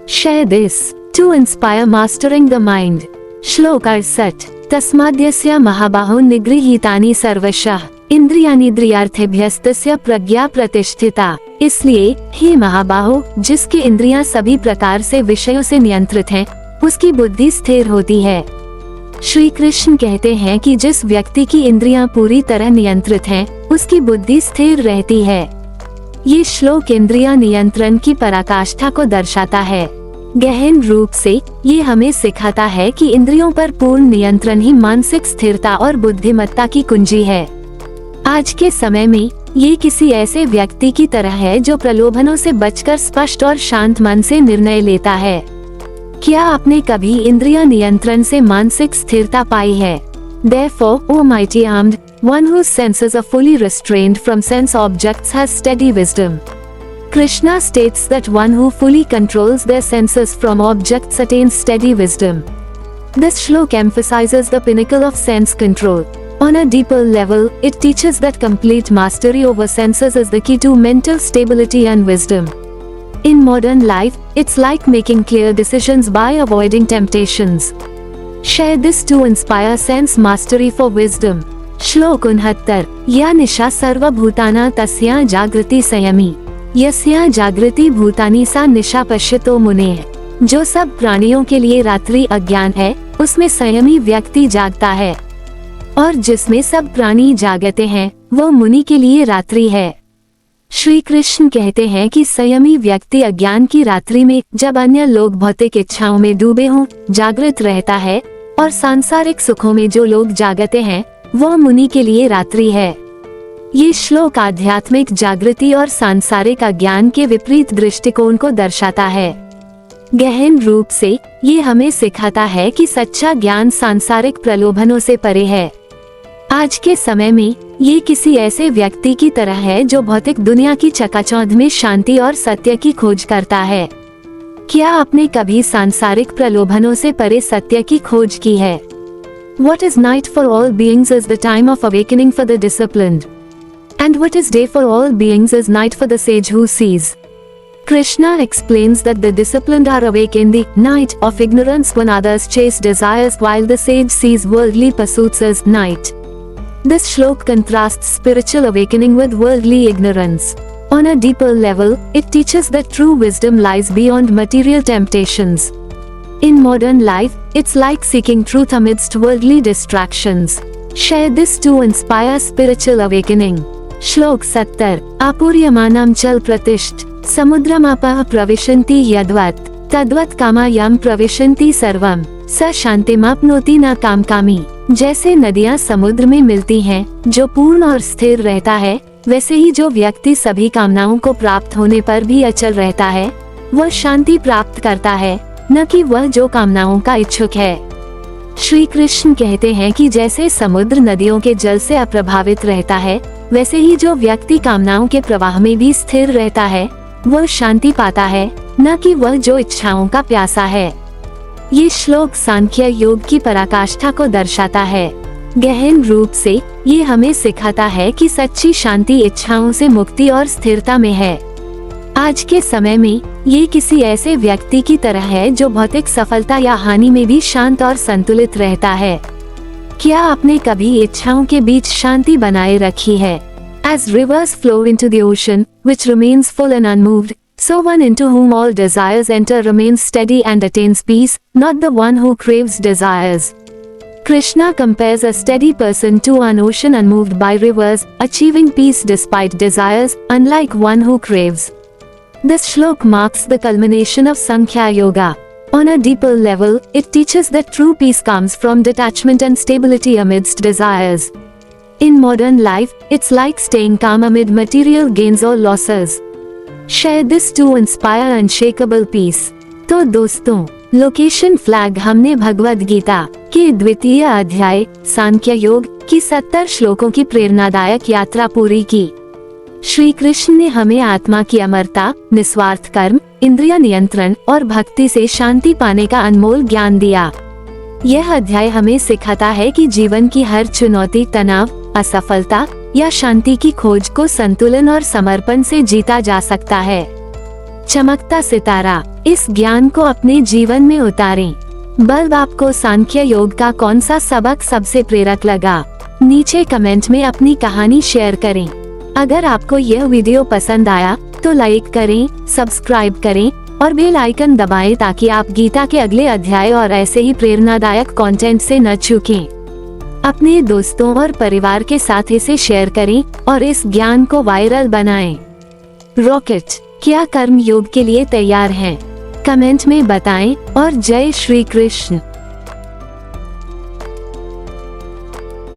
S1: Share this to inspire mastering the mind. श्लोक 68 तस्माद्यस्य महाबाहो निगृहीतानि सर्वशः इंद्रियानिन्द्रियार्थेभ्यस्तस्य प्रज्ञा प्रतिष्ठिता। इसलिए हे महाबाहो, जिसकी इंद्रियां सभी प्रकार से विषयों से नियंत्रित हैं, उसकी बुद्धि स्थिर होती है। श्री कृष्ण कहते हैं कि जिस व्यक्ति की इंद्रियां पूरी तरह नियंत्रित हैं, उसकी बुद्धि स्थिर रहती है। ये श्लोक इंद्रिया नियंत्रण की पराकाष्ठा को दर्शाता है। गहन रूप से ये हमें सिखाता है कि इंद्रियों पर पूर्ण नियंत्रण ही मानसिक स्थिरता और बुद्धिमत्ता की कुंजी है। आज के समय में ये किसी ऐसे व्यक्ति की तरह है जो प्रलोभनों से बचकर स्पष्ट और शांत मन से निर्णय लेता है। क्या आपने कभी इंद्रिया नियंत्रण से मानसिक स्थिरता पाई है? Therefore, O mighty armed, one whose senses are fully restrained from sense objects has steady wisdom. Krishna states that one who fully controls their senses from objects attains steady wisdom. This shloka emphasizes the pinnacle of sense control. On a deeper level, it teaches that complete mastery over senses is the key to mental stability and wisdom. In modern life, it's like making clear decisions by avoiding temptations. Share this to inspire sense mastery for wisdom. श्लोक 69 या निशा सर्वभूतानां तस्या जागृति संयमी यस्या जागृति भूतानि सा निशा पश्यतो मुनेः। जो सब प्राणियों के लिए रात्रि अज्ञान है, उसमें संयमी व्यक्ति जागता है, और जिसमें सब प्राणी जागते हैं, वो मुनि के लिए रात्रि है। श्री कृष्ण कहते हैं कि संयमी व्यक्ति अज्ञान की रात्रि में, जब अन्य लोग भौतिक इच्छाओं में डूबे हों, जागृत रहता है, और सांसारिक सुखों में जो लोग जागते हैं, वो मुनि के लिए रात्रि है। ये श्लोक आध्यात्मिक जागृति और सांसारिक अज्ञान के विपरीत दृष्टिकोण को दर्शाता है। गहन रूप से ये हमें सिखाता है कि सच्चा ज्ञान सांसारिक प्रलोभनों से परे है। आज के समय में ये किसी ऐसे व्यक्ति की तरह है जो भौतिक दुनिया की चकाचौंध में शांति और सत्य की खोज करता है। क्या आपने कभी सांसारिक प्रलोभनों से परे सत्य की खोज की है? What is night for all beings is the time of awakening for the disciplined. And what is day for all beings is night for the sage who sees. Krishna explains that the disciplined are awake in the night of ignorance when others chase desires while the sage sees worldly pursuits as night. This shloka contrasts spiritual awakening with worldly ignorance. On a deeper level, it teaches that true wisdom lies beyond material temptations. In modern life, it's like seeking truth amidst worldly distractions. Share this to inspire spiritual awakening. श्लोक 70 आपूर्यमानं चल प्रतिष्ठ समुद्रमापः प्रविशन्ति यद्वत् तद्वत् कामायं प्रविशन्ति सर्वं स शान्तिमाप्नोति न कामकामी। जैसे नदियां समुद्र में मिलती हैं, जो पूर्ण और स्थिर रहता है, वैसे ही जो व्यक्ति सभी कामनाओं को प्राप्त होने पर भी अचल रहता है, वह शांति प्राप्त करता है, न कि वह जो कामनाओं का इच्छुक है। श्री कृष्ण कहते हैं कि जैसे समुद्र नदियों के जल से अप्रभावित रहता है, वैसे ही जो व्यक्ति कामनाओं के प्रवाह में भी स्थिर रहता है वह शांति पाता है, न कि वह जो इच्छाओं का प्यासा है। ये श्लोक सांख्य योग की पराकाष्ठा को दर्शाता है। गहन रूप से ये हमें सिखाता है कि सच्ची शांति इच्छाओं से मुक्ति और स्थिरता में है। आज के समय में ये किसी ऐसे व्यक्ति की तरह है जो भौतिक सफलता या हानि में भी शांत और संतुलित रहता है। क्या आपने कभी इच्छाओं के बीच शांति बनाए रखी है? As rivers flow into the ocean, which remains full and unmoved, so one into whom all desires enter remains steady and attains peace, not the one who craves desires. Krishna compares a steady person to an ocean unmoved by rivers, achieving peace despite desires, unlike one who craves. This shlok marks the culmination of Sankhya Yoga. On a deeper level, it teaches that true peace comes from detachment and stability amidst desires. In modern life, it's like staying calm amid material gains or losses. Share this to inspire unshakable peace. तो दोस्तों, location flag हमने भगवद गीता के द्वितीय अध्याय सांख्य योग की 70 श्लोकों की प्रेरणादायक यात्रा पूरी की। श्री कृष्ण ने हमें आत्मा की अमरता, निस्वार्थ कर्म, इंद्रिय नियंत्रण और भक्ति से शांति पाने का अनमोल ज्ञान दिया। यह अध्याय हमें सिखाता है कि जीवन की हर चुनौती, तनाव, असफलता या शांति की खोज को संतुलन और समर्पण से जीता जा सकता है। चमकता सितारा, इस ज्ञान को अपने जीवन में उतारें। बल्ब आपको सांख्य योग का कौन सा सबक सबसे प्रेरक लगा? नीचे कमेंट में अपनी कहानी शेयर करें। अगर आपको यह वीडियो पसंद आया तो लाइक करें, सब्सक्राइब करें और बेल आइकन दबाएं ताकि आप गीता के अगले अध्याय और ऐसे ही प्रेरणादायक कंटेंट से न चूकें। अपने दोस्तों और परिवार के साथ इसे शेयर करें और इस ज्ञान को वायरल बनाएं। रॉकेट, क्या कर्म योग के लिए तैयार हैं? कमेंट में बताएं और जय श्री कृष्ण।